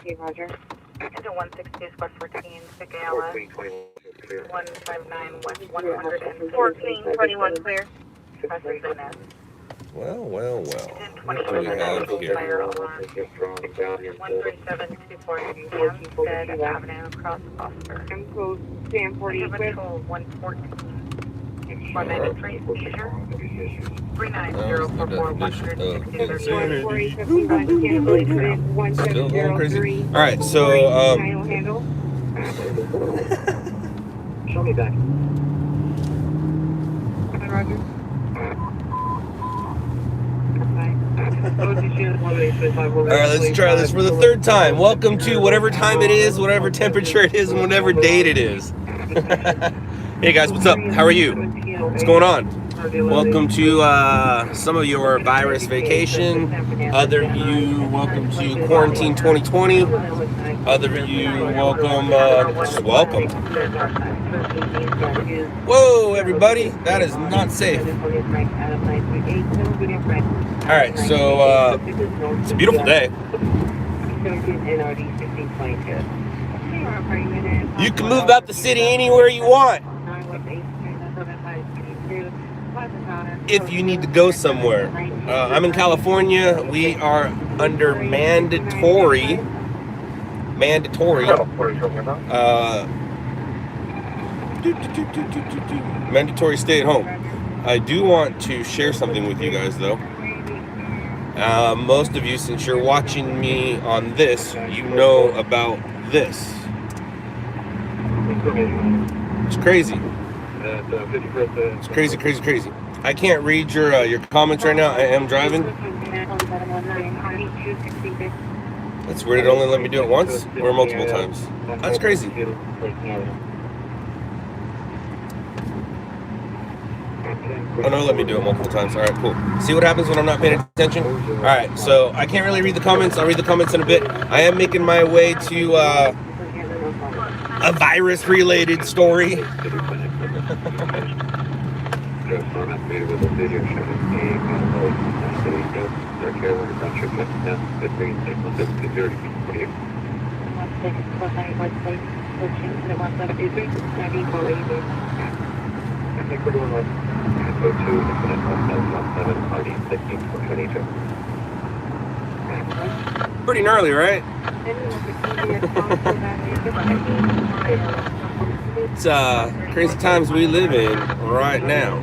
Okay, Roger. Into 160 squad 14, Sigala, 159 West 114, 21 clear. Well. What do we 27 have here? fire alarm. 137 240 Hampstead Avenue, across Foster. I'm code 1040 Patrol 114. 193 seizure. 39044 Still going crazy. All right, so show me back. Roger. all right, let's try this for the third time. Welcome to whatever time it is, whatever temperature it is, and whatever date it is. Hey guys, what's up? How are you? What's going on? Welcome to some of your virus vacation. Other of you, welcome to quarantine 2020. Other of you, welcome, just welcome. Whoa, everybody, that is not safe. All right, so it's a beautiful day. You can move about the city anywhere you want. If you need to go somewhere. I'm in California. We are under mandatory stay at home. I do want to share something with you guys though. Most of you, since you're watching me on this, you know about this. It's crazy. It's crazy. I can't read your comments right now. I am driving. That's weird. It only let me do it once or multiple times. That's crazy. Oh no, let me do it multiple times. All right, cool. See what happens when I'm not paying attention? All right, so I can't really read the comments. I'll read the comments in a bit. I am making my way to a virus-related story. Pretty gnarly, right? It's crazy times we live in right now.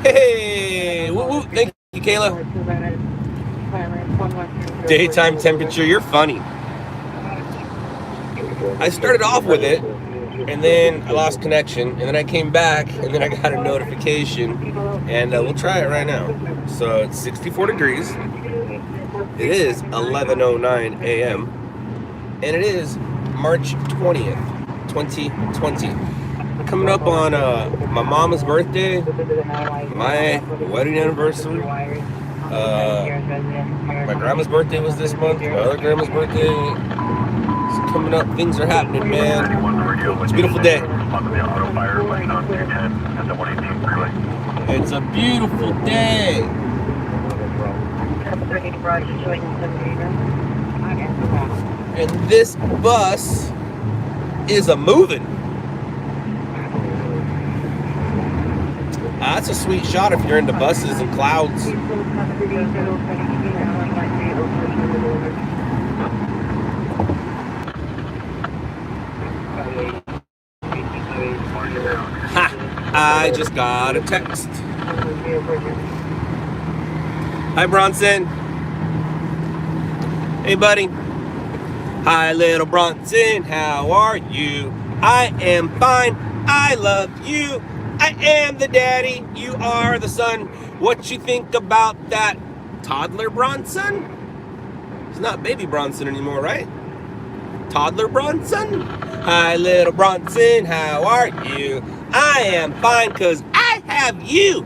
Hey, woo woo! Thank you, Kayla. Daytime temperature, you're funny. I started off with it, and then I lost connection, and then I came back, and then I got a notification, and we'll try it right now. So it's 64 degrees. It is 11:09 a.m. and it is March 20th, 2020. Coming up on my mom's birthday, my wedding anniversary. My grandma's birthday was this month. My other grandma's birthday is coming up. Things are happening, man. It's a beautiful day. It's a beautiful day. And this bus is a moving. That's a sweet shot if you're into buses and clouds. Ha! I just got a text. Hi, Bronson. Hey, buddy. Hi, little Bronson. How are you? I am fine. I love you. I am the daddy. You are the son. What you think about that toddler Bronson? It's not baby Bronson anymore, right? Toddler Bronson? Hi, little Bronson. How are you? I am fine because I have you.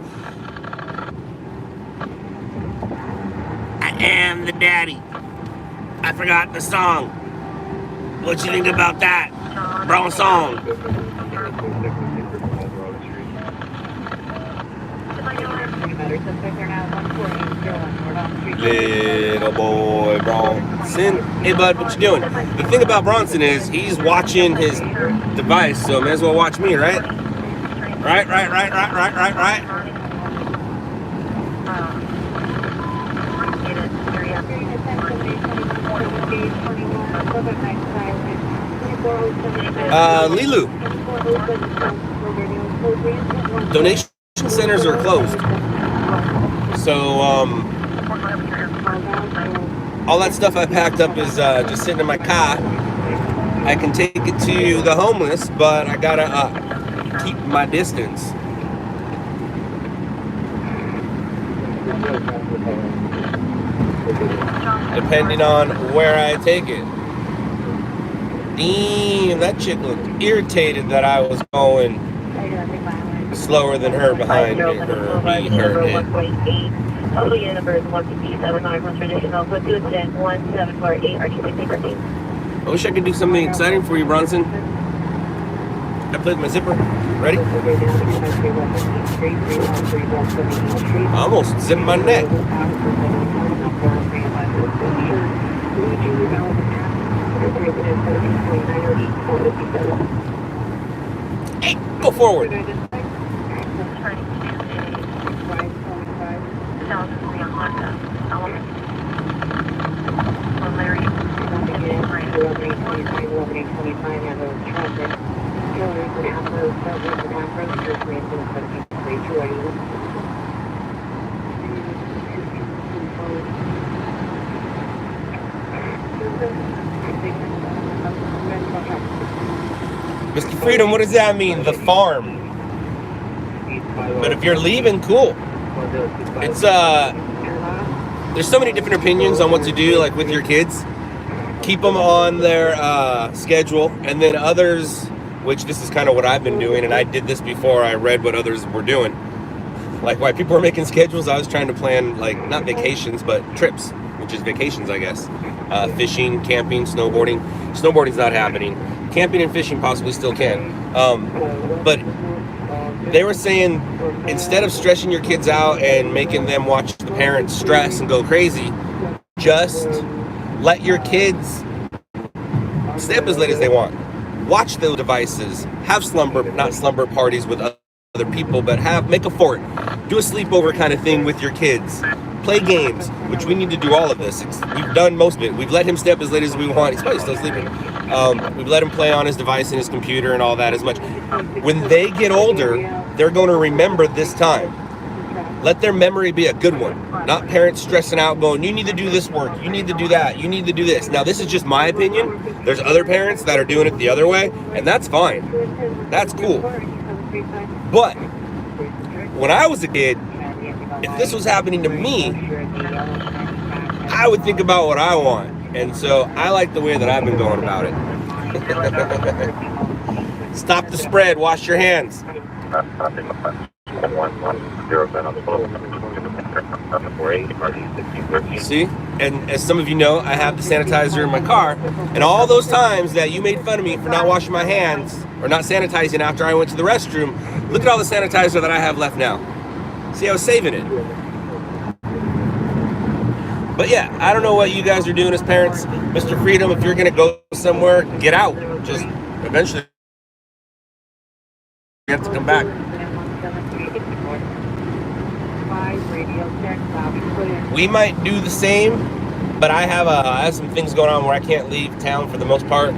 I am the daddy. I forgot the song. What you think about that, Bronson? Little boy Bronson. Hey bud, what you doing? The thing about Bronson is he's watching his device, so may as well watch me, right? Right. Lilu, donation centers are closed. So, all that stuff I packed up is just sitting in my car. I can take it to the homeless, but I gotta keep my distance. Depending on where I take it. Damn, that chick looked irritated that I was going slower than her behind me, or me heard it. Total unit number is 157 traditional, code 1748, RT613. I wish I could do something exciting for you, Bronson. I played my zipper. Ready? I almost zipped my neck. Hey, go forward. Mr. Freedom, what does that mean? The farm. But if you're leaving, cool. It's there's so many different opinions on what to do, like with your kids. Keep them on their schedule, and then others, which this is kind of what I've been doing, and I did this before I read what others were doing. Like why people are making schedules, I was trying to plan, like, not vacations, but trips, which is vacations, I guess. Fishing, camping, snowboarding. Snowboarding's not happening. Camping and fishing possibly still can. But they were saying, instead of stressing your kids out and making them watch the parents stress and go crazy, just let your kids stay up as late as they want. Watch those devices. Have not slumber parties with other people, but make a fort. Do a sleepover kind of thing with your kids. Play games, which we need to do all of this. We've done most of it. We've let him stay up as late as we want. He's probably still sleeping. We've let him play on his device and his computer and all that as much. When they get older, they're going to remember this time. Let their memory be a good one. Not parents stressing out going, you need to do this work, you need to do that, you need to do this. Now, this is just my opinion. There's other parents that are doing it the other way, and that's fine. That's cool. But when I was a kid, if this was happening to me, I would think about what I want. And so I like the way that I've been going about it. Stop the spread. Wash your hands. See? And as some of you know, I have the sanitizer in my car. And all those times that you made fun of me for not washing my hands or not sanitizing after I went to the restroom, look at all the sanitizer that I have left now. See, I was saving it. But yeah, I don't know what you guys are doing as parents. Mr. Freedom, if you're going to go somewhere, get out. Just eventually you have to come back. We might do the same, but I have some things going on where I can't leave town for the most part.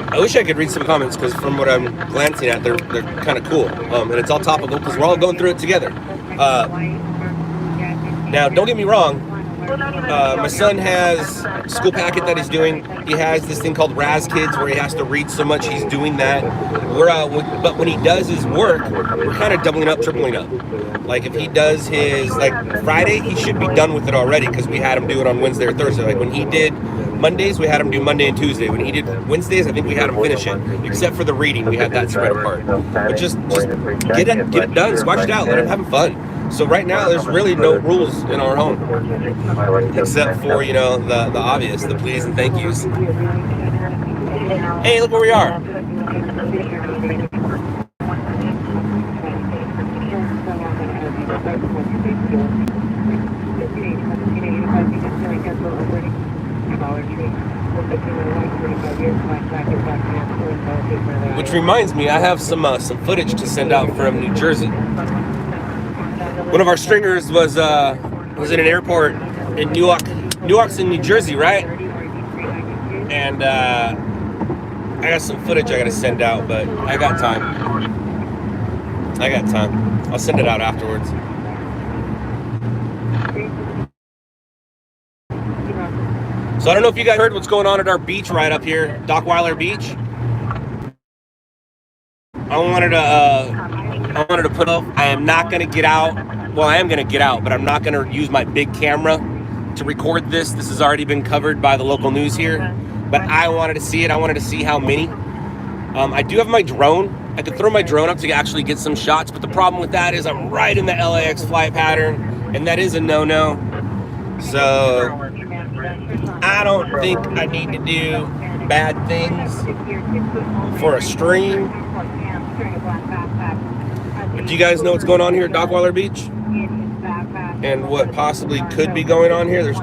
I wish I could read some comments, because from what I'm glancing at, they're kind of cool, and it's all topical because we're all going through it together. Now, don't get me wrong. My son has a school packet that he's doing. He has this thing called Raz Kids where he has to read so much. He's doing that. But when he does his work, we're kind of doubling up, tripling up. Like if he does his Friday, he should be done with it already because we had him do it on Wednesday or Thursday. Like when he did Mondays, we had him do Monday and Tuesday. When he did Wednesdays, I think we had him finish it. Except for the reading, we had that spread apart. But just get it done, squash it out, let him have fun. So right now, there's really no rules in our home, except for, you know, the obvious, the please and thank yous. Hey, look where we are. Which reminds me, I have some footage to send out from New Jersey. One of our stringers was in an airport in Newark. Newark's in New Jersey, right? And I got some footage I got to send out, but I got time. I'll send it out afterwards. So I don't know if you guys heard what's going on at our beach right up here, Dockweiler Beach. I wanted to put up. I am not going to get out. Well, I am going to get out, but I'm not going to use my big camera to record this. This has already been covered by the local news here, but I wanted to see it. I wanted to see how many. I do have my drone. I could throw my drone up to actually get some shots, but the problem with that is I'm right in the LAX flight pattern, and that is a no-no. So I don't think I need to do bad things for a stream. But do you guys know what's going on here at Dockweiler Beach? And what possibly could be going on here?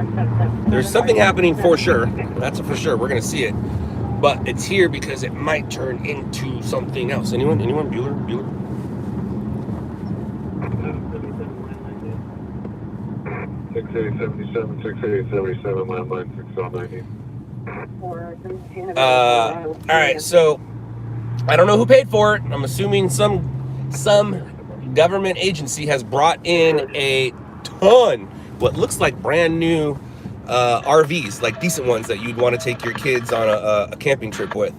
There's something happening for sure. That's for sure. We're gonna see it. But it's here because it might turn into something else. Anyone? Bueller? 6877, 6877, landline 6090. Alright, so I don't know who paid for it. I'm assuming some government agency has brought in a ton, what looks like brand new RVs, like decent ones that you'd want to take your kids on a camping trip with.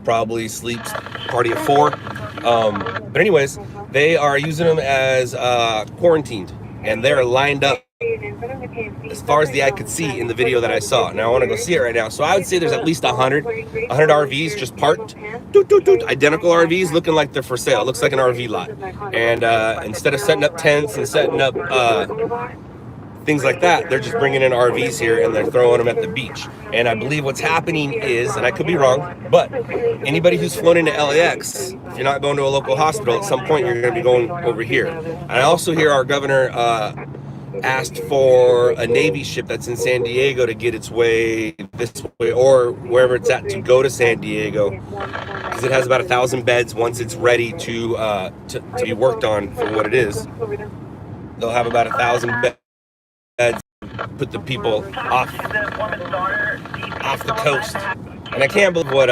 Probably sleeps party of 4. But anyways, they are using them as quarantined, and they're lined up as far as the eye could see in the video that I saw. Now I want to go see it right now. So I would say there's at least 100 RVs just parked, identical RVs looking like they're for sale. It looks like an RV lot. And instead of setting up tents and setting up things like that, they're just bringing in RVs here and they're throwing them at the beach. And I believe what's happening is, and I could be wrong, but anybody who's flown into LAX, if you're not going to a local hospital, at some point you're going to be going over here. And I also hear our governor asked for a Navy ship that's in San Diego to get its way this way or wherever it's at to go to San Diego, because it has about 1,000 beds. Once it's ready to be worked on for what it is, they'll have about 1,000 beds, put the people off the coast. And I can't believe what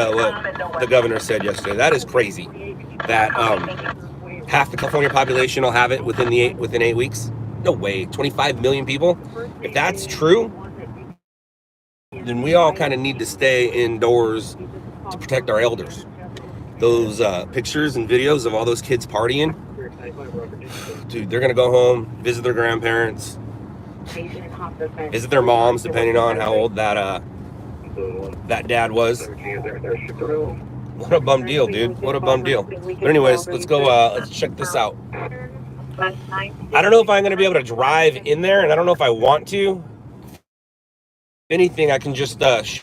the governor said yesterday. That is crazy. That half the California population will have it within 8 weeks. No way. 25 million people. If that's true, then we all kind of need to stay indoors to protect our elders. Those pictures and videos of all those kids partying, dude, they're gonna go home, visit their grandparents, visit their moms, depending on how old that dad was. What a bum deal, dude. What a bum deal. But anyways, let's go. Let's check this out. I don't know if I'm going to be able to drive in there, and I don't know if I want to. If anything, I can just show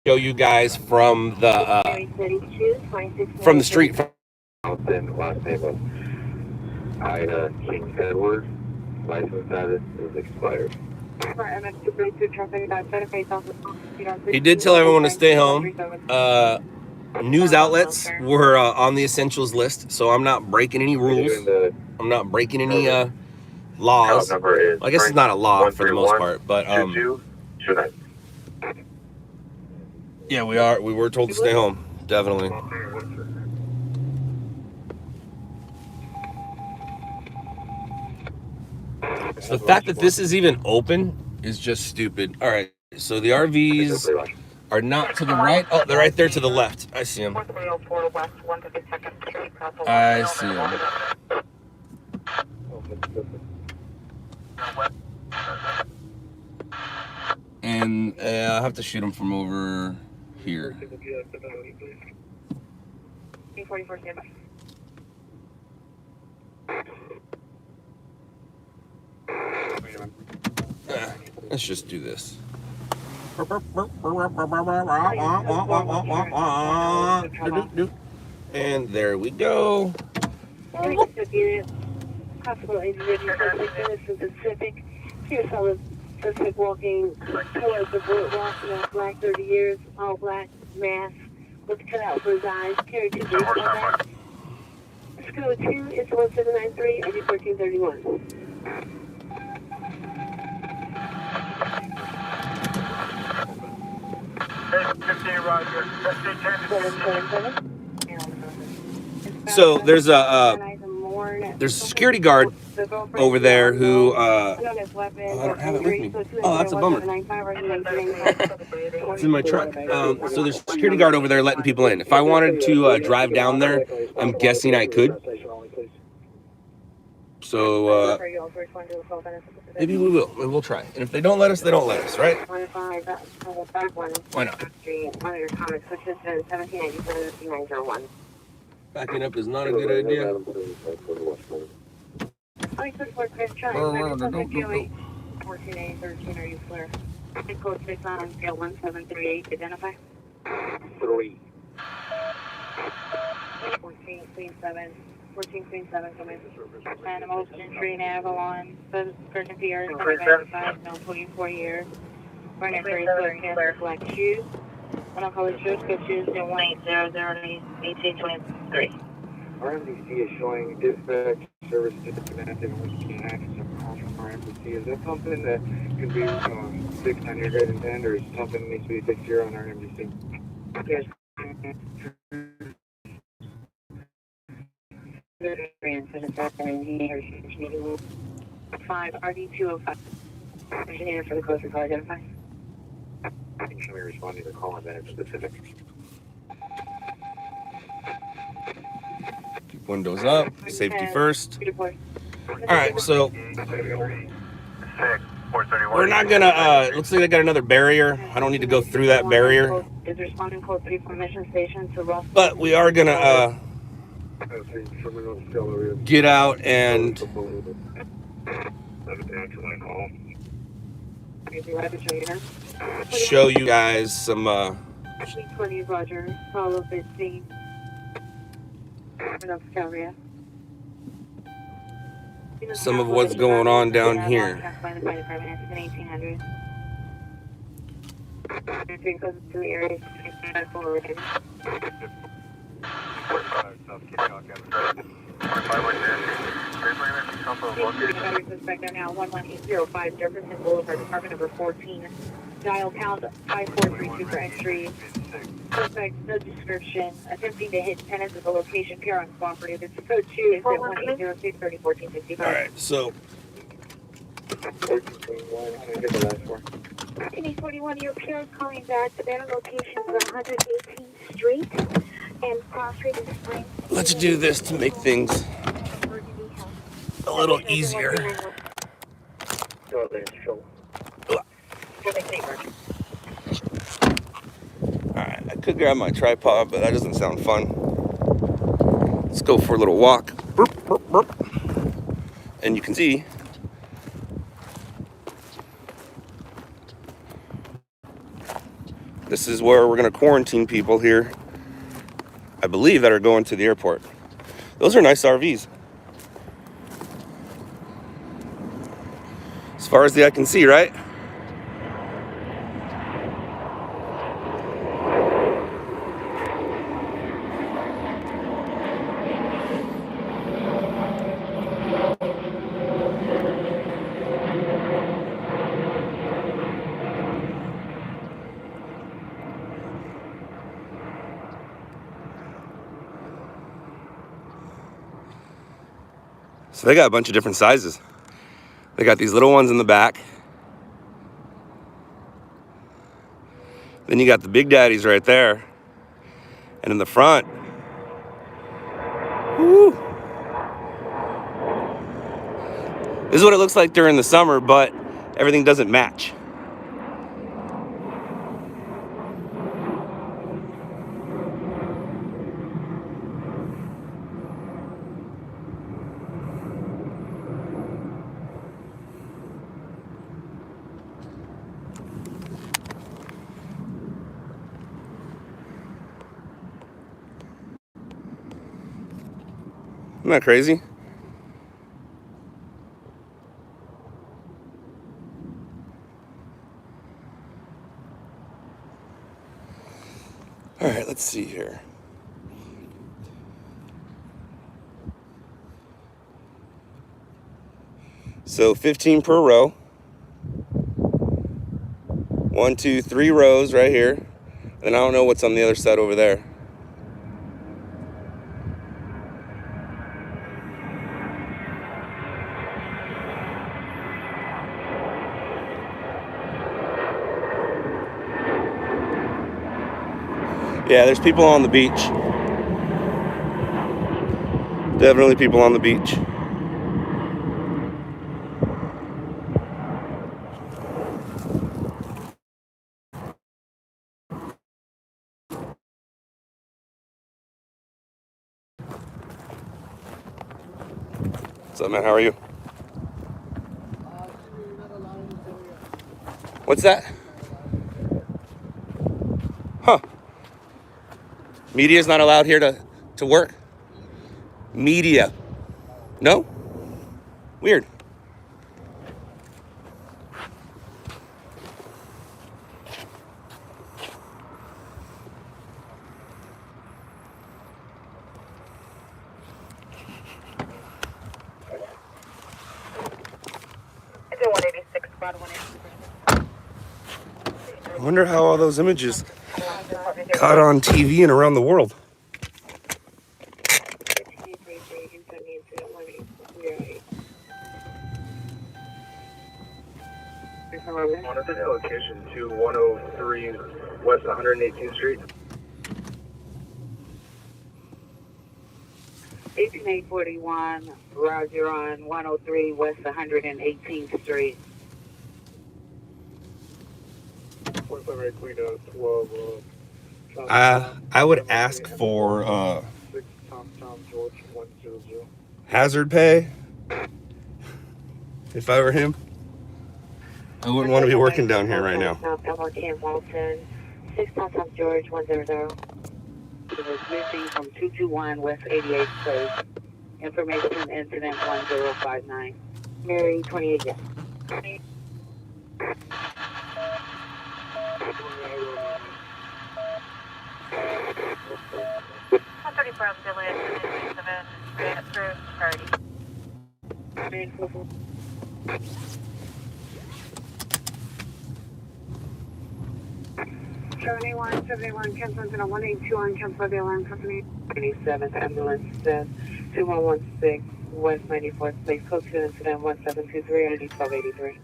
you guys from the street. Last name of Ida King Edward. License status is expired. He did tell everyone to stay home. News outlets were on the essentials list, so I'm not breaking any rules. I'm not breaking any laws. Well, I guess it's not a law for the most part, but yeah, we were told to stay home, definitely. So the fact that this is even open is just stupid. All right, so the RVs are not to the right. Oh, they're right there to the left. I see them. I see them. And I'll have to shoot them from over here. 44 standby. Let's just do this. And there we go. Hospital individual Pacific. Here, fellas. Pacific walking towards the boardwalk, black 30 years, all black, mask, with the cutout for his eyes, carry 2 days on that. Scope 2 is 1793, ID 1431. So there's a security guard over there who I don't have it with me. Oh, that's a bummer. It's in my truck. So there's a security guard over there letting people in. If I wanted to drive down there, I'm guessing I could. So maybe we will. Maybe we'll try. And if they don't let us, they don't let us, right? Why not? Backing up is not a good idea. 14A13, are you clear? Code 6 on scale 1738, identify. 3. 14, clean 7. 14, clean 7, come in. Animals, entry, Avalon, Virgin Pierre, 75, no 44 years. Barnett Ferry, Cancer, black shoes. When I call it shoes, go shoes, 1823. RMDC is showing dispatch service disconnected and we can't access our calls from RMDC. Is that something that can be fixed on your guys' end, or is it something that needs to be fixed here on RMDC? Yes. 5 RD205. Engineer for the close recall, identify. I think should be responding to the call on that specific. Keep windows up. Safety first. All right, so we're not gonna. Looks like they got another barrier. I don't need to go through that barrier. Is responding code 3 from mission station to Ross. But we are gonna get out and show you guys some 20 Roger, follow 15. some of what's going on down here. Suspect now 11805 Jefferson Boulevard, Department number 14. Dial pound 5432 for entry. Suspect, no description. Attempting to hit tenants at the location. Appear uncooperative. It's code 2 is at 1806 301465. All right, so 1841, your appearance calling back. The banner location is 118th Street and Cross Street and Spring. let's do this to make things a little easier. Alright, I could grab my tripod, but that doesn't sound fun. Let's go for a little walk. Burp, burp, burp. And you can see this is where we're going to quarantine people here, I believe, that are going to the airport. Those are nice RVs. As far as the eye can see, right? So they got a bunch of different sizes. They got these little ones in the back. Then you got the big daddies right there. And in the front, woo, this is what it looks like during the summer, but everything doesn't match. Isn't that crazy? All right, let's see here. So 15 per row. 1, 2, 3 rows right here. And I don't know what's on the other side over there. Yeah, there's people on the beach. Definitely people on the beach. What's up, man? How are you? What's that? Huh. Media's not allowed here to work? Media. No? Weird. I wonder how all those images got on TV and around the world. Monitor location to 103 West 118th Street. 18841, Roger on 103 West 118th Street. I would ask for hazard pay if I were him. I wouldn't want to be working down here right now. Walton, 6 South George 100. It was missing from 221 West 88th Place. Information incident 1059. Mary 28. Yes. 134 Auxiliary, 7 approved priority. 71, cancel incident 182 on cancel the alarm company. 27th ambulance 2116 West 94th Place, code 2 incident 1723 ID 1283.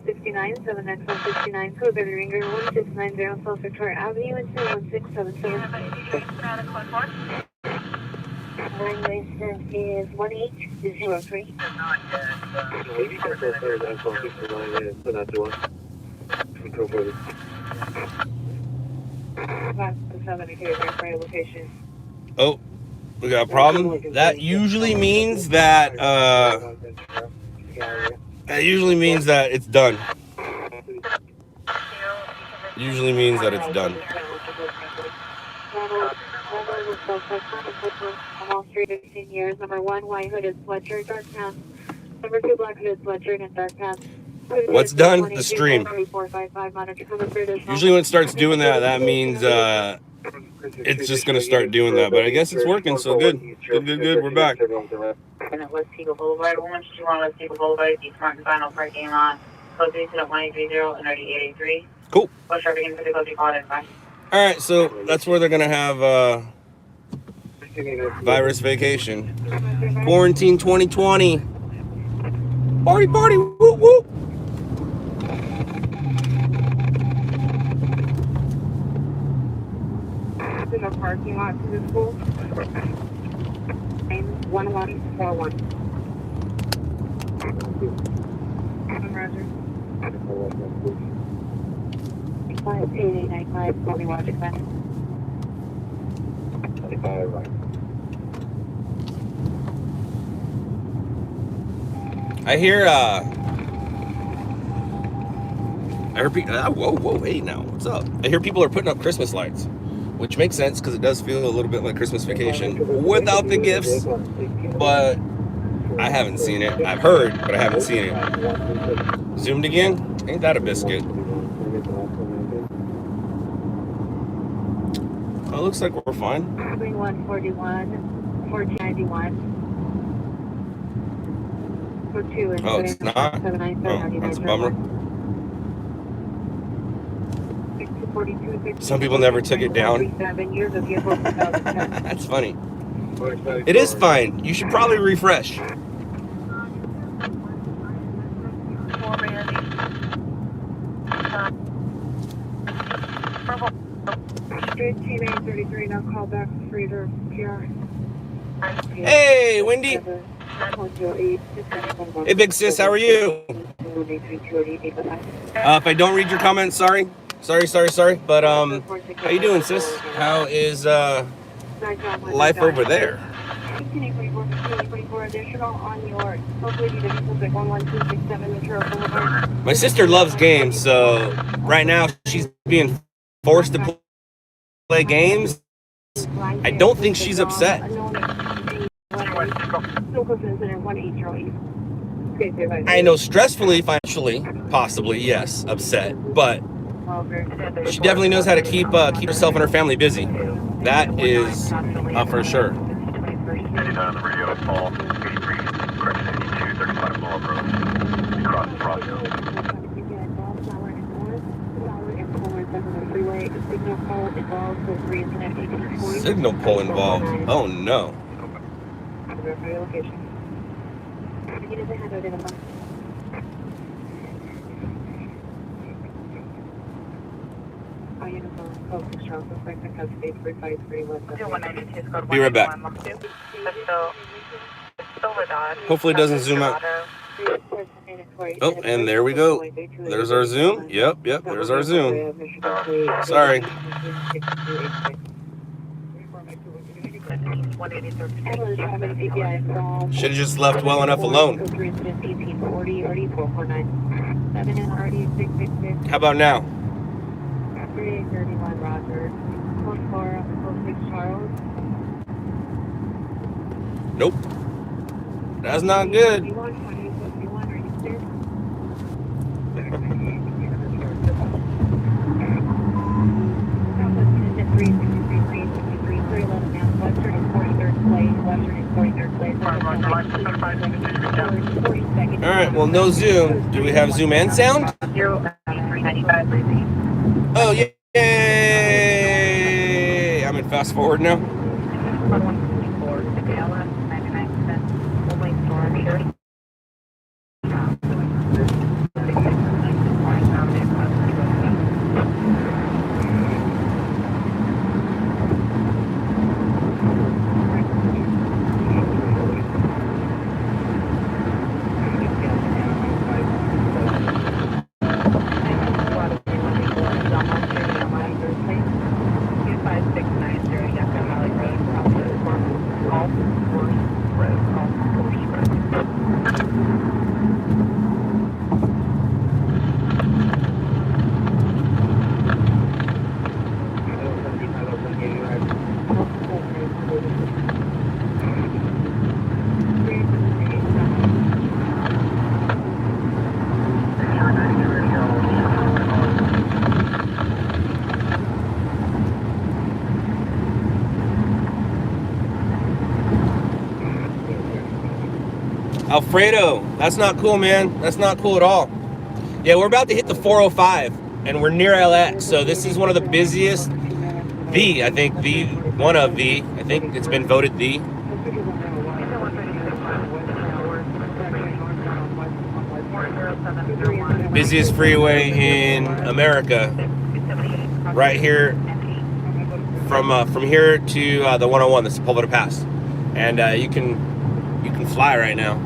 69, 7X169, code Baby Ringer 1690 South Victoria Avenue and 1677. My license is 1803. Location. Oh, we got a problem. That usually means that it's done. Usually means that it's done. Almost 15 years. Number 1, white hooded sweatshirt, dark pants. Number 2, black hooded sweatshirt and dark pants. What's done? The stream. Usually when it starts doing that, that means it's just going to start doing that. But I guess it's working, so good. Good. We're back. And at West Eagle Boulevard, 121 West Eagle Boulevard, the front and final parking lot, code 3-1830 and 3883. Cool. West traffic in particular, call it 5. All right, so that's where they're going to have Virus vacation. Quarantine 2020. Party, party, whoop, whoop. In the parking lot to the school. 1141. Roger. 5895, Bobby Washington. 25, right. I hear people. Whoa, hey now, what's up? I hear people are putting up Christmas lights, which makes sense because it does feel a little bit like Christmas vacation without the gifts. But I haven't seen it. I've heard, but I haven't seen it. Zoomed again? Ain't that a biscuit? Oh, it looks like we're fine. 141, 1491. For 2 and Oh, it's not? Oh, that's a bummer. Some people never took it down. That's funny. It is fine. You should probably refresh. Street team 833, now call back Freeder PR. Hey, Wendy. Hey, big sis, how are you? If I don't read your comments, sorry. But how you doing, sis? How is life over there? My sister loves games, so right now she's being forced to play games. I don't think she's upset. I know stressfully, financially, possibly, yes, upset, but she definitely knows how to keep herself and her family busy. That is for sure. Signal pole involved. Oh no. Be right back. Hopefully it doesn't zoom out. Oh, and there we go. There's our zoom. Yep, there's our zoom. Sorry. Should have just left well enough alone. How about now? Nope. That's not good. Alright, well, no zoom. Do we have zoom and sound? Oh, yay! I'm in fast forward now. Alfredo, that's not cool, man. That's not cool at all. Yeah, we're about to hit the 405, and we're near LX, so this is one of the busiest, I think the one of the, I think it's been voted the busiest freeway in America. Right here, from here to the 101, the Sepulveda Pass, and you can fly right now.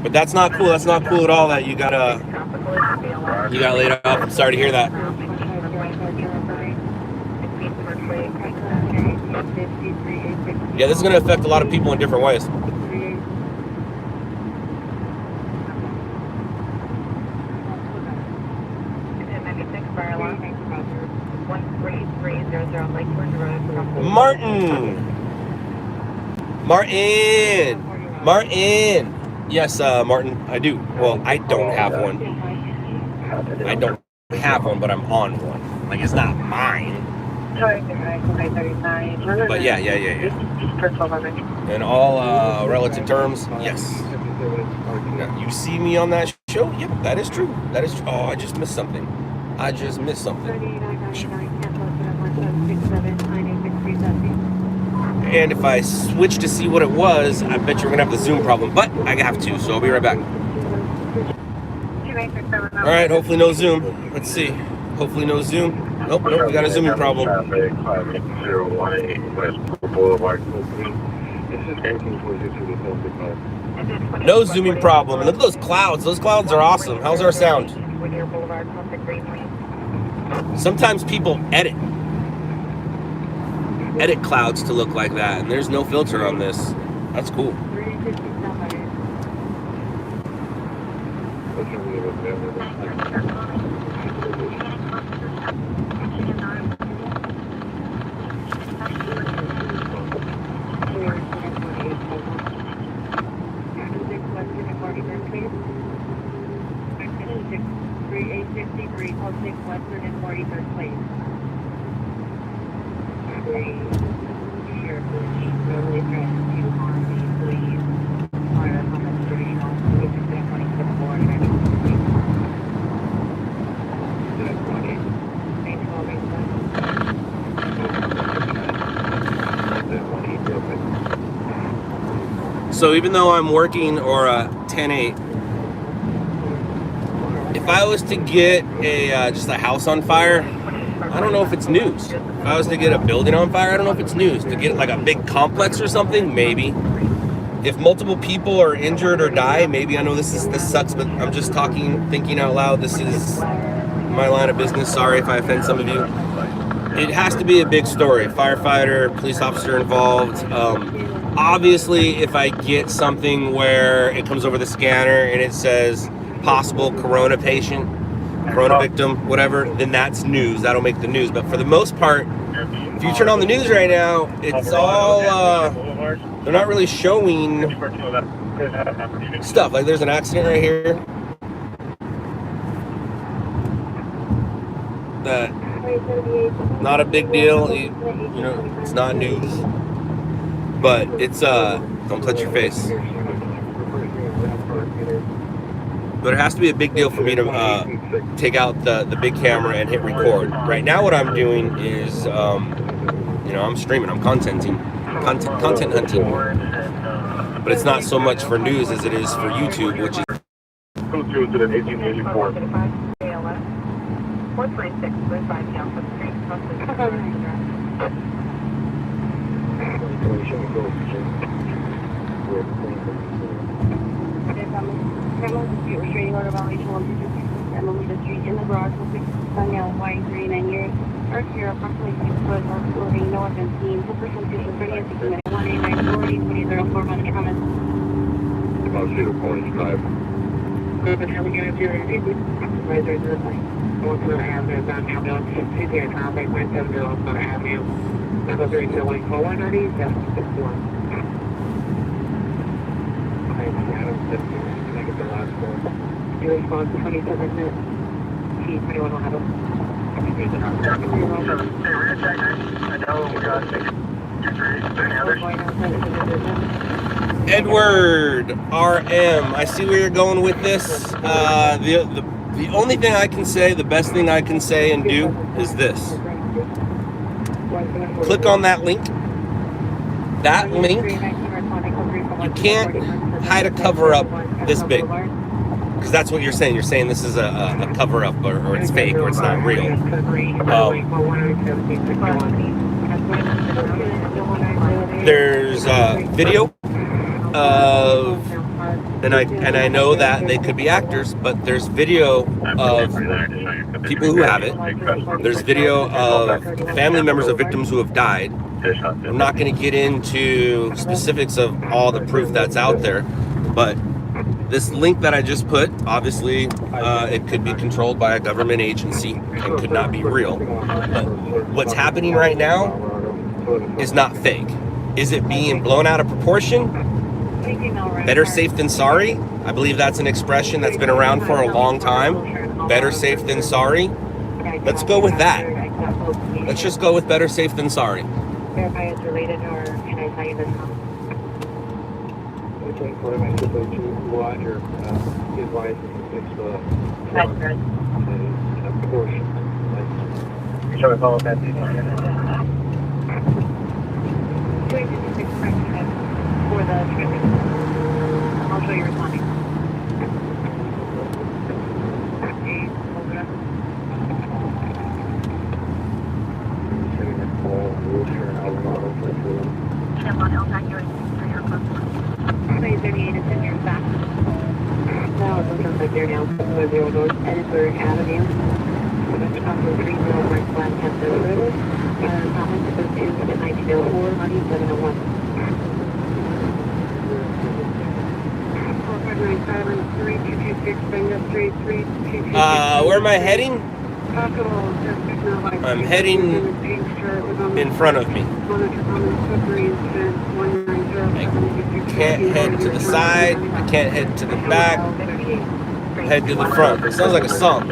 But that's not cool. That's not cool at all. That you got laid off. I'm sorry to hear that. Yeah, this is going to affect a lot of people in different ways. Martin. Yes, Martin, I do. Well, I don't have one. I don't have one, but I'm on one. Like, it's not mine. But yeah. In all relative terms, yes. Now, you see me on that show? Yep, that is true. That is true. Oh, I just missed something. And if I switch to see what it was, I bet you're gonna have the Zoom problem. But I have to, so I'll be right back. All right, hopefully no Zoom. Let's see. Hopefully no Zoom. Nope, we got a zooming problem. No zooming problem. Look at those clouds. Those clouds are awesome. How's our sound? Sometimes people edit clouds to look like that, and there's no filter on this. That's cool. So even though I'm working or a 10-8, if I was to get a just a house on fire, I don't know if it's news. If I was to get a building on fire, I don't know if it's news. To get like a big complex or something, maybe. If multiple people are injured or die, maybe. I know this sucks, but I'm just thinking out loud. This is my line of business. Sorry if I offend some of you. It has to be a big story. Firefighter, police officer involved. Obviously, if I get something where it comes over the scanner and it says possible corona patient, corona victim, whatever, then that's news. That'll make the news. But for the most part, if you turn on the news right now, it's all, they're not really showing stuff. Like there's an accident right here. That, not a big deal. You know, it's not news. But it's, don't touch your face. But it has to be a big deal for me to take out the big camera and hit record. Right now what I'm doing is, you know, I'm streaming, I'm content hunting. But it's not so much for news as it is for YouTube, which is... Restraining order violation 156 Emily Street in the garage will fix Danielle White, 39 years. Earth here, approximately 6 foot, loading, no offense seen. The person seeking for the incident 18940 2004 on the comments. About 0.5. Good, how we gonna do it? Supervisor to the site. Going to have their bound ambulance. CPR traffic, 170 on Avenue. Number 30 forward, already, 761. Your response 27 minutes. T21 will have Edward RM, I see where you're going with this. The only thing I can say, the best thing I can say and do is this. click on that link. That link, you can't hide a cover up this big. Because that's what you're saying. You're saying this is a cover up or it's fake or it's not real. There's video of, and I know that they could be actors, but there's video of people who have it. There's video of family members of victims who have died. I'm not going to get into specifics of all the proof that's out there, but this link that I just put, obviously, it could be controlled by a government agency and could not be real. But what's happening right now is not fake. Is it being blown out of proportion? Better safe than sorry. I believe that's an expression that's been around for a long time. Better safe than sorry. Let's go with that. Let's just go with better safe than sorry. Verify it's related, or can I tell you this now? Okay, what am I supposed to Roger, his wife is That's good. a portion. Shall we follow that? For the trailer. I'll show you responding. Sitting in Paul, wheelchair, and Alvarado for the Step on L accurate for your customer. 38 is in your back. No, it looks like they're now 0 North Edinburgh Avenue. Approximately 30 North Black Panther Road. Thomas is in 1904, Money 701. Where am I heading? I'm heading in front of me. I can't head to the side. I can't head to the back. Head to the front. It sounds like a song.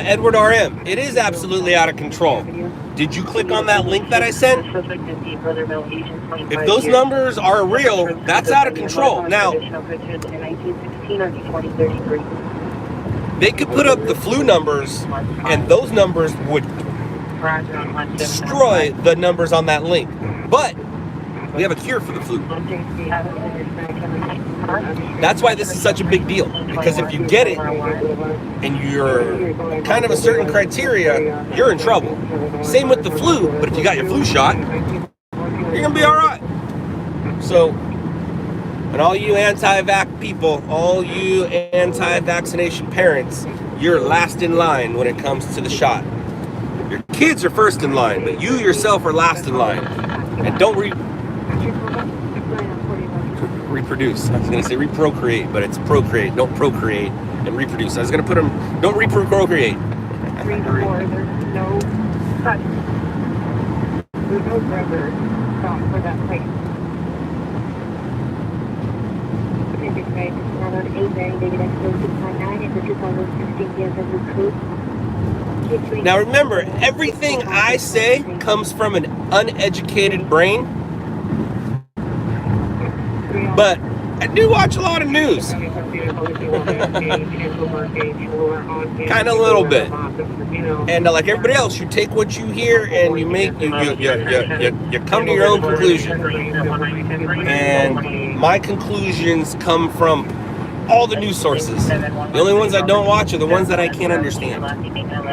Edward RM, it is absolutely out of control. Did you click on that link that I sent? If those numbers are real, that's out of control. Now, they could put up the flu numbers, and those numbers would destroy the numbers on that link. But we have a cure for the flu. That's why this is such a big deal. Because if you get it and you're kind of a certain criteria, you're in trouble. Same with the flu, but if you got your flu shot, you're gonna be all right. So, and all you anti-vax people, all you anti-vaccination parents, you're last in line when it comes to the shot. Your kids are first in line, but you yourself are last in line. And don't reproduce. I was going to say reprocreate, but it's procreate. Don't procreate and reproduce. I was going to put them, don't reprocreate. 3 to 4, there's no cut. There's no rubber stop for that place. Pacific Ray, not on 8 Mary, David X 659, and the 2016 DFW code. Now remember, everything I say comes from an uneducated brain. But I do watch a lot of news. Kind of a little bit. And like everybody else, you take what you hear and you make you come to your own conclusion. And my conclusions come from all the news sources. The only ones I don't watch are the ones that I can't understand.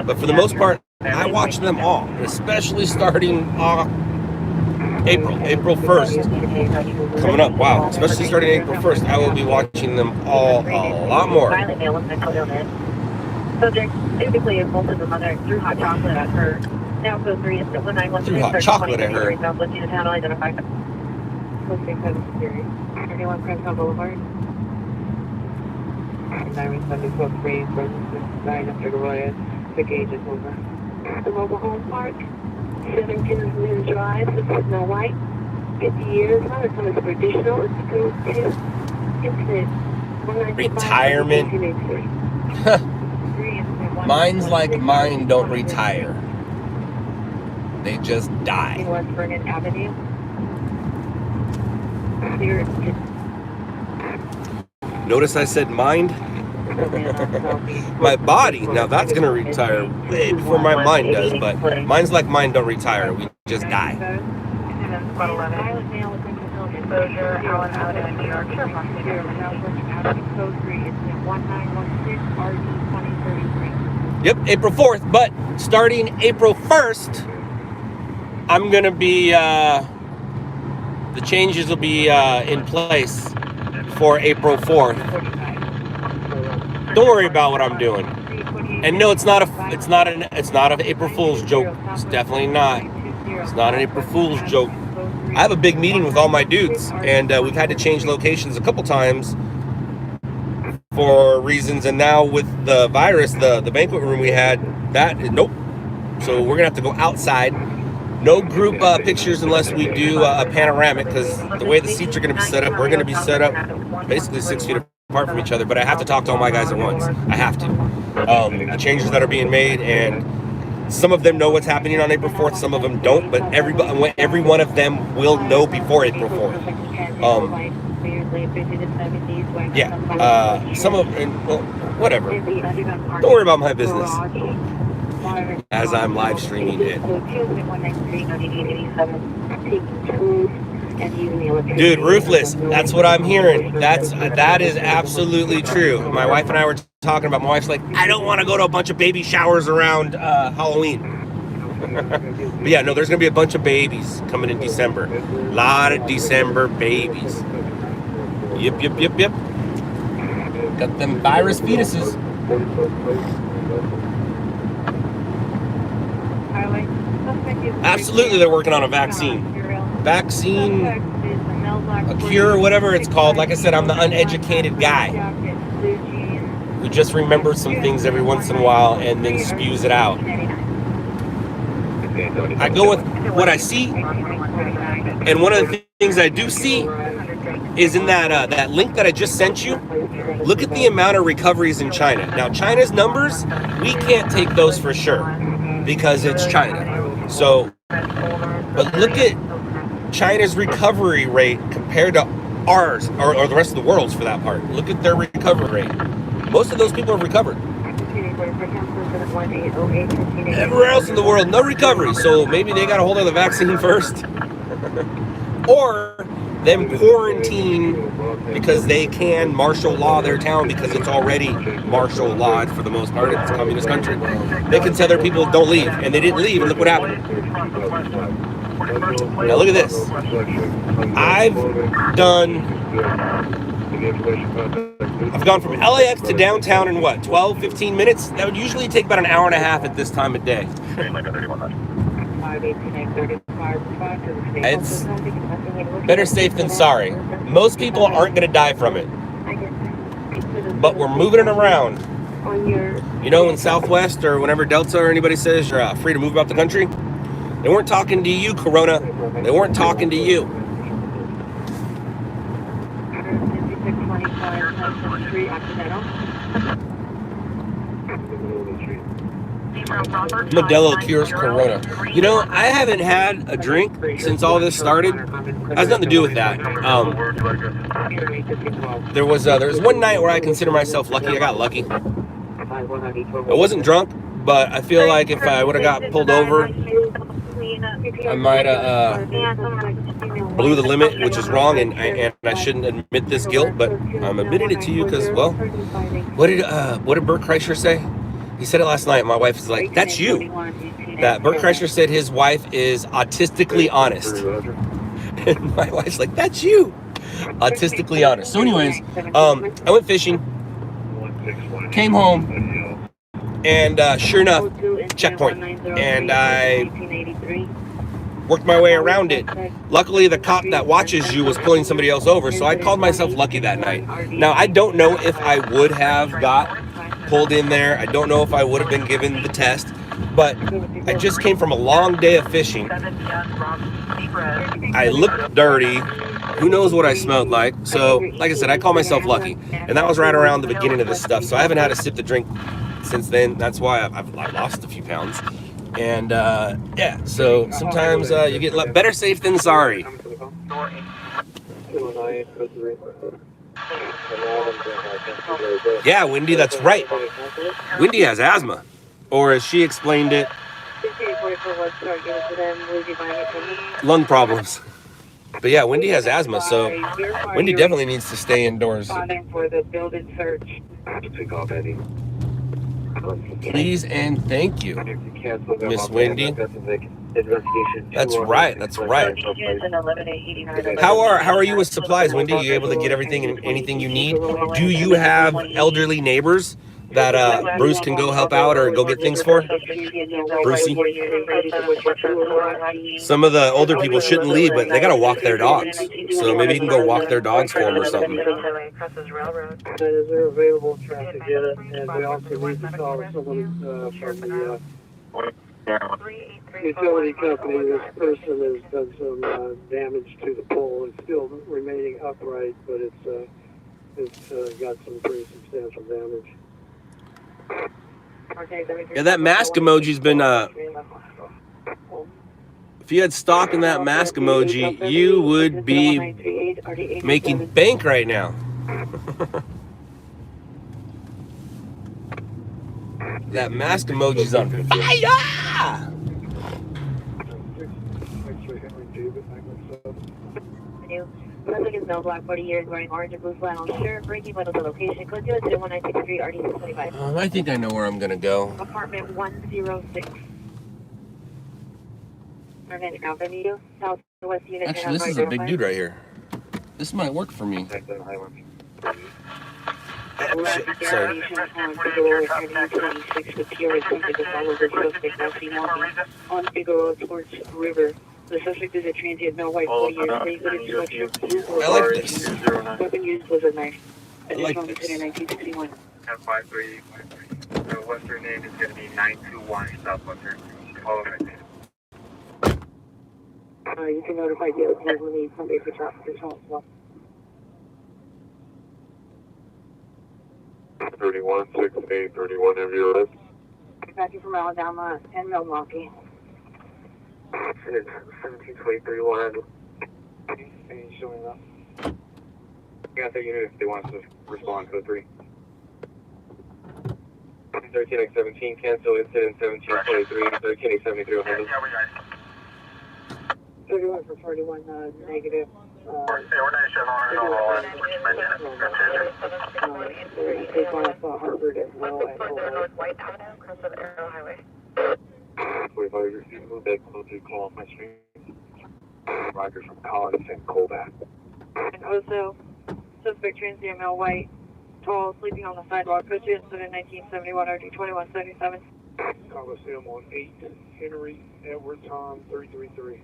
But for the most part, I watch them all, especially starting April 1st, coming up. Wow, especially starting April 1st, I will be watching them all a lot more. So they're typically a both of the mother threw hot chocolate at her. Now so 3 is 1913. Threw hot chocolate at her. Boulevard. 974 from 9 after the Royal. The gauge is over. The mobile home park. 17 Lynn Drive, this is Snow White, 50 years, not as much traditional, it's good too. Incident, retirement. Minds like mine don't retire. They just die. West Vernon Avenue. Clear Notice I said mind? My body, now that's going to retire way before my mind does, but minds like mine don't retire. We just die. Exposure, Allen Avenue in New York. Yep, April 4th, but starting April 1st, I'm going to be, the changes will be in place for April 4th. Don't worry about what I'm doing. And no, it's not an April Fool's joke. It's definitely not. It's not an April Fool's joke. I have a big meeting with all my dudes, and we've had to change locations a couple times for reasons. And now with the virus, the banquet room we had, nope. So we're gonna have to go outside. No group pictures unless we do a panoramic, because the way the seats are gonna be set up, we're gonna be set up basically 6 feet apart from each other. But I have to talk to all my guys at once. I have to. The changes that are being made, and some of them know what's happening on April 4th, some of them don't, but every one of them will know before April 4th. Some of them, well, whatever. Don't worry about my business. As I'm live streaming it. Dude, roofless. That's what I'm hearing. That is absolutely true. My wife and I were talking about. My wife's like, I don't want to go to a bunch of baby showers around Halloween. But yeah, no, there's gonna be a bunch of babies coming in December. A lot of December babies. Yep. Got them virus fetuses. Absolutely, they're working on a vaccine. A cure, whatever it's called. Like I said, I'm the uneducated guy who just remembers some things every once in a while and then spews it out. I go with what I see, and one of the things I do see is in that link that I just sent you. Look at the amount of recoveries in China. Now, China's numbers, we can't take those for sure because it's China. So, but look at China's recovery rate compared to ours, or the rest of the world's for that part. Look at their recovery rate. Most of those people have recovered. Everywhere else in the world, no recovery. So maybe they got a hold of the vaccine first. Or them quarantine because they can martial law their town because it's already martial law for the most part. It's a communist country. They can tell their people don't leave, and they didn't leave, and look what happened. Now look at this. I've gone from LAX to downtown in what, 12, 15 minutes? That would usually take about an hour and a half at this time of day. It's better safe than sorry. Most people aren't going to die from it. But we're moving it around. You know, in Southwest or whenever Delta or anybody says you're free to move about the country, they weren't talking to you, Corona. They weren't talking to you. Modelo cures Corona. You know, I haven't had a drink since all this started. It has nothing to do with that. There was one night where I consider myself lucky. I got lucky. I wasn't drunk, but I feel like if I would have got pulled over, I might have blew the limit, which is wrong, and I shouldn't admit this guilt, but I'm admitting it to you because, well, what did Bert Kreischer say? He said it last night. My wife is like, "That's you." That Bert Kreischer said his wife is autistically honest, and my wife's like, "That's you, autistically honest." So, anyways, I went fishing, came home, and sure enough, checkpoint, and I worked my way around it. Luckily, the cop that watches you was pulling somebody else over, so I called myself lucky that night. Now, I don't know if I would have got pulled in there. I don't know if I would have been given the test, but I just came from a long day of fishing. I looked dirty. Who knows what I smelled like? So, like I said, I call myself lucky, and that was right around the beginning of this stuff. So I haven't had a sip to drink since then. That's why I've lost a few pounds. And yeah, so sometimes you get better safe than sorry. Yeah, Wendy, that's right. Wendy has asthma. Or as she explained it, 6844 was targeted to them. Will you be buying it from them? lung problems. But yeah, Wendy has asthma, so Wendy definitely needs to stay indoors. Responding for the building search. Please and thank you, Miss Wendy. That's right. That's right. How are you with supplies, Wendy? Are you able to get anything you need? Do you have elderly neighbors that Bruce can go help out or go get things for? Brucey? Some of the older people shouldn't leave, but they gotta walk their dogs. So maybe you can go walk their dogs for them or something. Is there available traffic yet? And we also need to call someone from the utility company. This person has done some damage to the pole. It's still remaining upright, but it's got some pretty substantial damage. Yeah, that mask emoji's been if you had stock in that mask emoji, you would be making bank right now. That mask emoji's on fire! Looking is no black 40 years wearing orange and blue flannel shirt, breaking vital to location. Code 2-1963 RD625. I think I know where I'm gonna go. Apartment 106. Northern Avenue, Southwest Unit. Actually, this is a big dude right here. This might work for me. Sorry. On Figueroa towards River. The suspect is a transient, no white 40 years. I like this. Weapon used was a knife. I like Additional this. incident 1961. 53. The Western name is going to be 921 Southwestern. Follow my name. You can notify DOT when need somebody for traffic control as well. 316831 of your list. Back from Alabama and Milwaukee. 1723 Any showing up? Got their unit if they want to respond to 3. 13x17 cancel incident 1723 13x73 100. 31 for 41 negative. They going up Harvard as well at White Avenue, across the Arrow Highway. 45, you move that closer, call off my screen. Roger from Collins and Colback. And also, suspect transient male white, tall, sleeping on the sidewalk. Code 2 incident 1971 RD 2177. Coliseum on 8, Henry Edward Tom 333.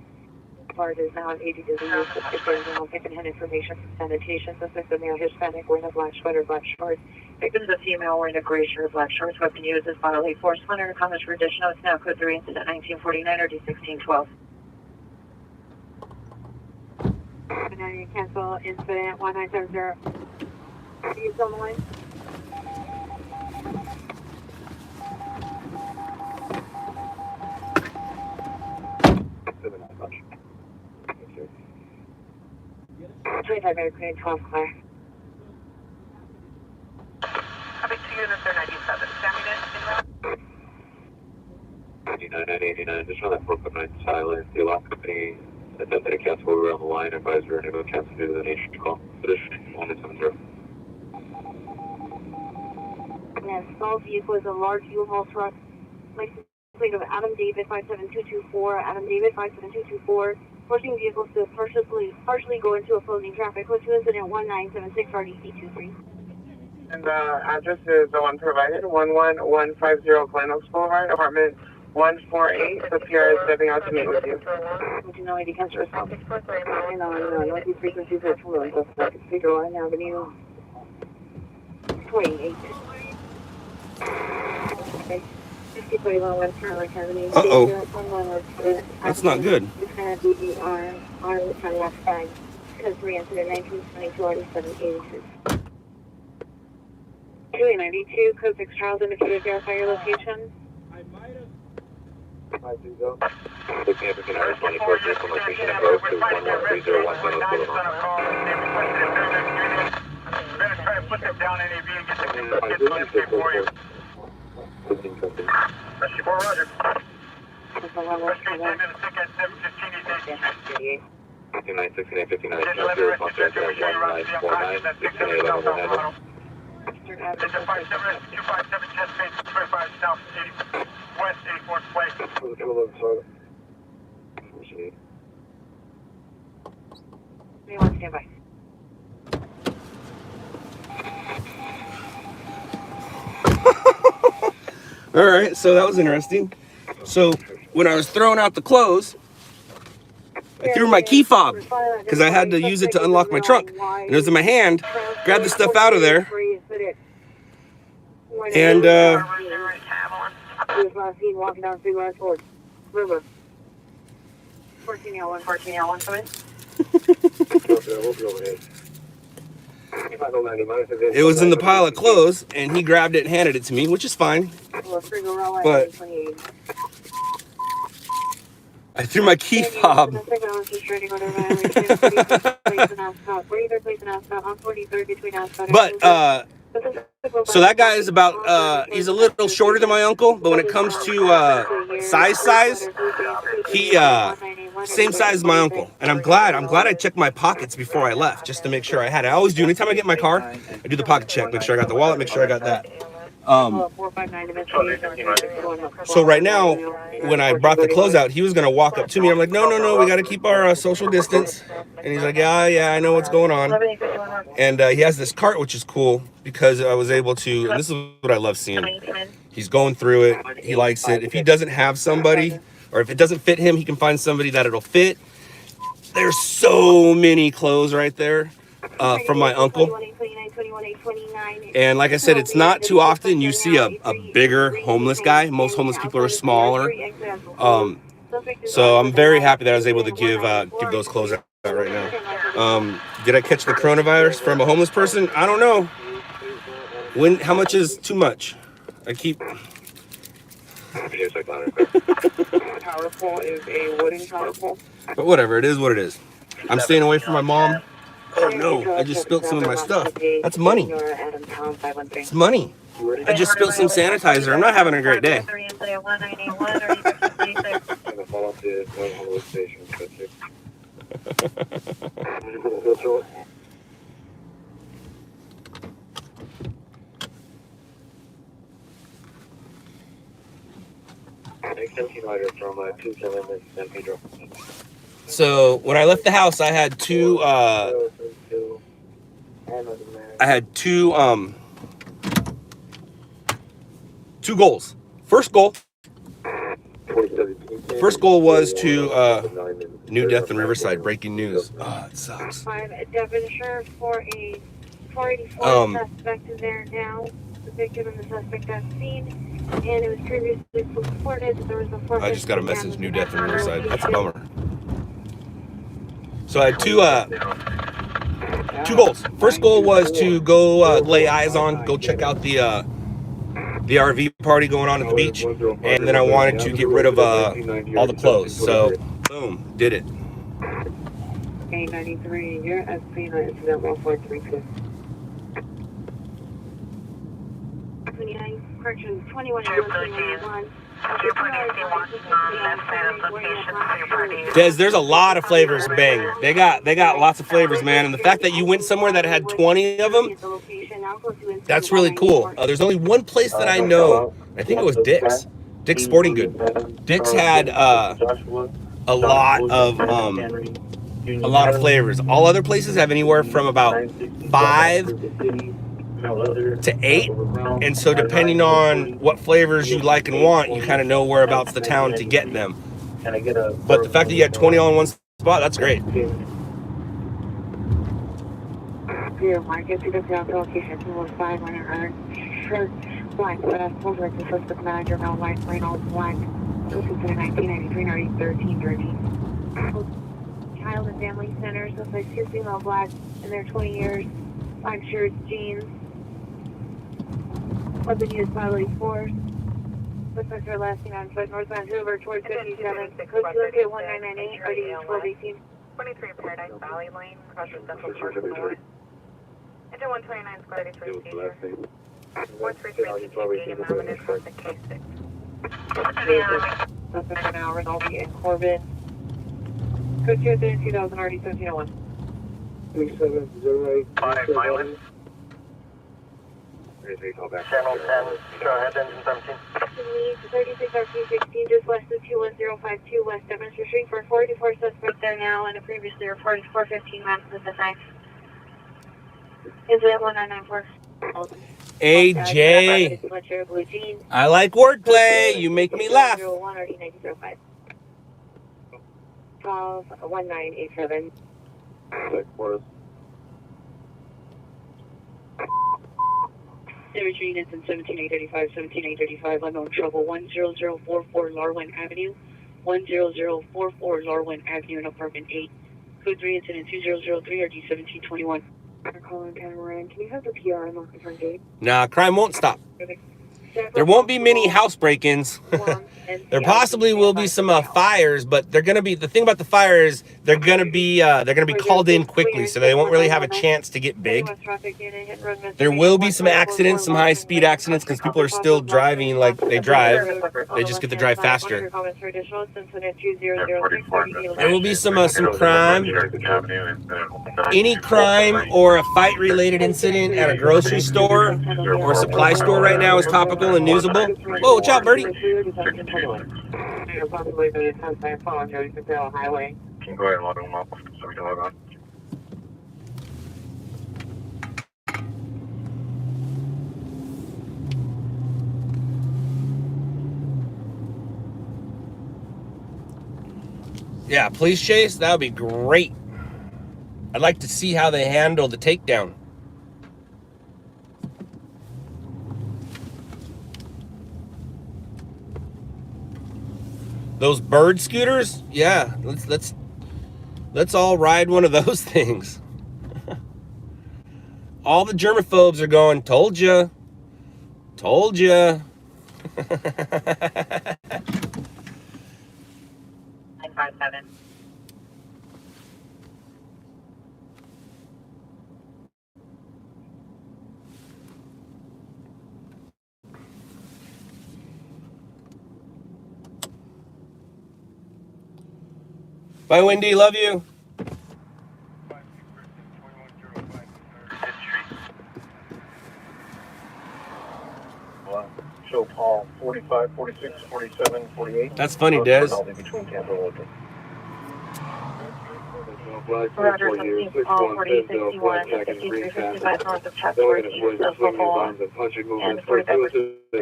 Card is now at 80 degrees. Suspect is now secondhand information from sanitation. Suspect is male Hispanic wearing a black sweater, black shorts. Victim is a female wearing a gray shirt, black shorts. Weapon used is violate force. Under comments for additional. It's now code 3 incident 1949 RD 1612. And now you cancel incident 1970. Are you still on the line? Okay. 25 Airplane 12 clear. Having 2 units are 97. Standing in 89, just on that 4.9 silent. The alarm company attempted to cancel. We were on the line. Advisor unable to cancel due to the nation call. Position 170. Yes, small vehicle is a large U-Haul truck. License plate of Adam David 57224. Adam David 57224. Forcing vehicles to partially go into opposing traffic. Code 2 incident 1976 RDC23. And the address is the one provided, 11150 Glen Oaks Boulevard, apartment 148. The PR is stepping out to meet with you. Would you know any cancer response? And on northeast frequencies at 2 suspect Figueroa Avenue 28. Okay. 5021 West Carolina Avenue. Uh-oh. That's not good. It's going to be on the left side. Code 3 incident 1922 RD786. 292, code 6 Charles, indicated verify your location. I do go. The campus in Harris 24 vehicle location approach to 1130 West Boulevard. put them down NAV and get the landscape for you. 4 Roger. Rescue 10 minutes, ticket 715 East 59, 69, 59, Just 11 rescue center, we show you around the unconscious at 670 South Colorado. It's a 57, 257 chest page, 25 South 80, West 84th Place. Anyone stand by. All right, so that was interesting. So when I was throwing out the clothes, I threw my key fob because I had to use it to unlock my trunk. And it was in my hand, grabbed the stuff out of there, and He was last seen walking down Big West Road. River. 14L1, 14L1, come in. it was in the pile of clothes, and he grabbed it and handed it to me, which is fine. But I threw my key fob. But so that guy is about he's a little shorter than my uncle, but when it comes to size, he same size as my uncle. And I'm glad I checked my pockets before I left just to make sure I had it. I always do. Anytime I get in my car, I do the pocket check, make sure I got the wallet, make sure I got that. So right now, when I brought the clothes out, he was gonna walk up to me. I'm like, no, we got to keep our social distance. And he's like, yeah, I know what's going on. And he has this cart, which is cool because I was able to. And this is what I love seeing. He's going through it. He likes it. If he doesn't have somebody, or if it doesn't fit him, he can find somebody that it'll fit. There's so many clothes right there from my uncle. And like I said, it's not too often you see a bigger homeless guy. Most homeless people are smaller. So I'm very happy that I was able to give those clothes out right now. Did I catch the coronavirus from a homeless person? I don't know. How much is too much? I keep... Powerful is a wooden powerful. But whatever, it is what it is. I'm staying away from my mom. Oh no, I just spilled some of my stuff. That's money. It's money. I just spilled some sanitizer. I'm not having a great day. So when I left the house, I had two goals. First goal was to new death in Riverside, breaking news. Oh, it sucks. 5 Devonshire for a 484 suspect is there now. The victim and the suspect at scene. And it was previously reported that there was a I just got a message, new death in Riverside. That's a bummer. So I had two goals. First goal was to go lay eyes on, go check out the RV party going on at the beach, and then I wanted to get rid of all the clothes. So, boom, did it. A93, you're at scene on incident 1432. 29, corrections, 21, Des, there's a lot of flavors, Bang. They got lots of flavors, man. And the fact that you went somewhere that had 20 of them, that's really cool. There's only one place that I know. I think it was Dick's. Dick's Sporting Good. Dick's had a lot of flavors. All other places have anywhere from about 5 to 8, and so depending on what flavors you like and want, you kind of know whereabouts the town to get them. But the fact that you had 20 all in one spot, that's great. Dear Marcus, you just got the location 215 when you're shirt, black vest, full director, suspect manager, no light, Reynolds, black, 1993, 1330. Child and Family Center, suspect 2 female black in their 20 years, 5 shirts, jeans. Weapon used bodily force. Suspects are last seen on foot northbound Hoover towards 57. Code to look at 1998, RD 1218. 23 Paradise Valley Lane, across the Central Park North. Agent 129 Squad 83 It was the last thing. 133 traffic K6. Suspect now, Rinaldi and Corbin. Code 230 already 1701. 3708. 5 mileage. Channel 10, go ahead, engine 17. Lead 36 RP16, just west of 21052 West Devonshire Street for 44 suspects there now and a previously reported 415 miles to the 9th. Is it 1994? AJ, Blue jeans. I like wordplay. You make me laugh. 01 RD 1905. 121987. Service units in 17835, 17835, unknown trouble, 10044 Larwin Avenue, 10044 Larwin Avenue in apartment 8. Code 3 incident 2003 RD 1721. Calling Catamaran, can you have the PR unlock the front gate? Nah, crime won't stop. There won't be many house break-ins. There possibly will be some fires, but they're gonna be. The thing about the fire is they're gonna be called in quickly, so they won't really have a chance to get big. There will be some accidents, some high-speed accidents, because people are still driving like they drive. They just get to drive faster. There will be some crime. Any crime or a fight-related incident at a grocery store or a supply store right now is topical and newsable. Whoa, watch out, birdie. Possibly the sunset phone, Joey Patel Highway. Can you go ahead and log them up so we can log on? Yeah, police chase, that would be great. I'd like to see how they handle the takedown. Those bird scooters, yeah, let's all ride one of those things. All the germaphobes are going, told ya. 957. Bye, Wendy, love you. Show Paul 45, 46, 47, 48. That's funny, Des. Between Tampa and Logan. Roger, 17, all 4061, 5355 north of Chapter East of Local, and 45,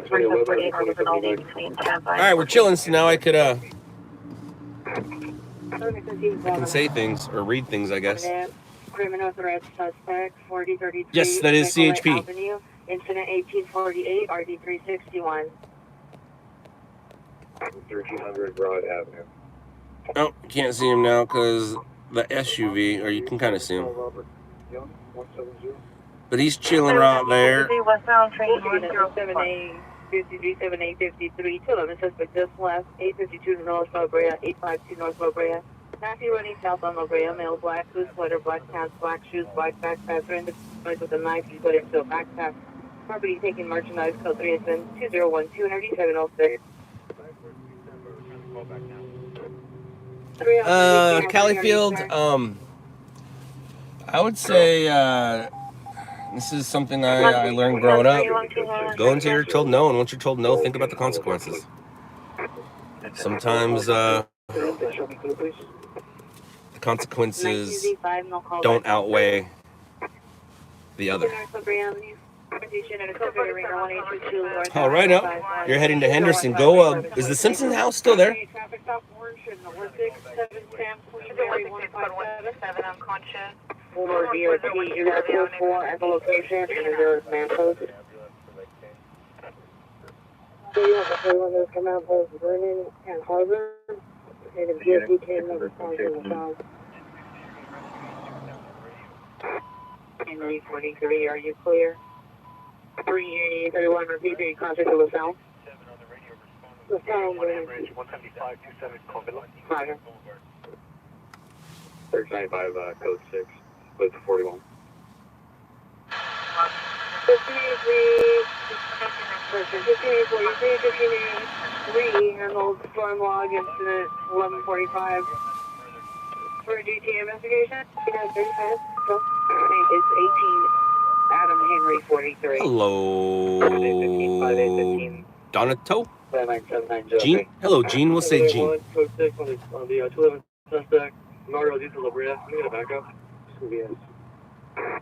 48 north of Rinaldi between Tampa. All right, we're chilling, so now I could I can say things or read things, I guess. Criminal threat suspect 4033. Yes, that is CHP. Avenue, incident 1848 RD 361. 1300 Broad Avenue. Oh, you can't see him now because the SUV, or you can kind of see him. But he's chilling right there. Westbound train 107A 537853 to 11 suspect just left 852 North La Brea 852 North La Brea. Taxi running south on La Brea, male, black suit, sweater, black pants, black shoes, black backpack, surrendered with a knife, he put it into a backpack. Property taking merchandise, code 3 has been 201 29706. Califield, I would say this is something I learned growing up. Go until you're told no, and once you're told no, think about the consequences. Sometimes the consequences don't outweigh the other. All right, up. You're heading to Henderson. Go. Is the Simpson house still there? Or DOT, you have 4 at the location, and there is man post. So you have the one that's come out both Vernon and Harbor, and if DOT can never respond to the sound. Henry 43, are you clear? 331, repeat the contact to LaSalle. LaSalle, Bridge 17527 Corbin. Roger. 1395 code 6 with 41. 1583 handled storm log incident 1145 for a DT investigation. It's 18 Adam Henry 43. Hello, Donato. Gene? Hello, Gene. We'll say Gene. On the 211 suspect, Mario Diesel Labria. Can we get a backup?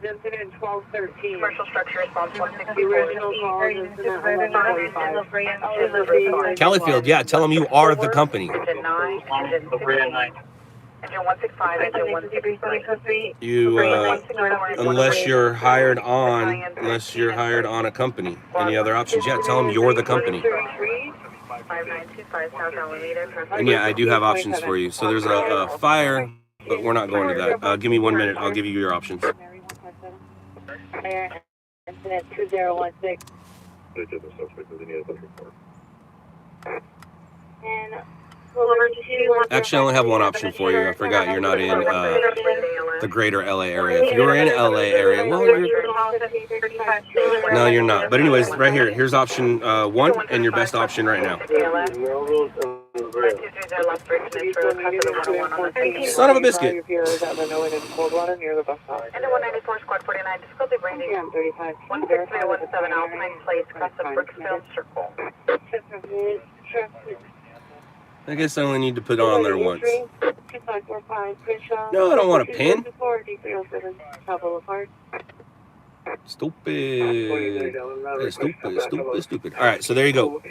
Incident 1213. Commercial structure response The original call is incident 1145. Califield, yeah, tell them you are the company. Engine 9, engine 16. Engine 165, engine 163. You, unless you're hired on a company. Any other options? Yeah, tell them you're the company. 5925 South Alameda. And yeah, I do have options for you. So there's a fire, but we're not going to that. Give me 1 minute. I'll give you your options. Incident 2016. And Actually, I only have one option for you. I forgot you're not in the greater LA area. If you were in LA area, well, no, you're not. But anyways, right here, here's option 1 and your best option right now. Son of a biscuit. And the 194 squad 49, difficulty rating 16317 Alpine Place, across the Brookfield Circle. I guess I only need to put it on there once. No, I don't want a pin. Stupid. All right, so there you go.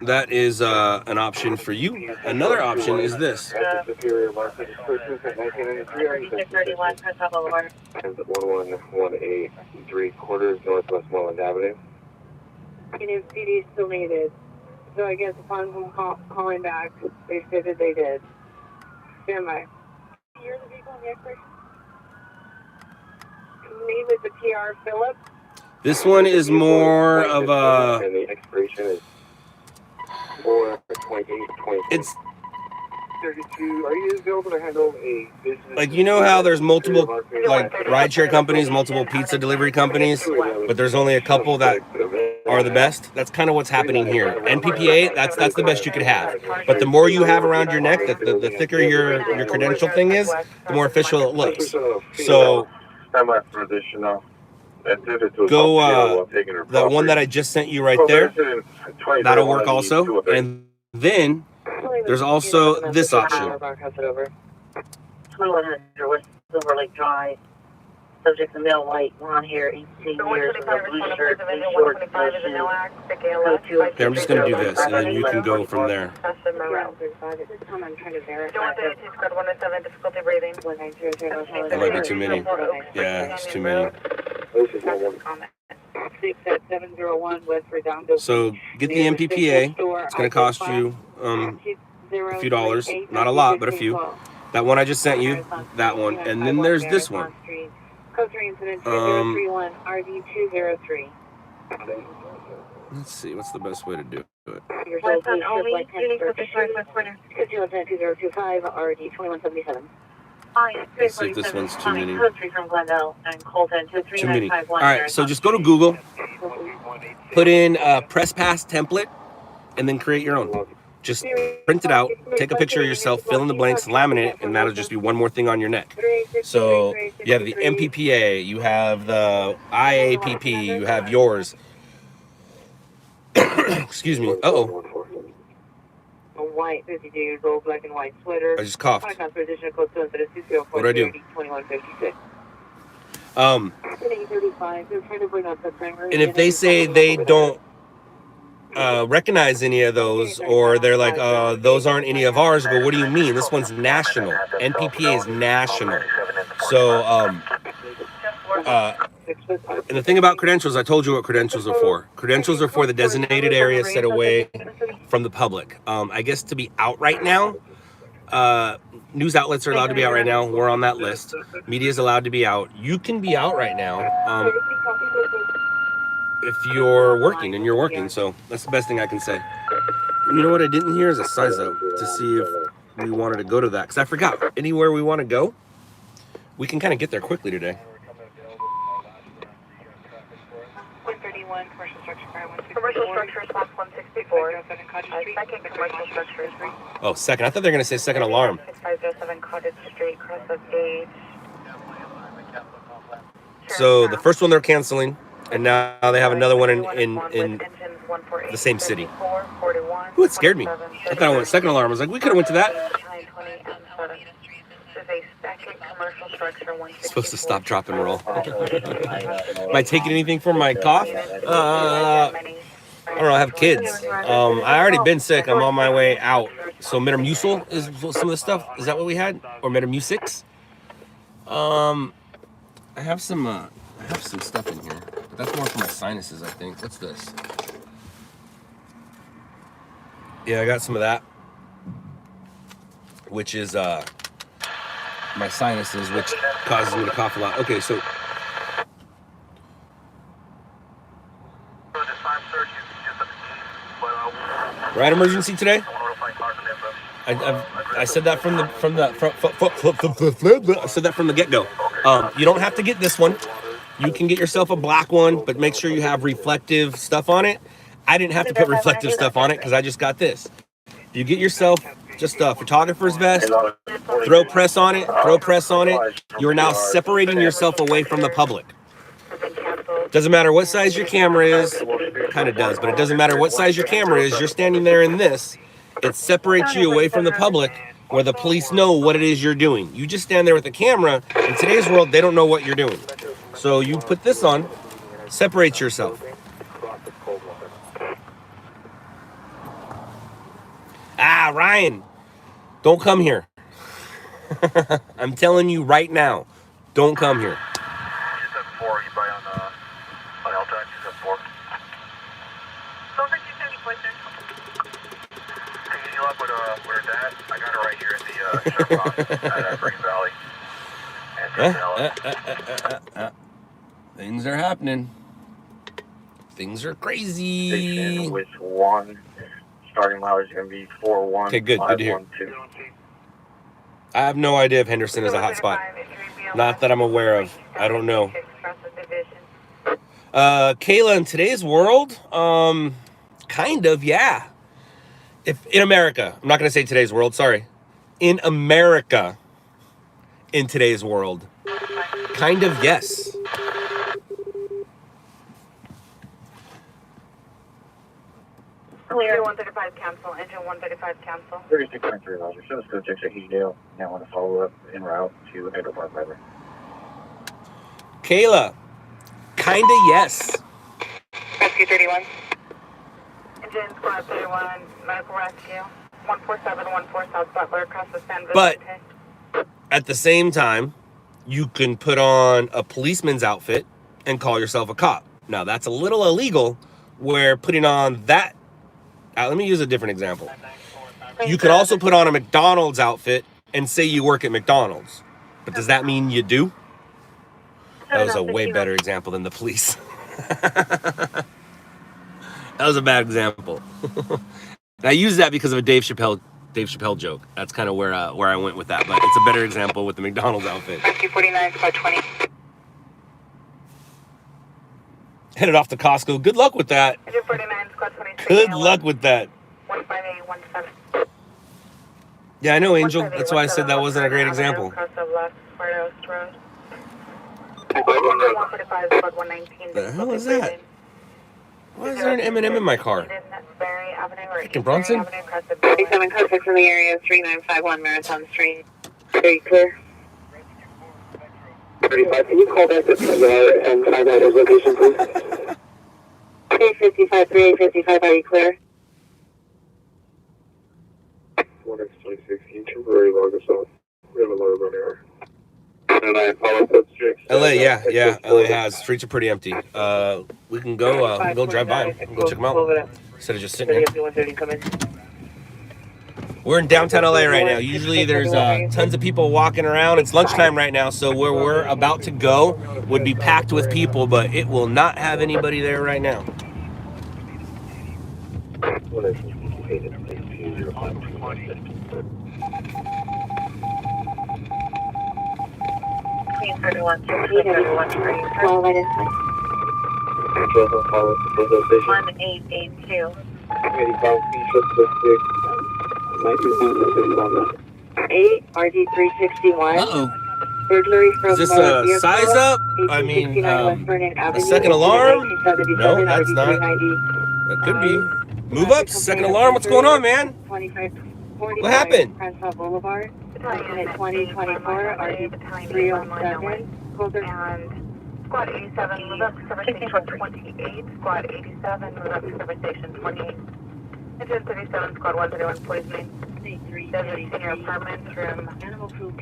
That is an option for you. Another option is this. 1118 3/4 Northwest Welland Avenue. CD still needed. So I guess upon them calling back, they stated they did. Stand by. You're the vehicle on the expiration? Me with the PR Phillip. This one is more of a. And the expiration is 4/28/20. It's 32. Are you available to handle a business? like, you know how there's multiple like rideshare companies, multiple pizza delivery companies, but there's only a couple that are the best. That's kind of what's happening here. NPPA, that's the best you could have. But the more you have around your neck, the thicker your credential thing is, the more official it looks. So go the one that I just sent you right there. That'll work also. And then there's also this option. 2100 West Silver Lake Drive. Subject to male, white, blonde hair, 18 years, with a blue shirt, blue shorts, blue shoes. Okay, I'm just going to do this, and then you can go from there. I'm trying to verify. That might be too many. Yeah, it's too many. 68701 West Redondo. So get the MPPA. It's going to cost you a few dollars. Not a lot, but a few. That one I just sent you, that one. And then there's this one. Let's see, what's the best way to do it? Let's see if this one's too many. Too many. All right, so just go to Google, put in press pass template, and then create your own. Just print it out, take a picture of yourself, fill in the blanks, laminate it, and that'll just be one more thing on your neck. So you have the MPPA, you have the IAPP, you have yours. Excuse me. Uh-oh. A white 52 years old, black and white sweater. I just coughed. What did I do? And if they say they don't recognize any of those, or they're like, those aren't any of ours, I go, what do you mean? This one's national. NPPA is national. So, and the thing about credentials, I told you what credentials are for. Credentials are for the designated area set away from the public. I guess to be out right now, news outlets are allowed to be out right now. We're on that list. Media is allowed to be out. You can be out right now if you're working, and you're working. So that's the best thing I can say. You know what I didn't hear is a size up to see if we wanted to go to that, because I forgot. Anywhere we want to go, We can kind of get there quickly today. 131, commercial structure, 164. Commercial structure, response 164. Second commercial structure. Oh, second. I thought they were going to say second alarm. 6507 Cottage Street, cross of gauge. So the first one they're canceling, and now they have another one in the same city. Ooh, it scared me. I thought I went second alarm. I was like, we could have went to that. Supposed to stop, drop, and roll. Am I taking anything for my cough? I don't know. I have kids. I already been sick. I'm on my way out. So Metamucil is some of the stuff. Is that what we had? Or Metamucil? I have some stuff in here. But that's more for my sinuses, I think. What's this? Yeah, I got some of that. Which is my sinuses, which causes me to cough a lot. Okay, so right emergency today. I said that from the get-go. You don't have to get this one. You can get yourself a black one, but make sure you have reflective stuff on it. I didn't have to put reflective stuff on it because I just got this. You get yourself just a photographer's vest, throw press on it. You're now separating yourself away from the public. Doesn't matter what size your camera is, kind of does, but it doesn't matter what size your camera is. You're standing there in this. It separates you away from the public where the police know what it is you're doing. You just stand there with the camera. In today's world, they don't know what you're doing. So you put this on, separate yourself. Ah, Ryan, don't come here. I'm telling you right now, don't come here. Things are happening. Things are crazy. Which one? Starting loud is going to be 41. Okay, good to hear. I have no idea if Henderson is a hot spot. Not that I'm aware of. I don't know. Kayla, in today's world, kind of, yeah. If in America, I'm not going to say today's world, sorry. In America, in today's world, kind of, yes. Clear 135 cancel, engine 135 cancel. 36.3 Roger. Show us go check Heasdale. Now want to follow up en route to Echo Park River. Kayla, kinda yes. Rescue 31. Engine squad 31, medical rescue. 14714 South Butler across the San Vicente. But at the same time, you can put on a policeman's outfit and call yourself a cop. Now that's a little illegal where putting on that, let me use a different example. You could also put on a McDonald's outfit and say you work at McDonald's. But does that mean you do? That was a way better example than the police. That was a bad example. I use that because of a Dave Chappelle joke. That's kind of where I went with that. But it's a better example with the McDonald's outfit. Rescue 49, squad 20. Headed off to Costco. Good luck with that. Engine 49, squad 26. Good luck with that. 15817. Yeah, I know, Angel. That's why I said that wasn't a great example. Across the left, Road. The hell is that? Why is there an M&M in my car? Freaking Bronson? 37 contact from the area, 3951 Marathon Street. Very clear. 35, can you call back the PR and find out his location, please? 355, 3855, are you clear? 1x26, can you temporarily log us off? We have a lot of running hour. And I follow up LA, yeah, LA has. Streets are pretty empty. We can go drive by them. We can go check them out. Instead of just sitting here. We're in downtown LA right now. Usually there's tons of people walking around. It's lunchtime right now, so where we're about to go would be packed with people, but it will not have anybody there right now. Queen 31, 31, 12 identified. 1882. 8 RD361. Uh-oh. Burglary from Is this motor a vehicle. size up? I mean, 1869 West Vernon Avenue. a second alarm? Incident No, 1977 that's not. RD390. That could be. Move up, second alarm. What's going on, man? 2545 What happened? Crenshaw Boulevard. Incident 2024 RD307. Colder. And Squad 87, move up to service station 28. Squad 87, move up to service station 28. Engine 37, Squad 131, please main. Desert Senior Apartment, room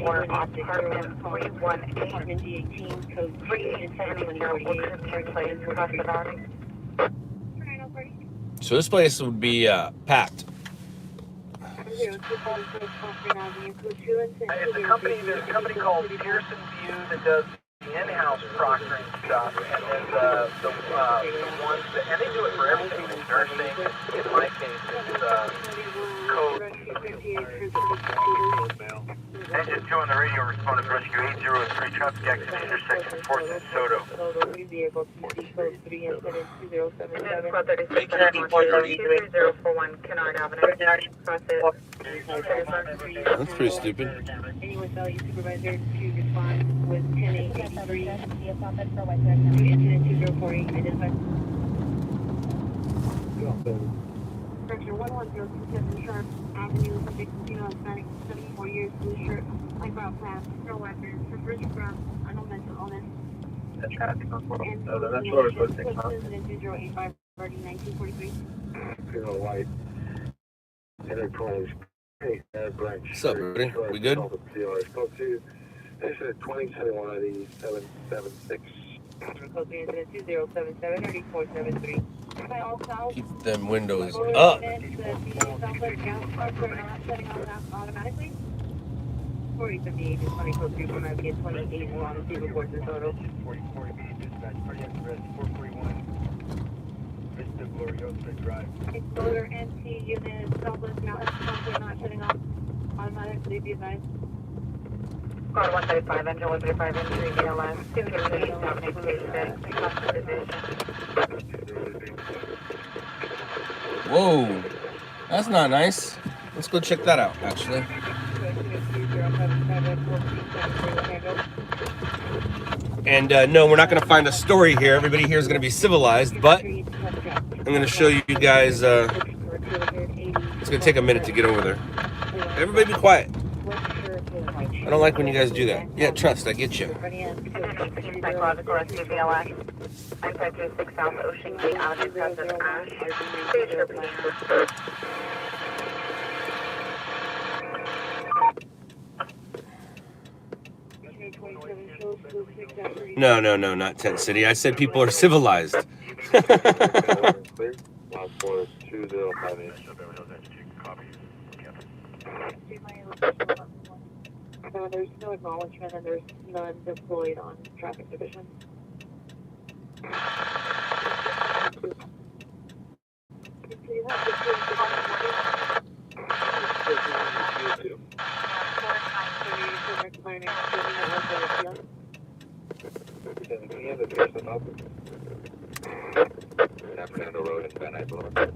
or apartment 318. 3870 will take place across the valley. So this place would be packed. There's a company called Pearson View that does the in-house proctoring stuff, and then the ones that, and they do it for everything. It's nursing. In my case, it's code. Engine 2 on the radio responded to rescue 803 traffic accident intersection 4th and Soto. Squad 36, 2041, Kennard Avenue. Cross it. That's pretty stupid. Anyone value supervisor to respond with 10-8-83 to incident 2048 identified. Correction 11027 Sharp Avenue, subject female Hispanic, 74 years, blue shirt, light brown pants, no weapons, prefers from unknown mental illness. That's traffic on 4. And That's what we're supposed to take off. incident 2085 regarding 1943. Funeral light. Enterprise. Hey, branch. What's up, buddy? We good? Spoke to incident 2021 ID 776. Code the incident 2077 3473. By all south. Keep them windows up. Automatically. 4058 is 20 code 349 get 28 on the reports in total. 4040B dispatch, cardiac arrest 441. Vista Gloriosa Drive. Explorer NT unit Southwest Mountain pump not shutting off automatically be advised. Squad 135, engine 135, entry BLS, 250, dominate station, cross Whoa. That's not nice. Let's go check that out, actually. And no, we're not going to find a story here. Everybody here is going to be civilized, but I'm going to show you guys. It's going to take a minute to get over there. Everybody be quiet. I don't like when you guys do that. Yeah, trust, I get you. Psychological rescue BLS. 9526 South Ocean Gate Avenue, President Ash. Stage representative. No, not Tent City. I said people are civilized. No, there's no acknowledgement and there's none deployed on traffic division. Road in Van Nuys.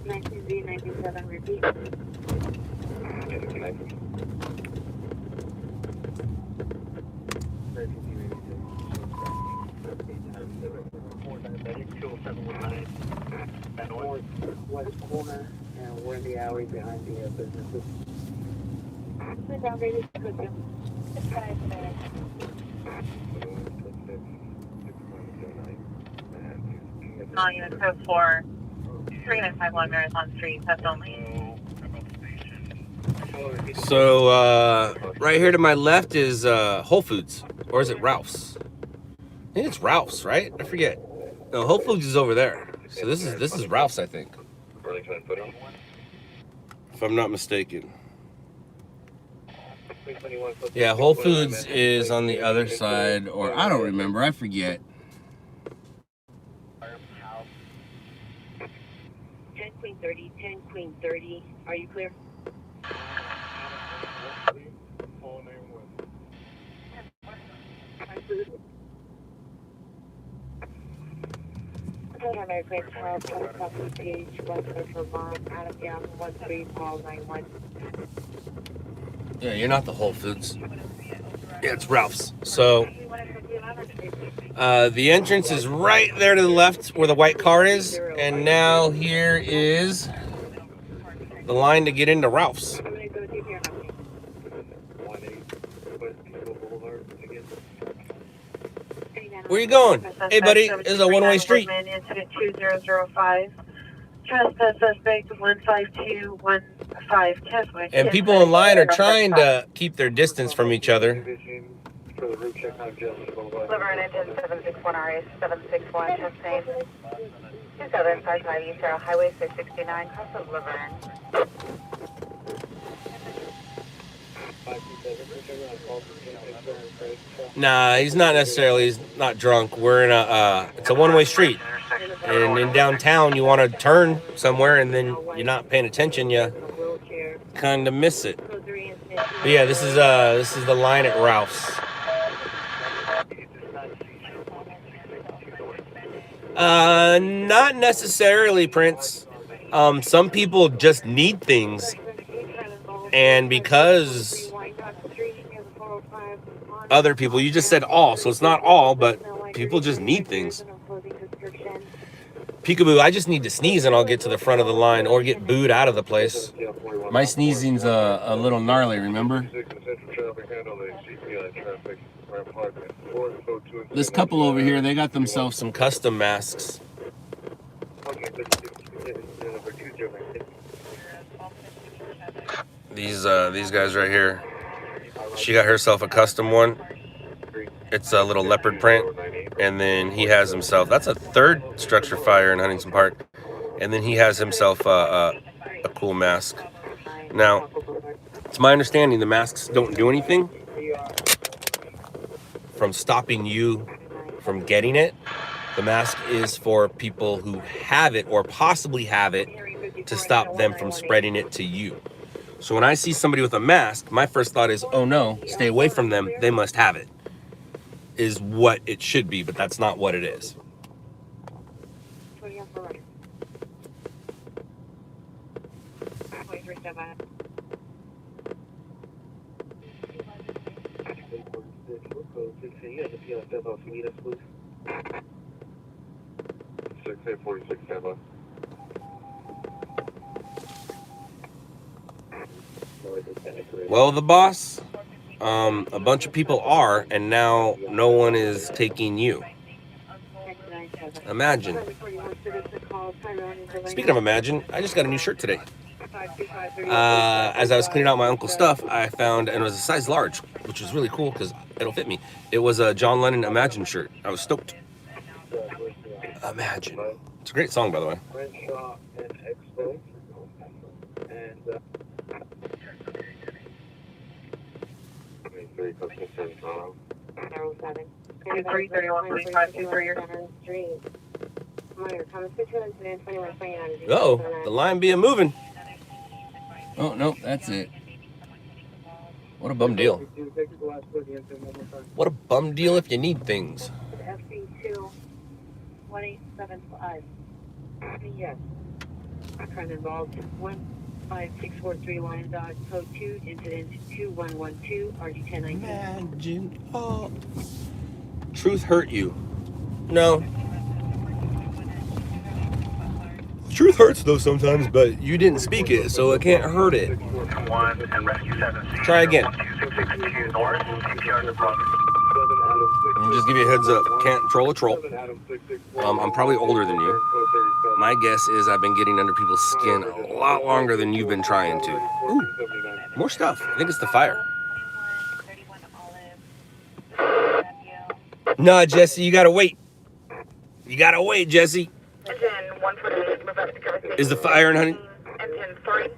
19Z97 repeat. West corner, and we're in the alley behind the businesses. Sit down, baby. Good job. It's 5 minutes. All units code 4, 3951 Marathon Street, that's only. So, right here to my left is Whole Foods. Or is it Ralph's? I think it's Ralph's, right? I forget. No, Whole Foods is over there. So this is Ralph's, I think. If I'm not mistaken. Yeah, Whole Foods is on the other side, or I don't remember, I forget. 10 Queen 30, are you clear? Primary Grade 12, California Page, Westwood, Vermont, Adam Young, 13, Paul 91. Yeah, you're not the Whole Foods. Yeah, it's Ralph's. So, the entrance is right there to the left where the white car is. And now here is the line to get into Ralph's. Where you going? Hey, buddy, this is a one-way street. Incident 2005. Trespass suspect 15215 Tesla. And people in line are trying to keep their distance from each other. Laverne engine 761 RA 761 Chastain. 2755 East Arrow Highway 669, cross of Laverne. Nah, he's not necessarily. He's not drunk. We're in a. It's a one-way street, and in downtown, you want to turn somewhere, and then you're not paying attention. You kind of miss it. But yeah, this is the line at Ralph's. Not necessarily, Prince. Some people just need things, and because other people, you just said all, so it's not all, but people just need things. Peekaboo, I just need to sneeze and I'll get to the front of the line or get booed out of the place. My sneezing's a little gnarly, remember? This couple over here, they got themselves some custom masks. These guys right here. She got herself a custom one. It's a little leopard print. And then he has himself, that's a third structure fire in Huntington Park. And then he has himself a cool mask. Now, it's my understanding the masks don't do anything from stopping you from getting it. The mask is for people who have it or possibly have it to stop them from spreading it to you. So when I see somebody with a mask, my first thought is, oh no, stay away from them, they must have it, is what it should be, but that's not what it is. Well, the boss, a bunch of people are, and now no one is taking you. Imagine. Speaking of imagine, I just got a new shirt today. As I was cleaning out my uncle's stuff, I found, and it was a size large, which was really cool because it'll fit me. It was a John Lennon Imagine shirt. I was stoked. Imagine. It's a great song, by the way. Oh, the line being moving. Oh, no, that's it. What a bum deal. What a bum deal if you need things. FC2-1875. Yes. Crime involved 15643 Lion Dog, code 2, incident 2112, RG1019. Imagine. Oh. Truth hurt you. No. Truth hurts though sometimes, but you didn't speak it, so it can't hurt it. Try again. I'll just give you a heads up. Can't troll a troll. I'm probably older than you. My guess is I've been getting under people's skin a lot longer than you've been trying to. Ooh, more stuff. I think it's the fire. Nah, Jesse, you gotta wait. You gotta wait, Jesse. Engine 148, move up to cover station. Is the fire in Huntington? Engine 3,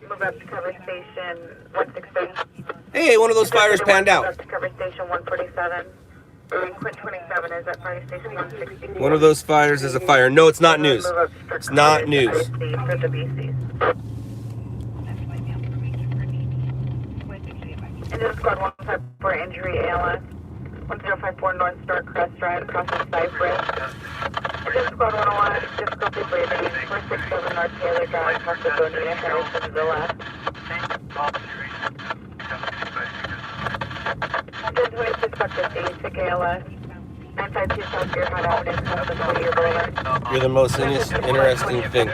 move up to cover station 163. Hey, one of those fires panned out. Move up to cover station 147. Quint 27 is at fire station 160. One of those fires is a fire. No, it's not news. It's not news. For the BCs. Engine squad 154 injury ALS. 1054 North Star Crest Drive, crosses Cypress. Engine Squad 101, difficulty breathing. 467 North Taylor Drive, crosses Bonita, Harrison to the left. Engine 26 Buckets, 86 ALS. 952 South Deerhot Avenue, crosses Whittier Boulevard. You're the most interesting thing.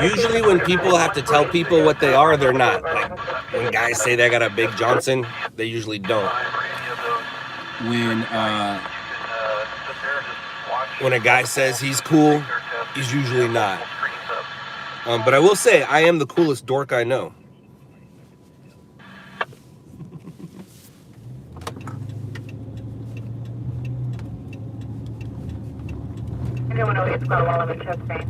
Usually when people have to tell people what they are, they're not. Like when guys say they got a Big Johnson, they usually don't. When a guy says he's cool, he's usually not. But I will say, I am the coolest dork I know. Anyone know it's got a wall in chest pain?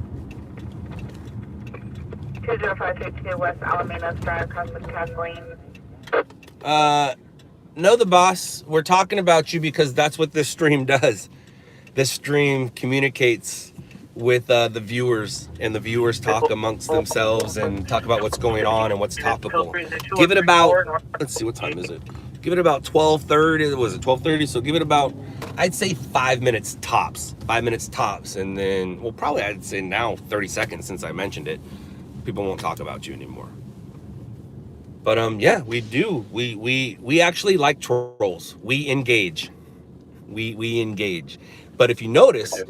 20532 West Alaminos Drive, crosses Kathleen. No, the boss. We're talking about you because that's what this stream does. This stream communicates with the viewers, and the viewers talk amongst themselves and talk about what's going on and what's topical. Give it about, let's see, what time is it? Give it about 12:30. Was it 12:30? So give it about, I'd say 5 minutes tops. 5 minutes tops, and then, well, probably I'd say now 30 seconds since I mentioned it. People won't talk about you anymore. But yeah, we do. We actually like trolls. We engage. We engage. But if you notice,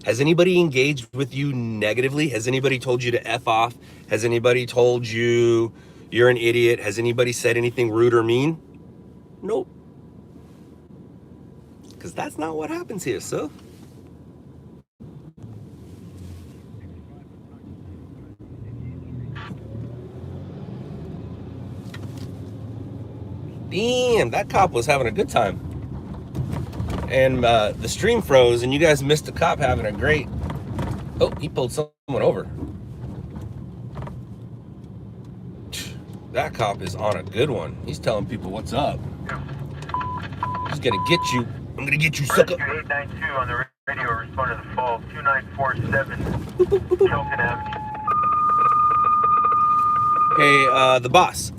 has anybody engaged with you negatively? Has anybody told you to F off? Has anybody told you you're an idiot? Has anybody said anything rude or mean? Nope. Because that's not what happens here, sir. Damn, that cop was having a good time. And the stream froze, and you guys missed the cop having a great... Oh, he pulled someone over. That cop is on a good one. He's telling people what's up. He's gonna get you. I'm gonna get you, sucker. 892 on the radio, respond to the fall. 2947 Kelton Avenue. Hey, the boss,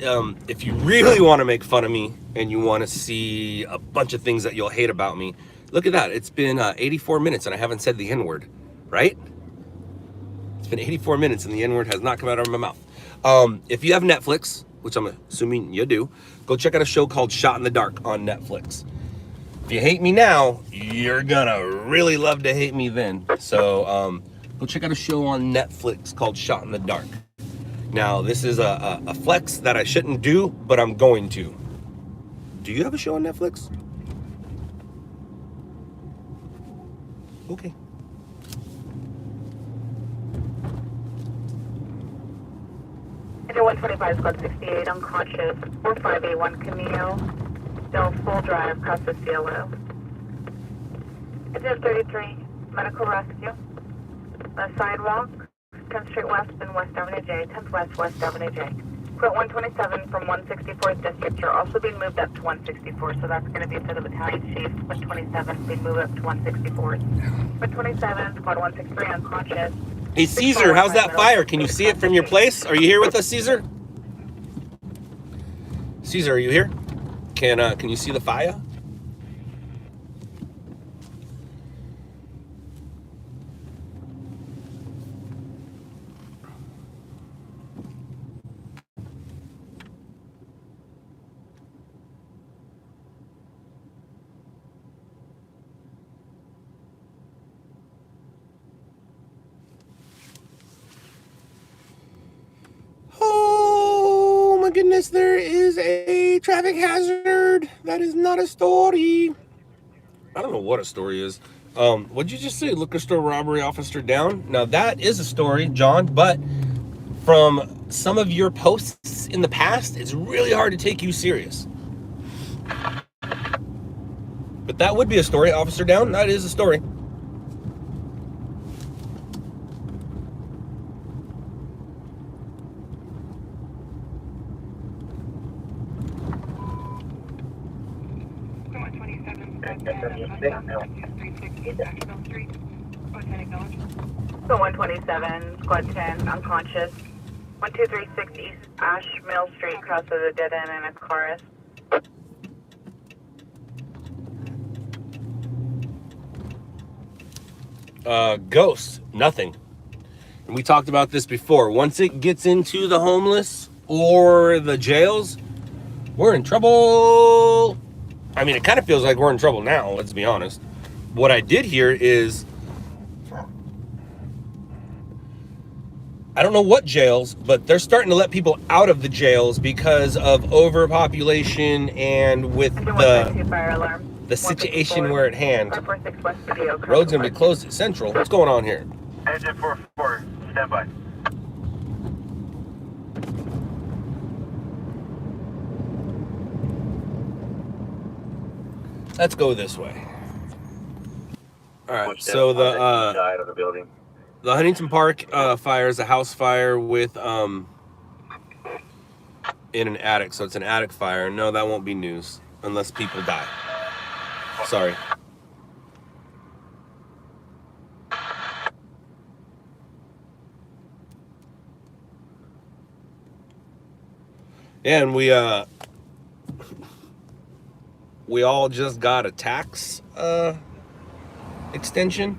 if you really want to make fun of me and you want to see a bunch of things that you'll hate about me, look at that. It's been 84 minutes and I haven't said the N-word, right? It's been 84 minutes and the N-word has not come out of my mouth. If you have Netflix, which I'm assuming you do, go check out a show called Shot in the Dark on Netflix. If you hate me now, you're gonna really love to hate me then. So go check out a show on Netflix called Shot in the Dark. Now, this is a flex that I shouldn't do, but I'm going to. Do you have a show on Netflix? Okay. Enter 125, squad 68, unconscious, 4581 Camille, Del Full Drive, across the CLO. Enter 33, medical rescue, sidewalk, 10th Street West and West Avenue J, 10th West, West Avenue J. Quit 127 from 164th District. You're also being moved up to 164, so that's going to be for the battalion chief. 127 being moved up to 164. 127, squad 163, unconscious. Hey, Caesar, how's that fire? Can you see it from your place? Are you here with us, Caesar? Caesar, are you here? Can you see the fire? Goodness, there is a traffic hazard. That is not a story. I don't know what a story is. What'd you just say? Liquor store robbery, officer down. Now that is a story, John, but from some of your posts in the past, it's really hard to take you serious. But that would be a story. Officer down, that is a story. So 127, squad 10, unconscious. 1236 East Ash Mill Street, crosses a dead end and a chorus. Ghosts, nothing. And we talked about this before. Once it gets into the homeless or the jails, we're in trouble. I mean, it kind of feels like we're in trouble now, let's be honest. What I did hear is, I don't know what jails, but they're starting to let people out of the jails because of overpopulation and with the situation we're at hand. Road's gonna be closed at Central. What's going on here? Engine 44, stand by. Let's go this way. All right, so Side of the building. the Huntington Park fire is a house fire with in an attic, so it's an attic fire. No, that won't be news unless people die. Sorry. And we all just got a tax extension.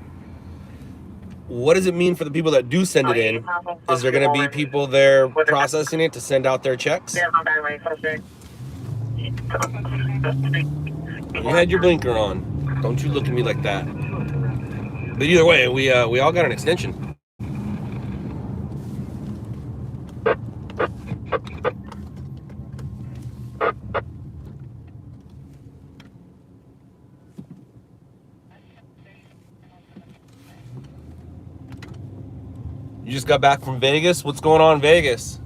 What does it mean for the people that do send it in? Is there going to be people there processing it to send out their checks? You had your blinker on. Don't you look at me like that. But either way, we all got an extension. You just got back from Vegas? What's going on in Vegas?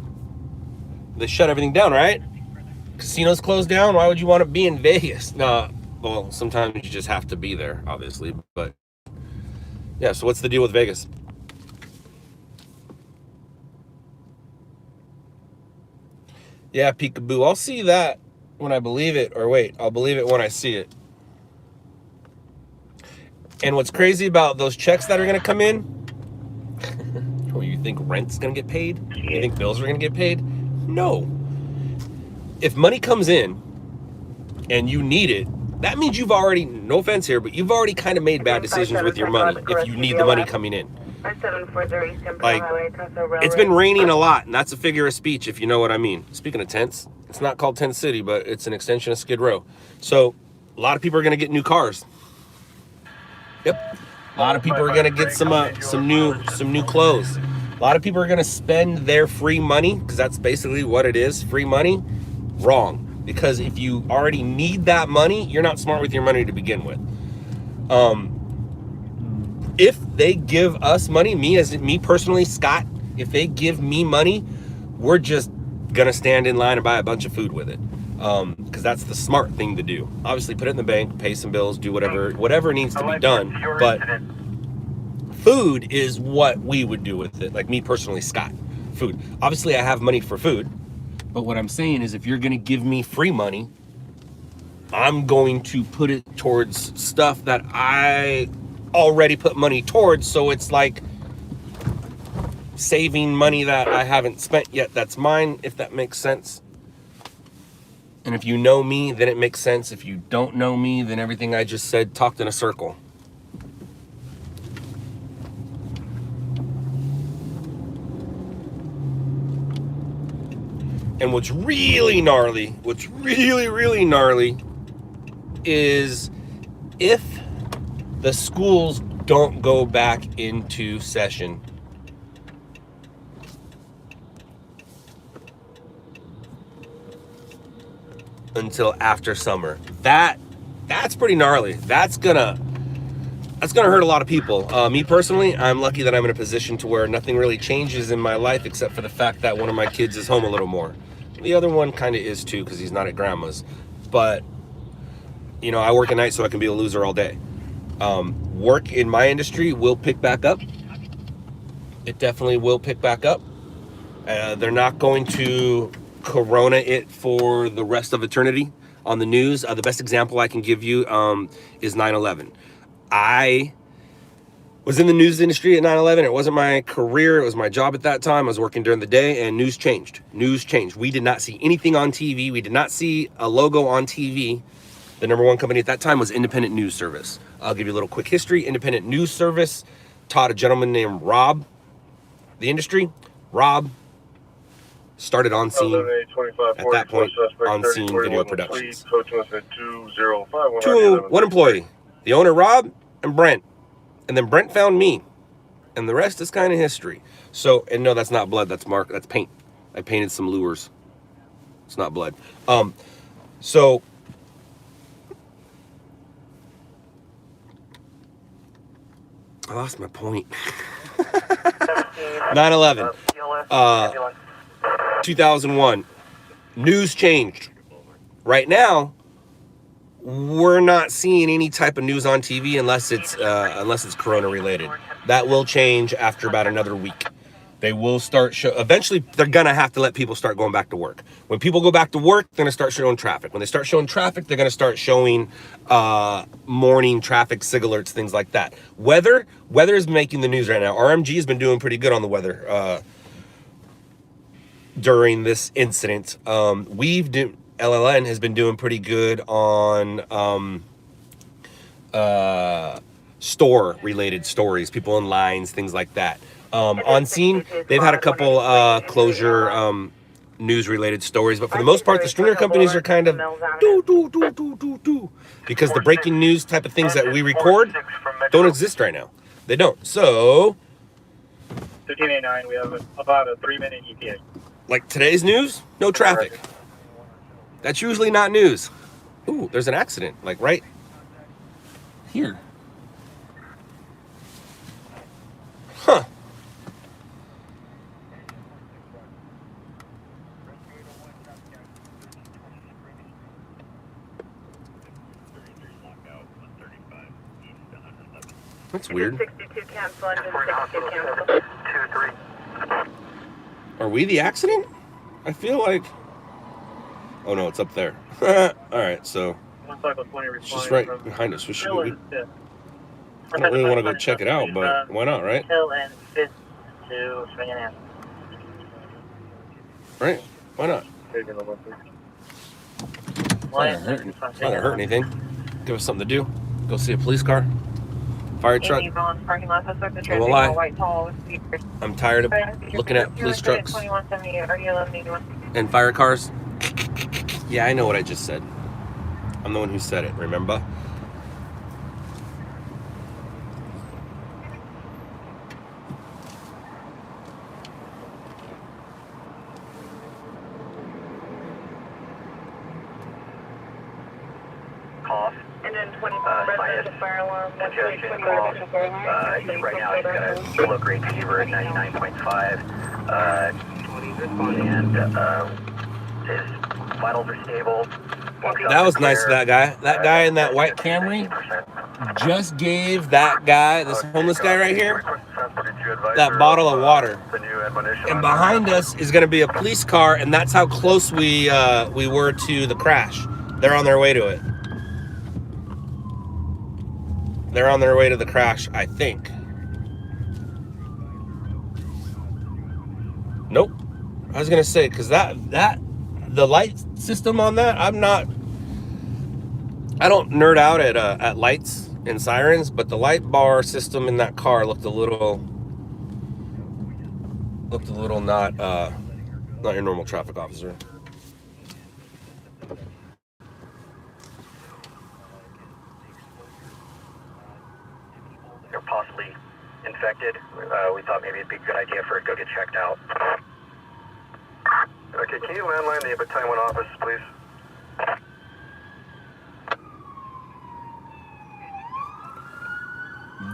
They shut everything down, right? Casinos closed down. Why would you want to be in Vegas? No, well, sometimes you just have to be there, obviously. But yeah, so what's the deal with Vegas? Yeah, peekaboo. I'll see that when I believe it. Or wait, I'll believe it when I see it. And what's crazy about those checks that are going to come in, or you think rent's gonna get paid? You think bills are gonna get paid? No. If money comes in and you need it, that means you've already, no offense here, but you've already kind of made bad decisions with your money if you need the money coming in. Like, it's been raining a lot, and that's a figure of speech if you know what I mean. Speaking of tents, it's not called Tent City, but it's an extension of Skid Row. So a lot of people are gonna get new cars. Yep. A lot of people are gonna get some new clothes. A lot of people are gonna spend their free money, because that's basically what it is, free money, wrong. Because if you already need that money, you're not smart with your money to begin with. If they give us money, me personally, Scott, if they give me money, we're just gonna stand in line and buy a bunch of food with it. Because that's the smart thing to do. Obviously, put it in the bank, pay some bills, do whatever needs to be done. But food is what we would do with it. Like me personally, Scott, food. Obviously, I have money for food. But what I'm saying is, if you're going to give me free money, I'm going to put it towards stuff that I already put money towards. So it's like saving money that I haven't spent yet. That's mine, if that makes sense. And if you know me, then it makes sense. If you don't know me, then everything I just said talked in a circle. And what's really gnarly, really gnarly is if the schools don't go back into session. Until after summer. That's pretty gnarly. That's gonna hurt a lot of people. Me personally, I'm lucky that I'm in a position to where nothing really changes in my life except for the fact that one of my kids is home a little more. The other one kind of is too, because he's not at grandma's. But you know, I work at night, so I can be a loser all day. Work in my industry will pick back up. It definitely will pick back up. They're not going to corona it for the rest of eternity on the news. The best example I can give you is 9/11. I was in the news industry at 9/11. It wasn't my career. It was my job at that time. I was working during the day, and news changed. We did not see anything on TV. We did not see a logo on TV. The number one company at that time was Independent News Service. I'll give you a little quick history. Independent News Service taught a gentleman named Rob the industry. Rob started On Scene at that point, On Scene Video Productions. 1 employee, the owner Rob and Brent, and then Brent found me, and the rest is kind of history. So, and no, that's not blood, that's mark, that's paint. I painted some lures. It's not blood. So I lost my point. 9/11, 2001. News changed. Right now, we're not seeing any type of news on TV unless it's Corona related. That will change after about another week. They will start eventually they're gonna have to let people start going back to work. When people go back to work, they're gonna start showing traffic. When they start showing traffic, they're gonna start showing morning traffic sig alerts, things like that. Weather is making the news right now. RMG has been doing pretty good on the weather during this incident. LLN has been doing pretty good on store related stories, people in lines, things like that. On Scene, they've had a couple closure news related stories, but for the most part, the stringer companies are kind of because the breaking news type of things that we record don't exist right now. They don't. So 1589, we have about a 3-minute ETA. Like today's news, no traffic. That's usually not news. Ooh, there's an accident, like right here. Huh. That's weird. 62 cancel, engine 62 cancel. 2-3. Are we the accident? I feel like... Oh no, it's up there. Alright, so... It's just right behind us. I don't really want to go check it out, but why not, right? Right? Why not? It's not gonna hurt anything. Give us something to do. Go see a police car. Fire truck. I won't lie. I'm tired of looking at police trucks and fire cars. Yeah, I know what I just said. I'm the one who said it, remember? Cough. Engine 25, residential fire alarm, 128 residential fire alarm. Right now he's got a low grade fever at 99.5. And his vitals are stable. That was nice of that guy. That guy in that white Camry just gave that guy, this homeless guy right here, that bottle of water. And behind us is going to be a police car, and that's how close we were to the crash. They're on their way to it. They're on their way to the crash, I think. Nope. I was going to say, because the light system on that, I don't nerd out at lights and sirens, but the light bar system in that car looked a little not your normal traffic officer. They're possibly infected. We thought maybe it'd be a good idea for it to go get checked out. Okay, can you landline the battalion 1 office, please?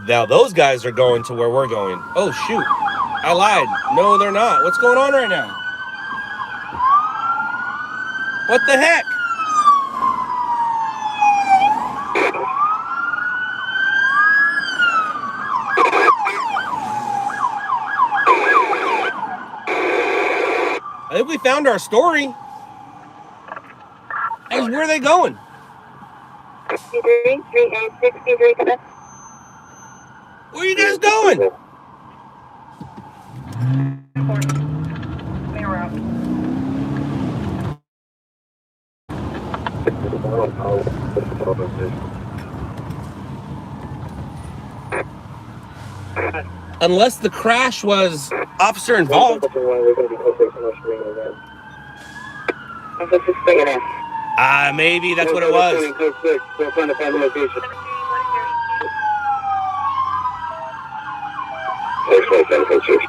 Now those guys are going to where we're going. Oh shoot, I lied. No, they're not. What's going on right now? What the heck? I think we found our story. Hey, where are they going? 63, 3863, Quebec. Where are you guys going? Unless the crash was officer involved. Maybe that's what it was. We're trying to find the location. 65746.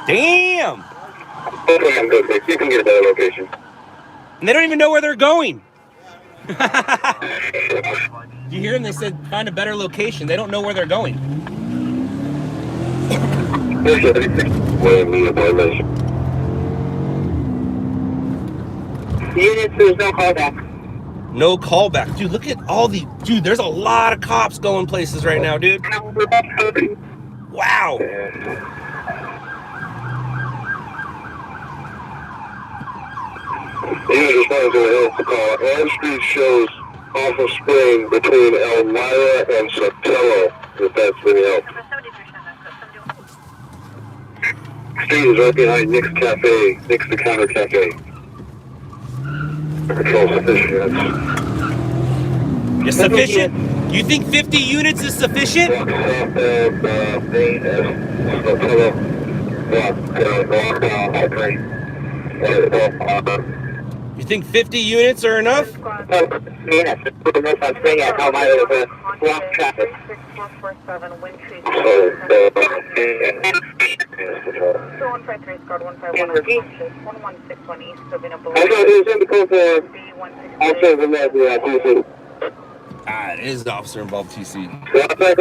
Damn! Okay, I'm good. You can get a better location. And they don't even know where they're going. You hear them? They said find a better location. They don't know where they're going. Units, there's no callback. No callback. Dude, look at all the... Dude, there's a lot of cops going places right now, dude. Wow. Unit responding to a health call. Elm Street shows off of Spring between Elmira and Sotelo, if that's any help. Street is right behind Nick's Cafe, Nick's the Counter Cafe. Control sufficient. Is sufficient? You think 50 units is sufficient? You think 50 units are enough? It is officer involved TC.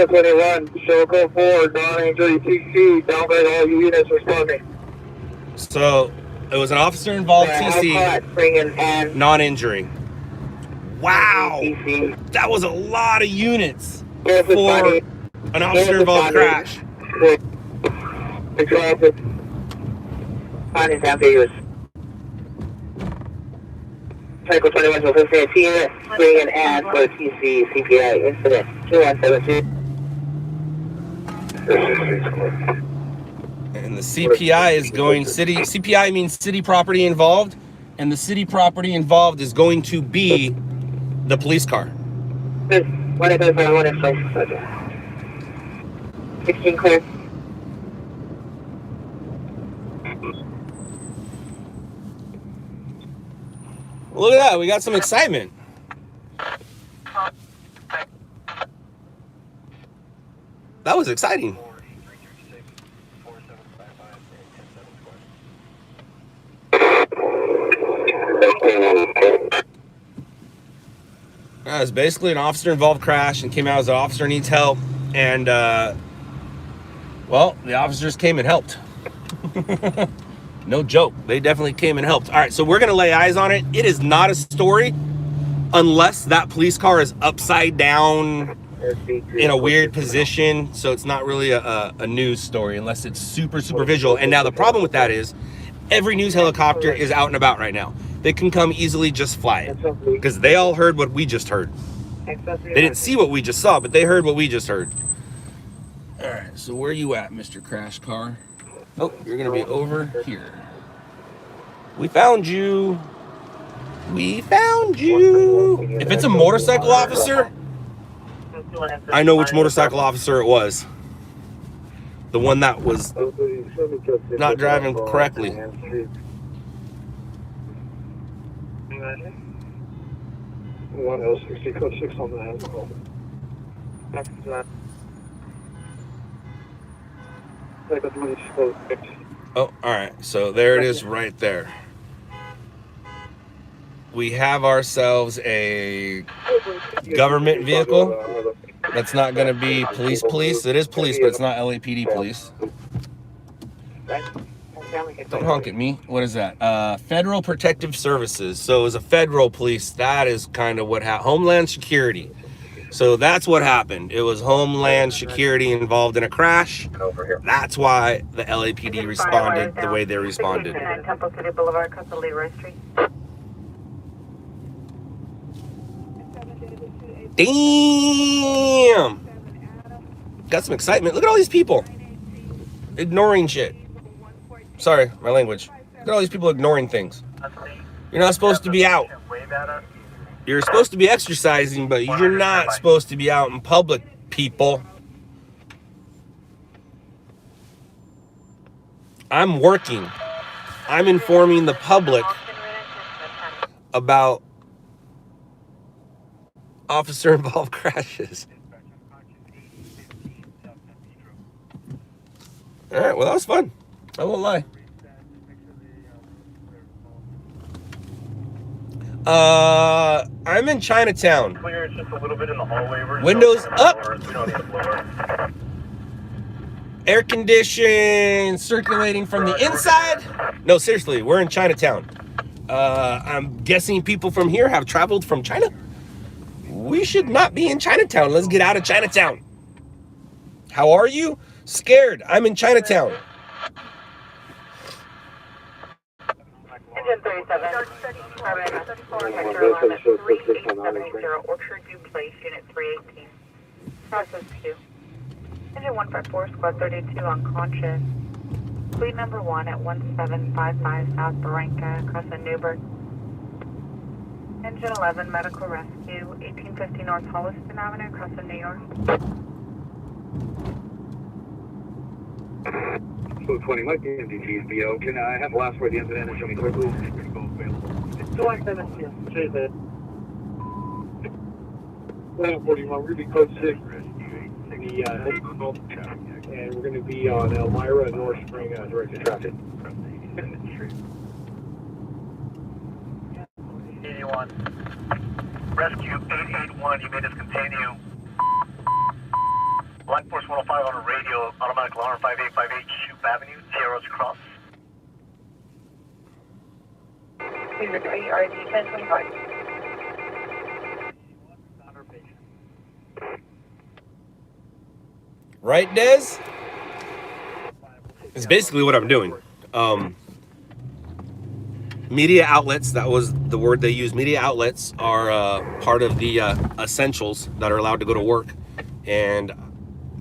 21, show code 4, non-injury TC, downgrade all units responding. So, it was an officer involved TC, non-injury. Wow! That was a lot of units for an officer involved crash. Fine is ambiguous. Cycle 21 to 15, bring an ad for TC CPI incident 2172. And the CPI is going city. CPI means city property involved, and the city property involved is going to be the police car. 16 clear. Look at that, we got some excitement. That was exciting. It was basically an officer-involved crash and came out as an officer needs help. And, well, the officers came and helped. No joke. They definitely came and helped. All right, so we're going to lay eyes on it. It is not a story unless that police car is upside down in a weird position. So it's not really a news story unless it's super, super visual. And now the problem with that is every news helicopter is out and about right now. They can come easily just fly it because they all heard what we just heard. They didn't see what we just saw, but they heard what we just heard. All right, so where are you at, Mr. Crash Car? Oh, you're gonna be over here. We found you. We found you. If it's a motorcycle officer, I know which motorcycle officer it was. The one that was not driving correctly. One L60 code 6 on the hand. Oh, all right. So there it is right there. We have ourselves a government vehicle. That's not going to be police. It is police, but it's not LAPD police. Don't honk at me. What is that? Federal Protective Services. So it was a federal police. That is kind of what happened. Homeland Security. So that's what happened. It was Homeland Security involved in a crash. That's why the LAPD responded the way they responded. Temple City Boulevard, Coastal Leroy Street. Damn! Got some excitement. Look at all these people ignoring shit. Sorry, my language. Look at all these people ignoring things. You're not supposed to be out. You're supposed to be exercising, but you're not supposed to be out in public, people. I'm working. I'm informing the public about officer-involved crashes. All right, well, that was fun. I won't lie. I'm in Chinatown. Clear, it's just a little bit in the hallway. Windows up. We don't need floor. Air conditioning circulating from the inside. No, seriously, we're in Chinatown. I'm guessing people from here have traveled from China. We should not be in Chinatown. Let's get out of Chinatown. How are you? Scared. I'm in Chinatown. Engine 37, Orchard View Place, Unit 318. Process 2. Engine 154, Squad 32, unconscious. Fleet number 1 at 1755 South Barranca, across the Newburgh. Engine 11, medical rescue, 1850 North Holliston Avenue, across the New York. 220, might be MDTSBO. Can I have the last word of the incident and show me clear, please? 217, chase it. 41, we're going to be code 6. And we're going to be on Elmira, North Spring, directed traffic. 81. Rescue 881, you made us continue. Line Force 105 on a radio, automatic alarm 5858, Shoup Avenue, Sierra's Cross. Unit 3, RD 1025. Right, Des? It's basically what I'm doing. Media outlets, that was the word they use. Media outlets are part of the essentials that are allowed to go to work. And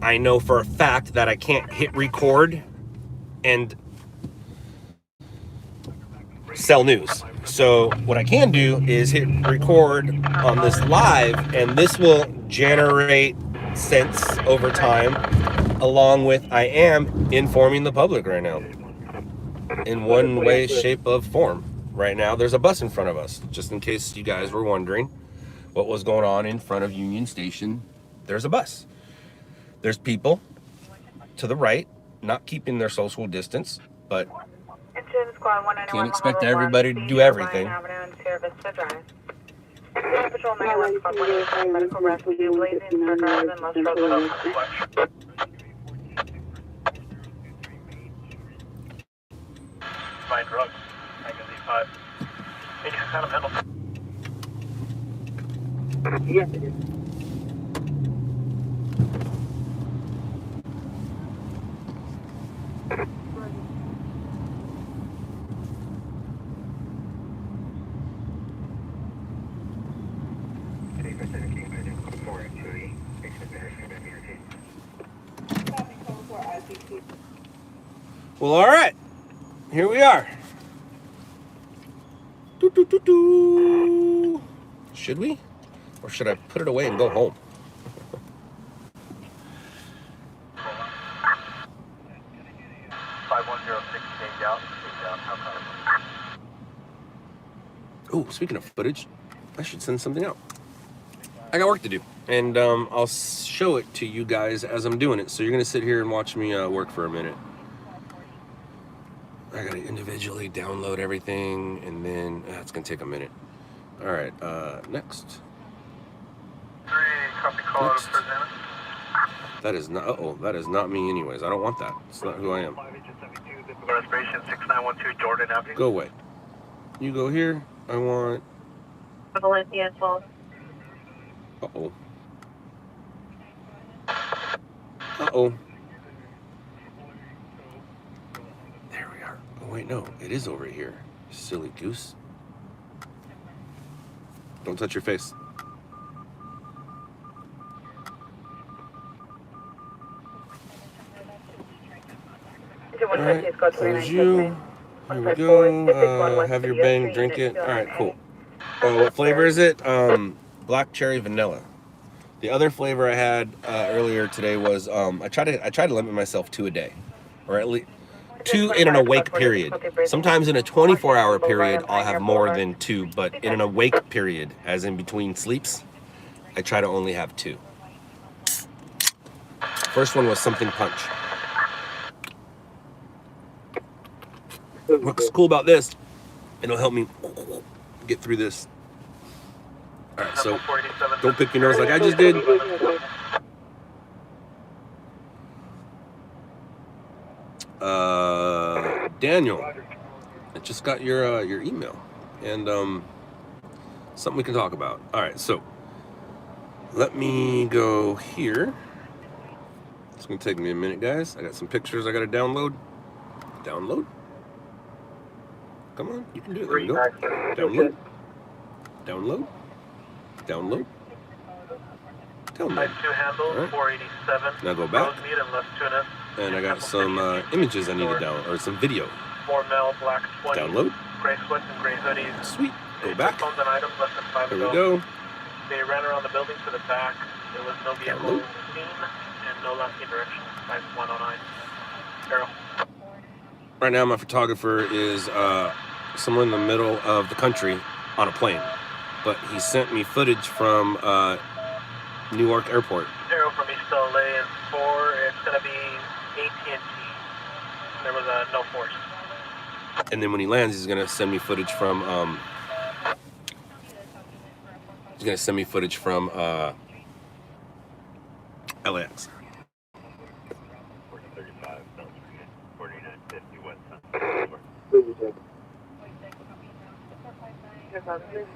I know for a fact that I can't hit record and sell news. So what I can do is hit record on this live, and this will generate sense over time, along with I am informing the public right now in one way, shape, of form. Right now there's a bus in front of us, just in case you guys were wondering what was going on in front of Union Station. There's a bus. There's people to the right not keeping their social distance, but can't expect everybody to do everything. Patrol 91 Squad 185, medical rescue, blazing star drive and Los Robles. Find drugs. Magazine 5. 86 out of Pendleton. Yes, it is. Well, all right, here we are. Doo, doo, doo, doo. Should we? Or should I put it away and go home? 5106, change out. Oh, speaking of footage, I should send something out. I got work to do, and I'll show it to you guys as I'm doing it. So you're gonna sit here and watch me work for a minute. I gotta individually download everything, and then it's gonna take a minute. All right, next. 3, copy call out of Tarzana. That is not. That is not me. Anyways, I don't want that. It's not who I am. Reservation 6912 Jordan Avenue. Go away. You go here. I want. Valencia Falls. Uh-oh. Uh-oh. There we are. Oh, wait, no. It is over here. Silly goose. Don't touch your face. All right, there's you. Here we go. Have your bang, drink it. All right, cool. Oh, what flavor is it? Black cherry vanilla. The other flavor I had earlier today was I try to limit myself 2 a day, or at least 2 in an awake period. Sometimes in a 24-hour period I'll have more than 2, but in an awake period, as in between sleeps, I try to only have 2. First one was something punch. What's cool about this, it'll help me get through this. All right, so don't pick your nose like I just did. Daniel, I just got your email, and something we can talk about. All right, so let me go here. It's gonna take me a minute, guys. I got some pictures I gotta download. Download. Come on, you can do it. There we go. Download. Download. Download. Download. All right. 487. Now go back. And I got some images I need to download, or some video. 4 male, black 20. Download. Gray sweats and gray hoodies. Sweet. Go back. Phones and items less than 5 There we ago. go. They ran around the building to the back. There was no vehicle Download. seen and no left direction. 5109. Arrow. Right now, my photographer is somewhere in the middle of the country on a plane, but he sent me footage from Newark Airport. Arrow from East LA and 4. It's going to be AT&T. There was no force. And then when he lands, he's gonna send me footage from LAX.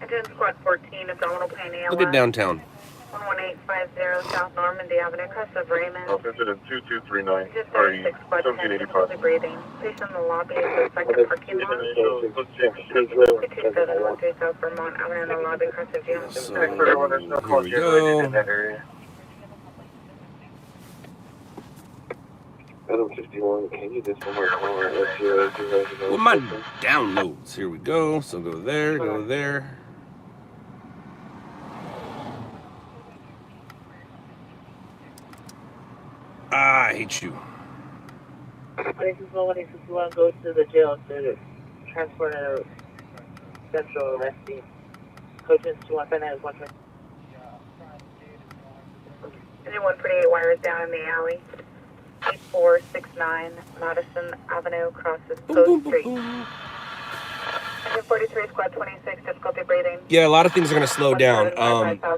Engine squad 14, abdominal pain ALS. Look at downtown. 11850 South Normandy Avenue, crest of Raymond. Incident 2239. Just 36 squad 10, difficulty breathing. Patient in the lobby of the second parking lot. 22713 South Vermont Avenue in the lobby, crest of June. So, here we go. Adam 51, can you just one more time? With my downloads, here we go. So go there, go there. I hate you. This is one goes to the jail to transport a central arrestee. Coaches 219 120. Engine 148 wires down in the alley. 8469 Madison Avenue crosses Post Street. Engine 43 squad 26 difficulty breathing. Yeah, a lot of things are gonna slow down.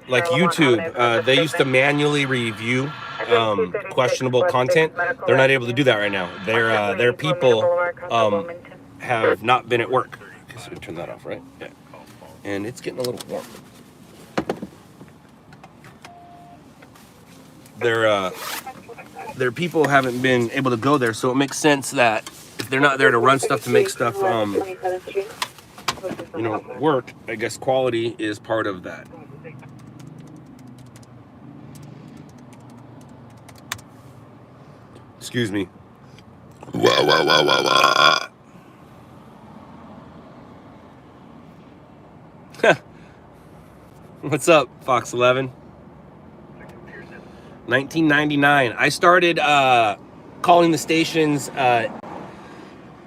Like YouTube, they used to manually review questionable content. They're not able to do that right now. Their people have not been at work. Okay, so we turn that off, right? Yeah. And it's getting a little warm. Their people haven't been able to go there, so it makes sense that if they're not there to run stuff, to make stuff work, I guess quality is part of that. Excuse me. Wah, wah, wah, wah, wah. What's up, Fox 11? 1999. I started calling the stations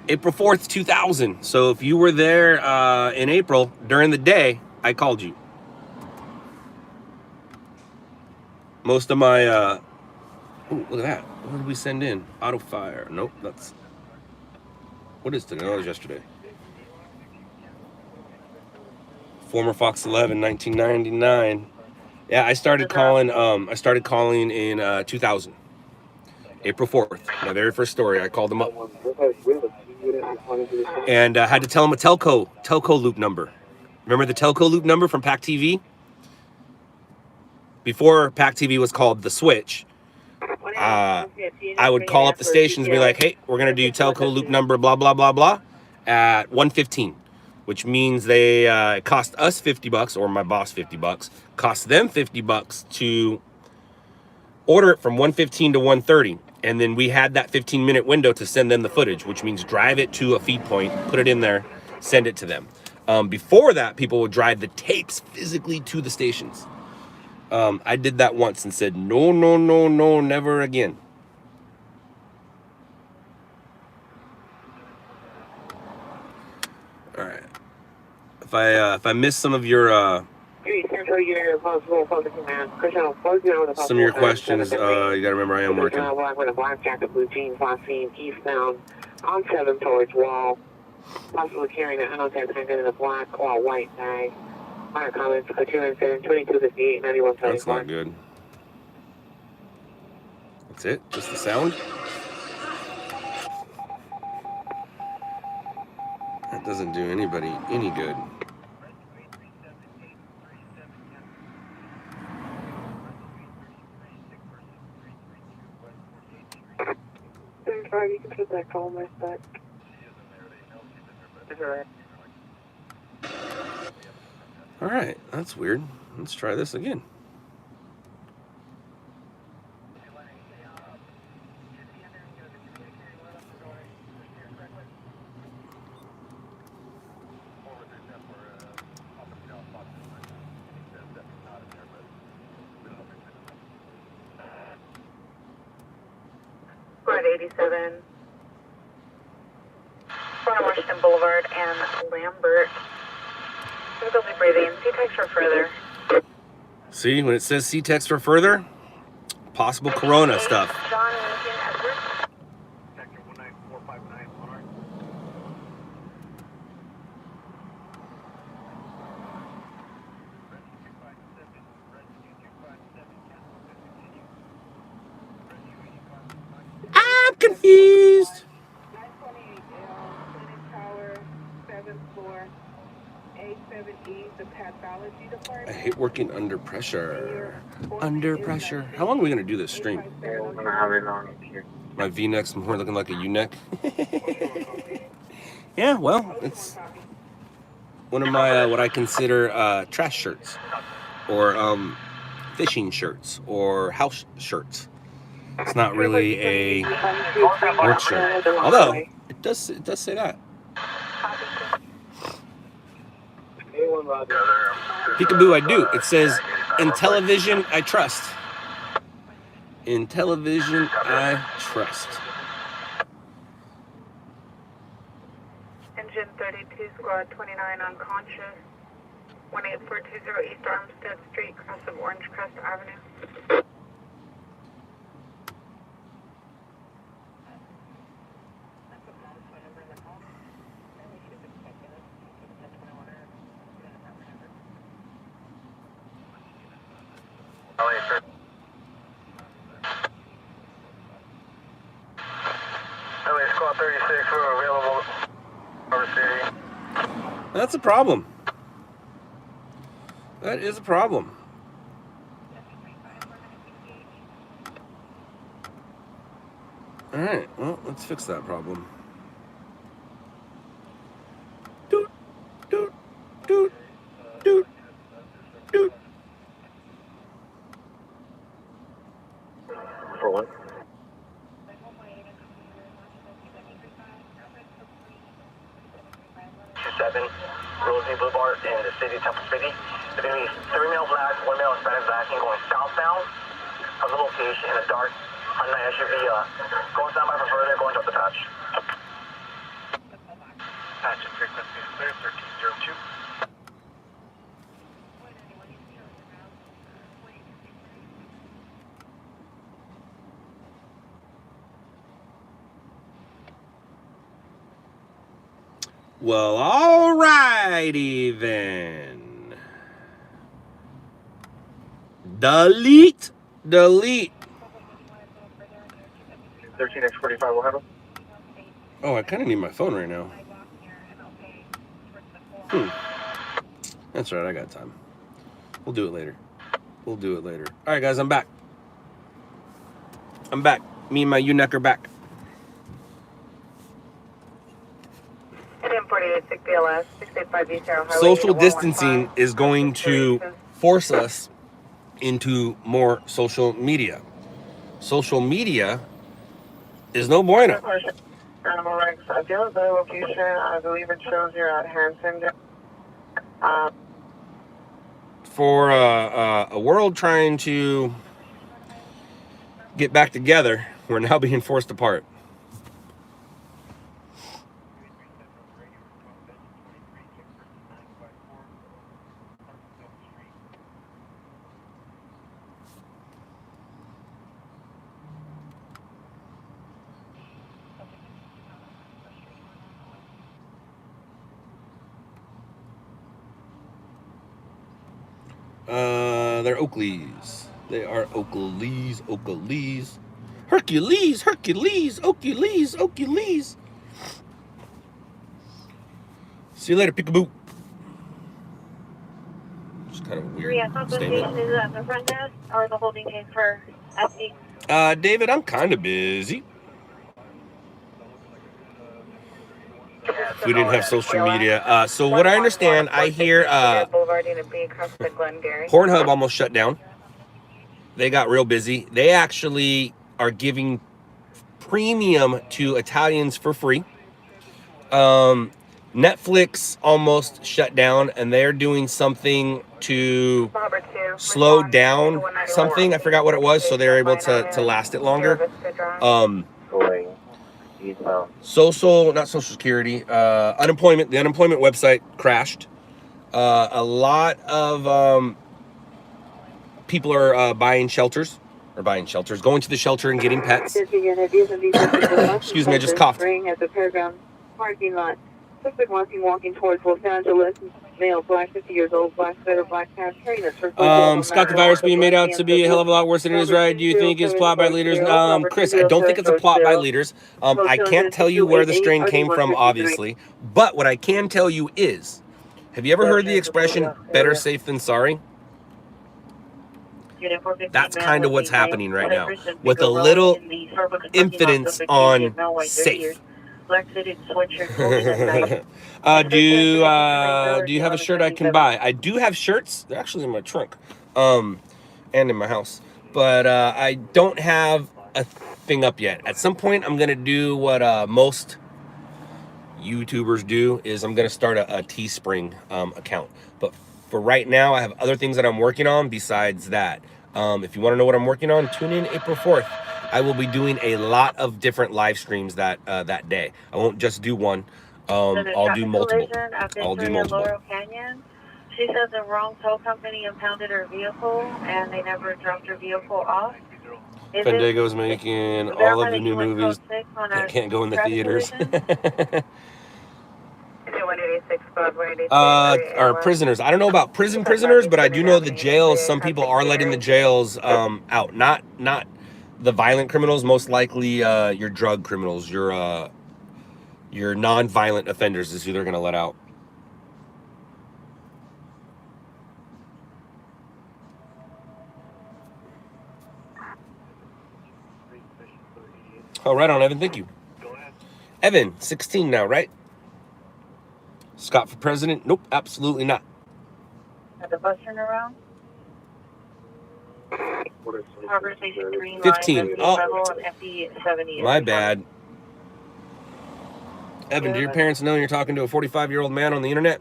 April 4th, 2000. So if you were there in April during the day, I called you. Most of my ooh, look at that. What did we send in? Auto fire. Nope, that's what is today? That was yesterday. Former Fox 11, 1999. Yeah, I started calling in 2000. April 4th. My very first story. I called them up. And had to tell them a telco loop number. Remember the telco loop number from PAC TV? Before PAC TV was called The Switch, I would call up the stations and be like, hey, we're going to do telco loop number blah, blah, blah, blah at 1:15, which means they cost us $50, or my boss $50, cost them $50 to order it from 1:15 to 1:30. And then we had that 15-minute window to send them the footage, which means drive it to a feed point, put it in there, send it to them. Before that, people would drive the tapes physically to the stations. I did that once and said, no, no, no, no, never again. All right. If I miss some of your questions, you gotta remember I am working. With a black jacket, blue jeans, last seen eastbound on 7 towards Wall. Possibly carrying an unopened handgun in a black or white bag. Minor comments, 2258, 91. That's not good. That's it? Just the sound? That doesn't do anybody any good. You can put that call my back. All right, that's weird. Let's try this again. Squad 87. Front of Washington Boulevard and Lambert. Difficulty breathing. See text for further. See, when it says see text for further, possible corona stuff. John Lincoln Edwards. Sector 19459 Monarch. I'm confused. 928L, Tower, 7th floor, A7E, the pathology department. I hate working under pressure. Under pressure. How long are we gonna do this stream? I'm gonna have it on here. My V-neck's more looking like a U-neck. Yeah, well, it's one of my what I consider trash shirts, or fishing shirts, or house shirts. It's not really a work shirt, although it does say that. Peekaboo, I do. It says, in television, I trust. In television, I trust. Engine 32, Squad 29 unconscious. 18420 East Armstead Street, cross of Orange Crest Avenue. LA Squad 36, we're available. River City. That's a problem. That is a problem. All right, well, let's fix that problem. Doot, doot, doot, doot, doot. For what? Rosie Boulevard in the city, Temple City. There's going to be 3 male blacks, 1 male Hispanic backing going southbound from the location in a dark Hyundai SUV. Going standby for further, going up the patch. Patch and frequency is clear, 1302. Well, alrighty then. Delete. 13X45 will have him. Oh, I kind of need my phone right now. That's right, I got time. We'll do it later. All right, guys, I'm back. Me and my U-neck are back. BLS, 685 East Arrow Highway. Social distancing is going to force us into more social media. Social media is no bueno. Rex, do you have a better location? I believe it shows you're at Hanson. for a world trying to get back together, we're now being forced apart. They're Oakleys. They are Oakleys, Oakleys. Hercules, Hercules, Oakleys, Oakleys. See you later, peekaboo. It's kind of a weird statement. Is at the front desk or the holding case for SD? David, I'm kind of busy. We didn't have social media. So what I understand, I hear Pornhub almost shut down. They got real busy. They actually are giving premium to Italians for free. Netflix almost shut down, and they're doing something to slow down something. I forgot what it was, so they're able to last it longer. Not Social Security, unemployment. The unemployment website crashed. A lot of people are going to the shelter and getting pets. Excuse me, I just coughed. At the Paragon parking lot. Suspect walking towards Los Angeles. Male, black, 50 years old, black sweater, black pants, carrying a circle. Scott, the virus being made out to be a hell of a lot worse than it is, right? Do you think it's plot by leaders? Chris, I don't think it's a plot by leaders. I can't tell you where the strain came from, obviously. But what I can tell you is, have you ever heard the expression, better safe than sorry? That's kind of what's happening right now, with a little emphasis on safe. Do you have a shirt I can buy? I do have shirts. They're actually in my trunk, and in my house. But I don't have a thing up yet. At some point, I'm gonna do what most YouTubers do. Is I'm gonna start a Teespring account. But for right now, I have other things that I'm working on besides that. If you want to know what I'm working on, tune in April 4th. I will be doing a lot of different live streams that day. I won't just do one. I'll do multiple. She says the wrong tow company impounded her vehicle and they never dropped her vehicle off. Fandango's making all of the new movies that can't go in the theaters. Are prisoners. I don't know about prisoners, but I do know the jails. Some people are letting the jails out. Not the violent criminals. Most likely your drug criminals, your non-violent offenders is who they're going to let out. Oh, right on, Evan. Thank you. Evan, 16 now, right? Scott for president? Nope, absolutely not. At the bus turnaround? 15. Oh, my bad. Evan, do your parents know you're talking to a 45-year-old man on the internet?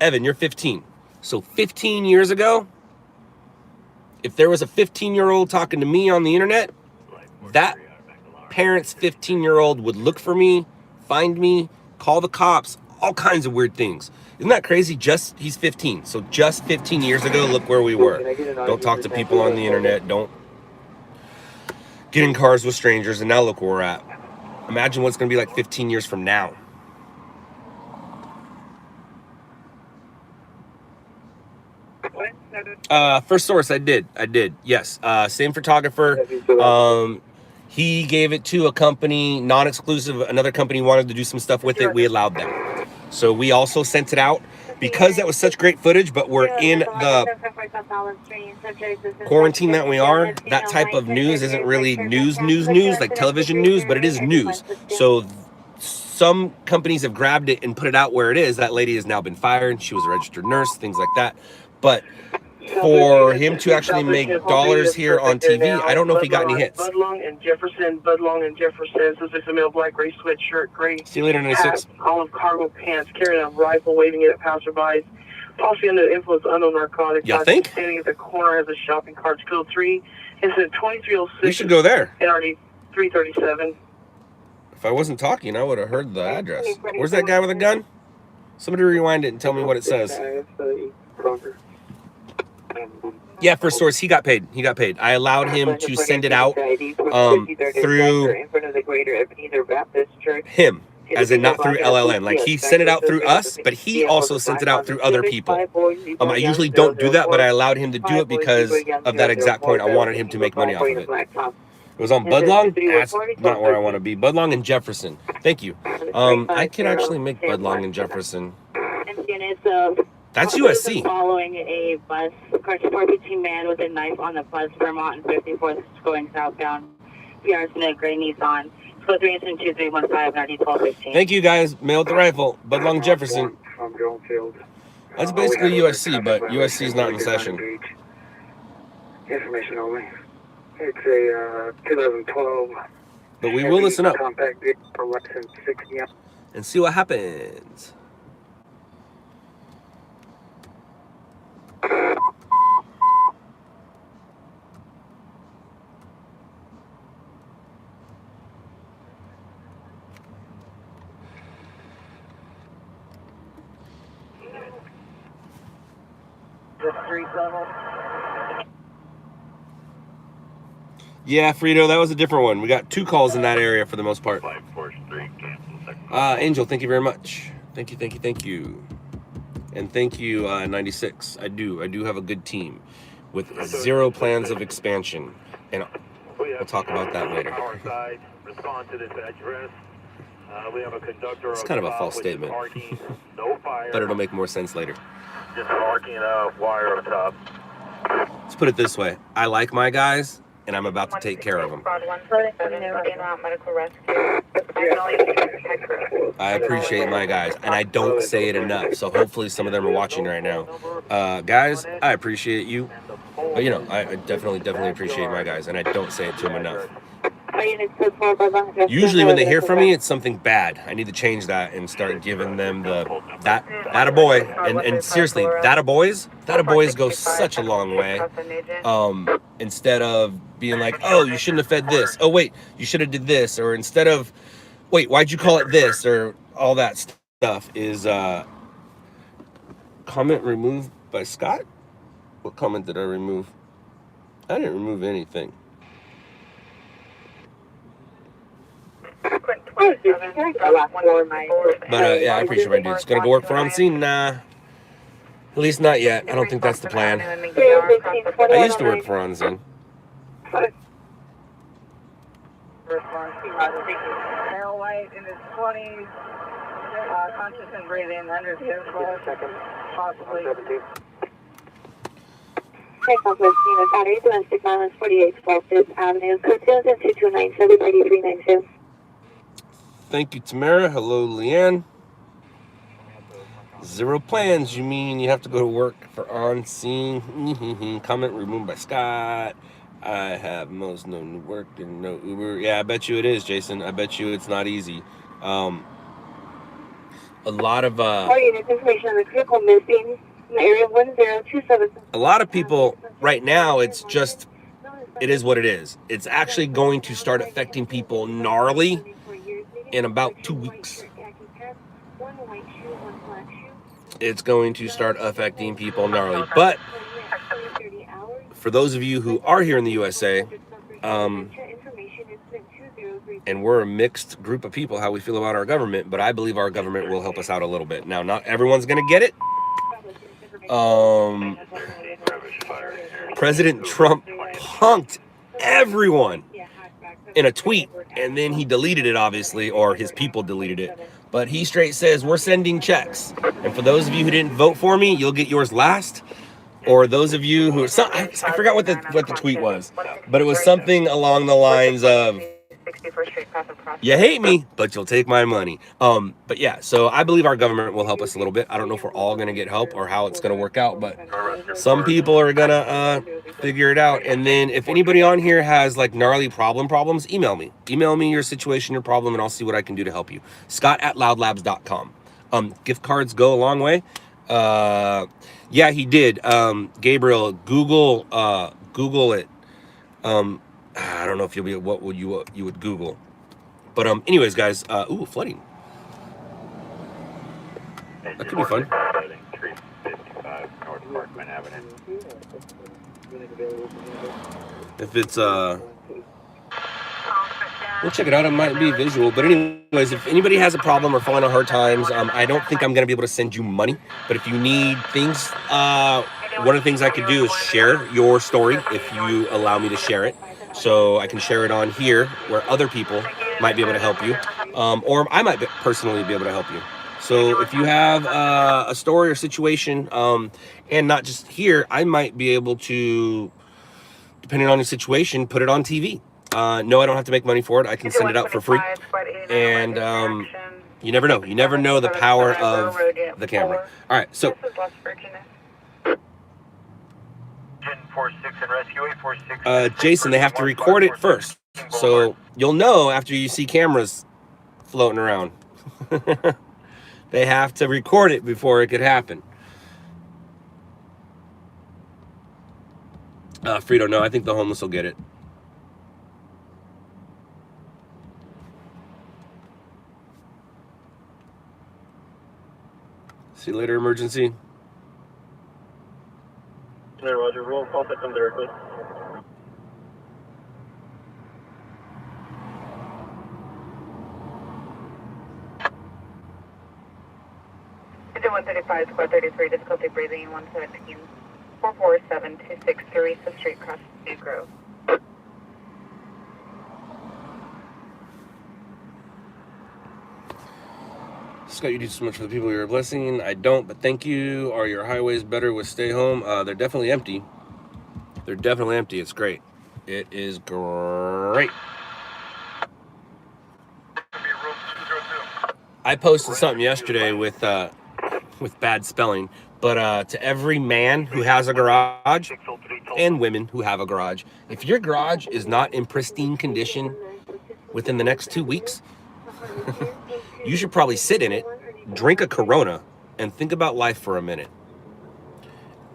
Evan, you're 15. So 15 years ago, if there was a 15-year-old talking to me on the internet, that parent's 15-year-old would look for me, find me, call the cops, all kinds of weird things. Isn't that crazy? He's 15. So just 15 years ago, look where we were. Don't talk to people on the internet. Don't get in cars with strangers. And now look where we're at. Imagine what's going to be like 15 years from now. First source, I did. Yes. Same photographer. He gave it to a company, non-exclusive. Another company wanted to do some stuff with it. We allowed them. So we also sent it out because that was such great footage, but we're in the quarantine that we are. That type of news isn't really news, like television news, but it is news. So some companies have grabbed it and put it out where it is. That lady has now been fired. She was a registered nurse, things like that. But for him to actually make dollars here on TV. I don't know if he got any hits. Budlong and Jefferson. This is a male black, gray sweatshirt, gray See you later, 96. hat, olive cargo pants, carrying a rifle, waving it at passerbys. Possibly under the influence of unknown narcotics. You think? Standing at the corner has a shopping cart. Code 3. Incident 2306. We should go there. NRD 337. If I wasn't talking, I would have heard the address. Where's that guy with a gun? Somebody rewind it and tell me what it says. Yeah, first source, he got paid. He got paid. I allowed him to send it out through him, as in not through LLN. Like, he sent it out through us, but he also sent it out through other people. I usually don't do that, but I allowed him to do it because of that exact point. I wanted him to make money off of it. It was on Budlong. That's not where I want to be. Budlong and Jefferson. Thank you. I can actually make Budlong and Jefferson. That's USC. Following a bus, car support 15 man with a knife on the bus, Vermont and 54th going southbound. PR's in a gray Nissan. Code 3 incident 2315 1215. Thank you guys. Male with the rifle. Budlong Jefferson. That's basically USC, but USC is not in session. Information only. It's a 2012. But we will listen up Compact vehicle for less than 60. and see what happens. The street level. Yeah, Frito, that was a different one. We got 2 calls in that area for the most part. Angel, thank you very much. Thank you, thank you, thank you. And thank you, 96. I do have a good team with 0 plans of expansion. And we'll talk about that later. It's kind of a false statement. But it'll make more sense later. Just marking a wire up top. Let's put it this way. I like my guys, and I'm about to take care of them. I appreciate my guys, and I don't say it enough, so hopefully some of them are watching right now. Guys, I appreciate you, but you know, I definitely appreciate my guys, and I don't say it to them enough. Usually when they hear from me, it's something bad. I need to change that and start giving them that a boy. And seriously, that a boys go such a long way. Instead of being like, oh, you shouldn't have fed this. Oh, wait, you should have did this. Or instead of, wait, why'd you call it this? Or all that stuff is comment removed by Scott? What comment did I remove? I didn't remove anything. But yeah, I appreciate my dudes. Gonna go work for on scene? Nah. At least not yet. I don't think that's the plan. I used to work for on scene. Male white in his 20s, conscious and breathing under vehicle, possibly. Check-off with Nina Battery, domestic violence 48 12th Avenue, code 2297 3392. Thank you, Tamara. Hello, Leanne. 0 plans. You mean you have to go to work for on scene? Comment removed by Scott. I have most no new work and no Uber. Yeah, I bet you it is, Jason. I bet you it's not easy. A lot of information on the vehicle missing in the area 1027. A lot of people right now, it's just, it is what it is. It's actually going to start affecting people gnarly in about 2 weeks. It's going to start affecting people gnarly. But for those of you who are here in the USA, and we're a mixed group of people, how we feel about our government, but I believe our government will help us out a little bit. Now, not everyone's going to get it. President Trump punked everyone in a tweet, and then he deleted it, obviously, or his people deleted it. But he straight says, we're sending checks. And for those of you who didn't vote for me, you'll get yours last. Or those of you who, I forgot what the tweet was, but it was something along the lines of, 61st Street, pass across. You hate me, but you'll take my money. But yeah, so I believe our government will help us a little bit. I don't know if we're all going to get help or how it's going to work out, but some people are going to figure it out. And then if anybody on here has like gnarly problems, email me. Email me your situation, your problem, and I'll see what I can do to help you. Scott@loudlabs.com. Gift cards go a long way. Yeah, he did. Gabriel, Google it. I don't know if you'll be what would you would Google. But anyways, guys, ooh, flooding. That could be fun. Flooding, 355 North Parkman Avenue. If it's we'll check it out. It might be visual, but anyways, if anybody has a problem or falling on hard times, I don't think I'm gonna be able to send you money. But if you need things, one of the things I could do is share your story if you allow me to share it. So I can share it on here where other people might be able to help you, or I might personally be able to help you. So if you have a story or situation, and not just here, I might be able to, depending on your situation, put it on TV. No, I don't have to make money for it. I can send it out for free. And you never know. You never know the power of the camera. All right, so 1046 and rescue 846. Jason, they have to record it first. So you'll know after you see cameras floating around. They have to record it before it could happen. Frito, no, I think the homeless will get it. See you later, emergency. Hey, Roger, we'll contact them directly. Engine 135, squad 33, difficulty breathing, 117, 447263, 5th Street, cross New Grove. Scott, you do so much for the people you're a blessing. I don't, but thank you. Are your highways better with stay home? They're definitely empty. They're definitely empty. It's great. It is great. I posted something yesterday with bad spelling, but to every man who has a garage and women who have a garage, if your garage is not in pristine condition within the next 2 weeks, you should probably sit in it, drink a Corona, and think about life for a minute.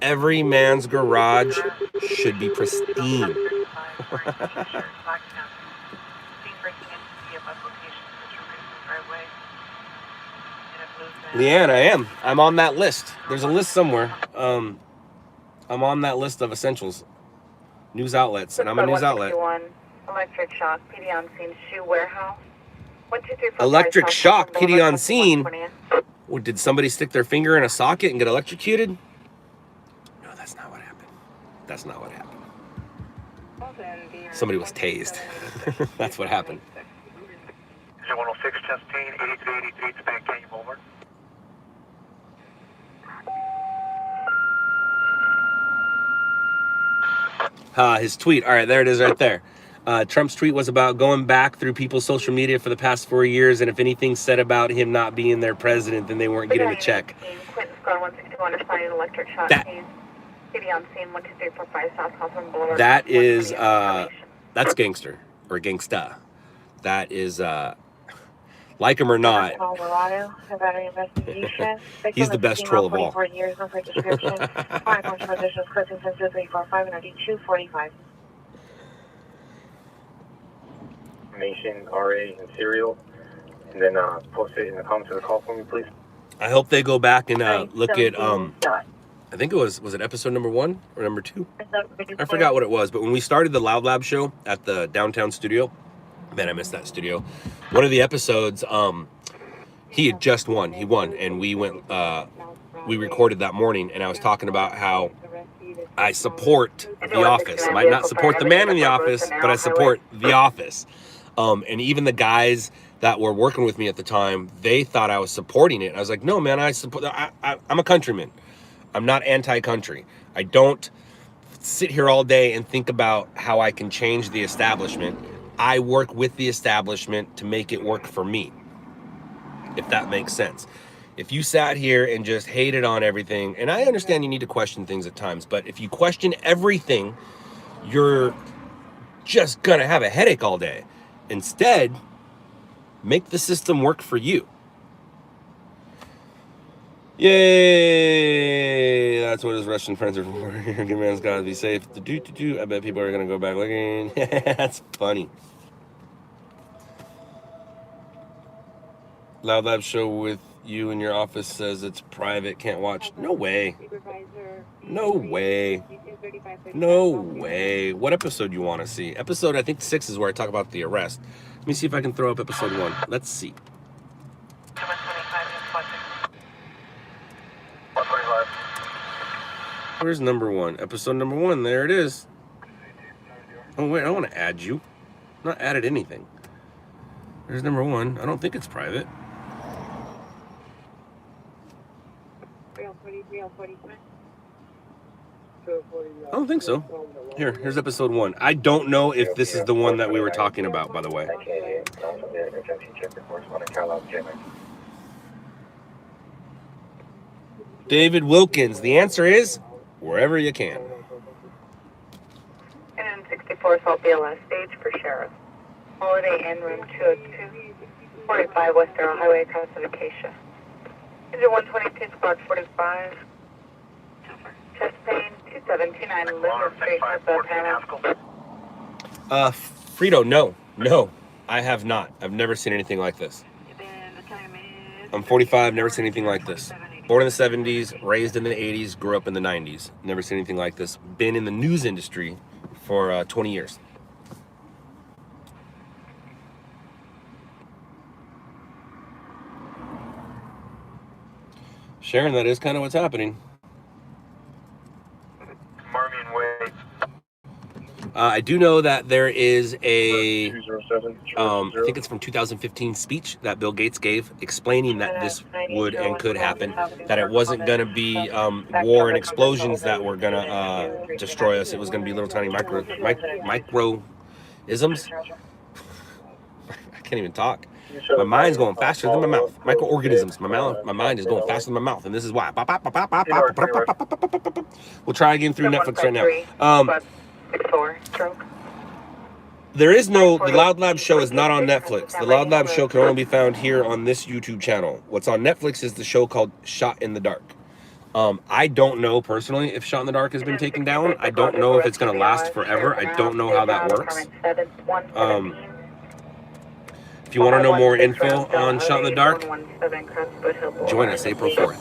Every man's garage should be pristine. Leanne, I am. I'm on that list. There's a list somewhere. I'm on that list of essentials. News outlets, and I'm a news outlet. Electric shock, PD on scene, shoe warehouse. 1, 2, 3, 4, Electric 5, shock, South PD on scene. 120. What, did somebody stick their finger in a socket and get electrocuted? No, that's not what happened. That's not what happened. Somebody was tased. That's what happened. 106, Chastain, 8383, Span Canyon Boulevard. His tweet. All right, there it is right there. Trump's tweet was about going back through people's social media for the past 4 years, and if anything said about him not being their president, then they weren't getting a check. Quentin Squad 161 is finding electric shock. That- PD on scene, 1, 2, 3, 4, 5, South Hawthorne Boulevard. That is, that's gangster, or gangsta. That is, like him or not, Colorado, about an investigation. he's the best troll of all. 44 years, no for description. 5 months for additional clipping since 2345 and 9245. Nation, RA, and serial, and then post it in the comments of the call for me, please. I hope they go back and look at, I think it was it episode number 1 or number 2? I forgot what it was, but when we started the Loud Lab show at the downtown studio, man, I missed that studio. One of the episodes, he had just won. He won, and we went, we recorded that morning, and I was talking about how I support The Office. I might not support the man in The Office, but I support The Office. And even the guys that were working with me at the time, they thought I was supporting it. I was like, no, man, I'm a countryman. I'm not anti-country. I don't sit here all day and think about how I can change the establishment. I work with the establishment to make it work for me, if that makes sense. If you sat here and just hated on everything, and I understand you need to question things at times, but if you question everything, you're just gonna have a headache all day. Instead, make the system work for you. Yay! That's what his Russian friends are for. Good man's gotta be safe. I bet people are gonna go back looking. That's funny. LOUDLABS show with you in your office says it's private, can't watch. No way. No way. No way. What episode you want to see? Episode, I think 6 is where I talk about the arrest. Let me see if I can throw up episode 1. Let's see. Where's number 1? Episode number 1. There it is. Oh, wait. I don't want to add you. I'm not added anything. There's number 1. I don't think it's private. I don't think so. Here's episode 1. I don't know if this is the one that we were talking about, by the way. David Wilkins. The answer is wherever you can. And 64 Salt BLS stage for sheriff. Holiday Inn, room 202, 45 West Arrow Highway, across of Acacia. Is it 122, squad 45? Chest pain, 2729, liver straight up the panel. Frito, no. I have not. I've never seen anything like this. I'm 45, never seen anything like this. Born in the 70s, raised in the 80s, grew up in the 90s. Never seen anything like this. Been in the news industry for 20 years. Sharon, that is kind of what's happening. Marmion Way. I do know that there is a, 207, I think it's from 2015 speech that Bill Gates gave explaining that this would and could happen, that it wasn't going to be war and explosions that were going to destroy us. It was going to be little tiny micro-isms. I can't even talk. My mind's going faster than my mouth. Microorganisms. My mind is going faster than my mouth, and this is why. We'll try again through Netflix right now. There is no, the LOUDLABS show is not on Netflix. The LOUDLABS show can only be found here on this YouTube channel. What's on Netflix is the show called Shot in the Dark. I don't know personally if Shot in the Dark has been taken down. I don't know if it's going to last forever. I don't know how that works. If you want to know more info on Shot in the Dark, join us April 4th.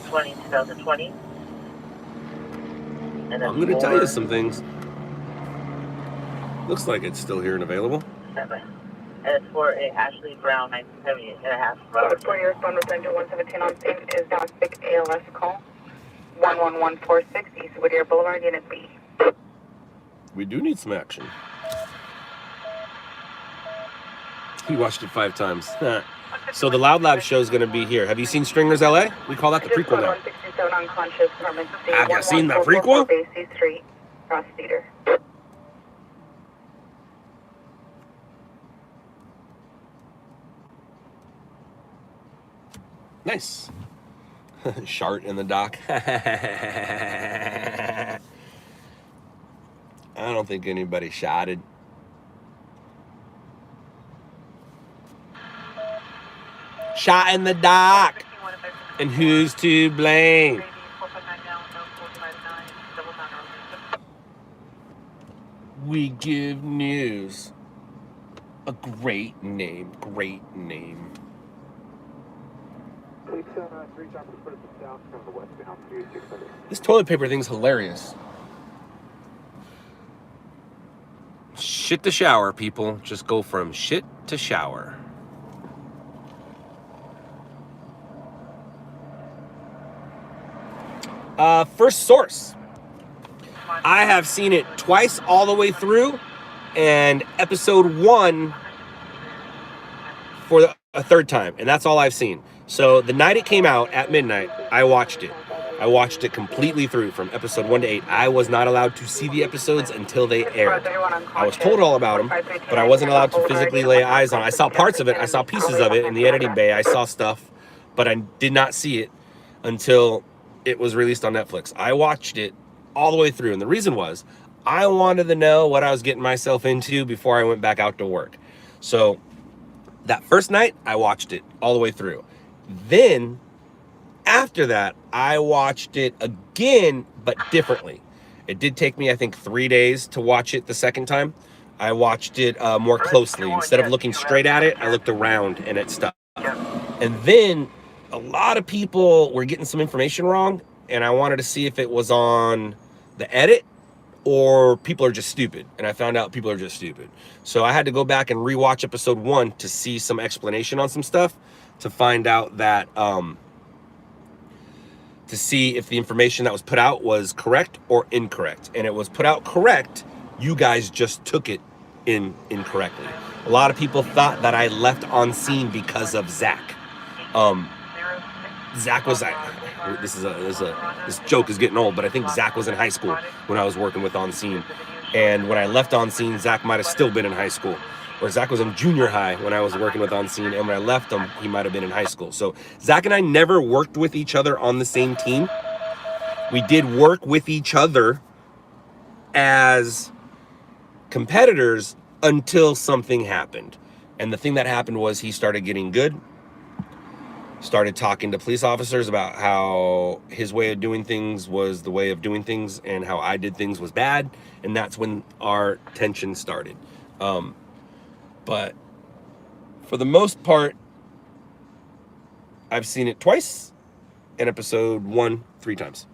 I'm going to tell you some things. Looks like it's still here and available. And it's for a Ashley Brown 1970 and a half. For your phone return to 117 on scene is domestic ALS call 11146 East Whittier Boulevard, Unit B. We do need some action. We watched it 5 times. So the LOUDLABS show is going to be here. Have you seen Stringers LA? We call that the prequel now. Have you seen the prequel? Street, Cross Theater. Nice. Shart in the dock. I don't think anybody shotted. Shot in the dock. And who's to blame? We give news a great name. Great name. This toilet paper thing's hilarious. Shit to shower, people. Just go from shit to shower. First source. I have seen it twice all the way through, and episode 1 for a third time, and that's all I've seen. So the night it came out at midnight, I watched it. I watched it completely through from episode 1 to 8. I was not allowed to see the episodes until they aired. I was told all about them, but I wasn't allowed to physically lay eyes on it. I saw parts of it. I saw pieces of it in the editing bay. I saw stuff, but I did not see it until it was released on Netflix. I watched it all the way through, and the reason was I wanted to know what I was getting myself into before I went back out to work. So that first night, I watched it all the way through. Then, after that, I watched it again, but differently. It did take me, I think, 3 days to watch it the second time. I watched it more closely. Instead of looking straight at it, I looked around and at stuff. And then a lot of people were getting some information wrong, and I wanted to see if it was on the edit or people are just stupid. And I found out people are just stupid. So I had to go back and rewatch episode 1 to see some explanation on some stuff, to find out that, to see if the information that was put out was correct or incorrect. And it was put out correct. You guys just took it incorrectly. A lot of people thought that I left on scene because of Zach. Zach was, this joke is getting old, but I think Zach was in high school when I was working with On Scene. And when I left On Scene, Zach might have still been in high school. Or Zach was in junior high when I was working with On Scene, and when I left him, he might have been in high school. So Zach and I never worked with each other on the same team. We did work with each other as competitors until something happened. And the thing that happened was he started getting good, started talking to police officers about how his way of doing things was the way of doing things and how I did things was bad. And that's when our tension started. But for the most part, I've seen it twice, and episode 1 3 times.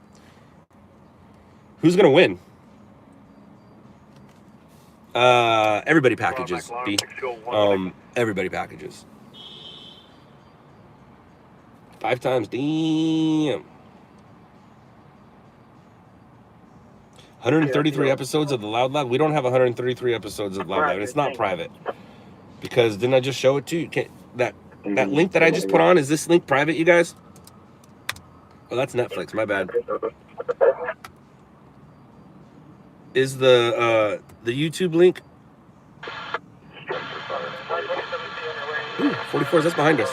Who's going to win? Everybody packages, B. Everybody packages. 5 times, damn. 133 episodes of the Loud Lab. We don't have 133 episodes of Loud Lab. It's not private. Because didn't I just show it to you? That link that I just put on, is this link private, you guys? Oh, that's Netflix. My bad. Is the YouTube link? Ooh, 44, that's behind us.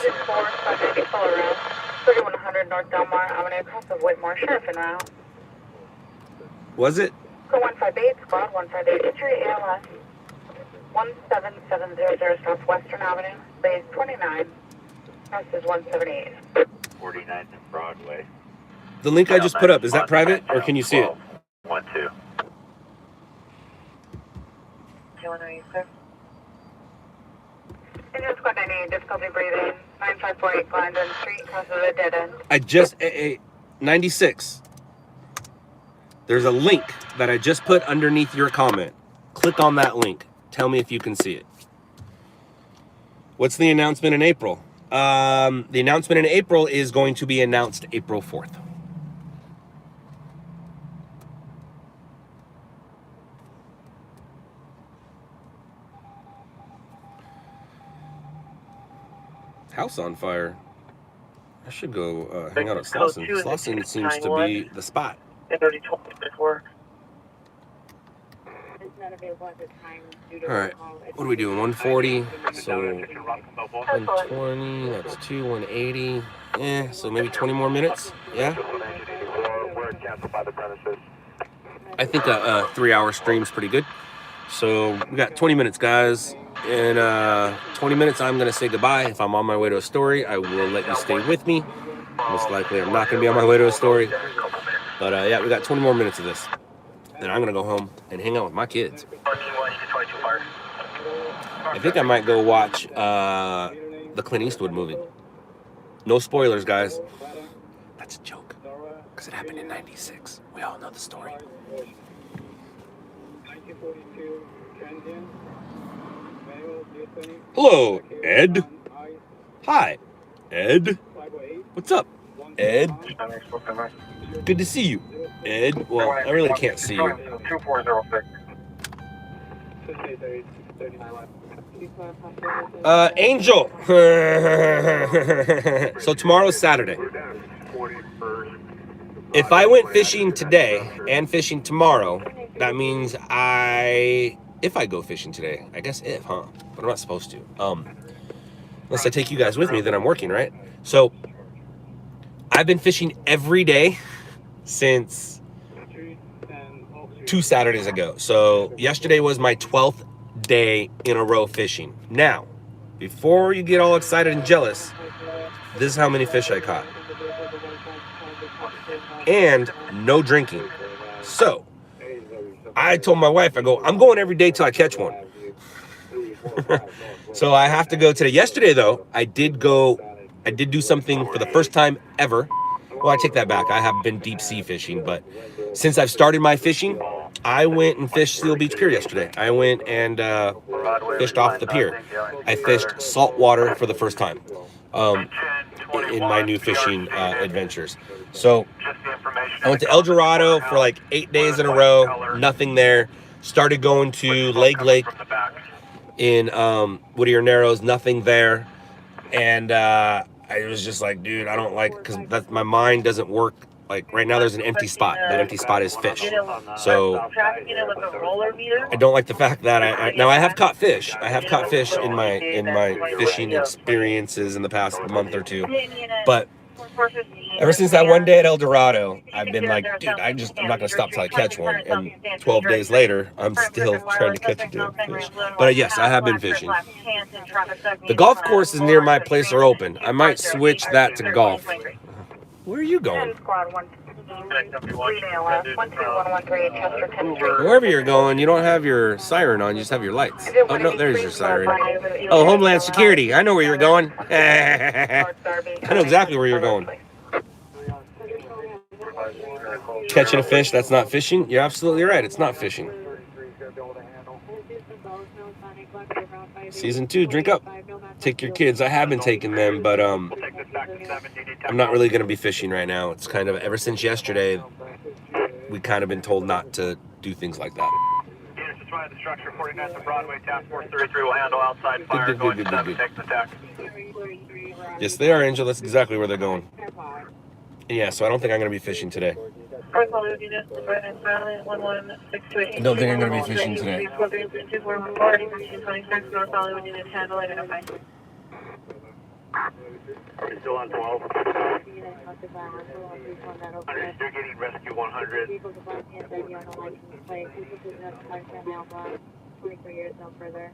3100 North Delmar Avenue, across of Whitmore, Sheriff en route. Was it? Go 158, squad 158, entry ALS 17700 Southwestern Avenue, base 29, house is 178. 49th Broadway. The link I just put up, is that private, or can you see it? 1-2. Engine squad 98, difficulty breathing, 9548 Glendon Street, crosses a dead end. I just, 96. There's a link that I just put underneath your comment. Click on that link. Tell me if you can see it. What's the announcement in April? The announcement in April is going to be announced April 4th. House on fire. I should go hang out at Slauson. Slauson seems to be the spot. 3024. All right, what are we doing? 140, so 120, that's 2, 180. So maybe 20 more minutes. Yeah. I think a 3-hour stream's pretty good. So we got 20 minutes, guys. In 20 minutes, I'm going to say goodbye. If I'm on my way to a story, I will let you stay with me. Most likely, I'm not going to be on my way to a story. But yeah, we got 20 more minutes of this. Then I'm going to go home and hang out with my kids. I think I might go watch the Clint Eastwood movie. No spoilers, guys. That's a joke. Because it happened in 96. We all know the story. Hello, Ed. Hi, Ed. What's up, Ed? Good to see you, Ed. Well, I really can't see you. 2406. Angel. So tomorrow's Saturday. if I went fishing today and fishing tomorrow, that means if I go fishing today, I guess but I'm not supposed to. Unless I take you guys with me, then I'm working, right? So I've been fishing every day since 2 Saturdays ago. So yesterday was my 12th day in a row fishing. Now, before you get all excited and jealous, this is how many fish I caught. And no drinking. So I told my wife, I go, I'm going every day till I catch one. So I have to go today. Yesterday, though, I did do something for the first time ever. Well, I take that back. I have been deep sea fishing, but since I've started my fishing, I went and fished Seal Beach Pier yesterday. I went and fished off the pier. I fished saltwater for the first time in my new fishing adventures. So I went to El Dorado for like 8 days in a row, nothing there. Started going to Lake in Whittier Narrows, nothing there. And I was just like, dude, I don't like, because my mind doesn't work. Like right now there's an empty spot. That empty spot is fish. So I don't like the fact that now I have caught fish. I have caught fish in my fishing experiences in the past month or two. But ever since that one day at El Dorado, I've been like, dude, I'm not gonna stop till I catch one. And 12 days later, I'm still trying to catch a damn fish. But yes, I have been fishing. The golf courses near my place are open. I might switch that to golf. Where are you going? Wherever you're going, you don't have your siren on, you just have your lights. Oh, no, there's your siren. Oh, Homeland Security. I know where you're going. I know exactly where you're going. Catching a fish, that's not fishing? You're absolutely right. It's not fishing. Season 2, drink up. Take your kids. I have been taking them, but I'm not really going to be fishing right now. It's kind of, ever since yesterday, we kind of been told not to do things like that. The structure 49th of Broadway, Task Force 33 will handle outside fire. Going to 7, take the attack. Yes, they are, Angel. That's exactly where they're going. Yeah, so I don't think I'm going to be fishing today. I don't think I'm going to be fishing today. Are we still on 12? They're getting rescue 100. 24 years, no further.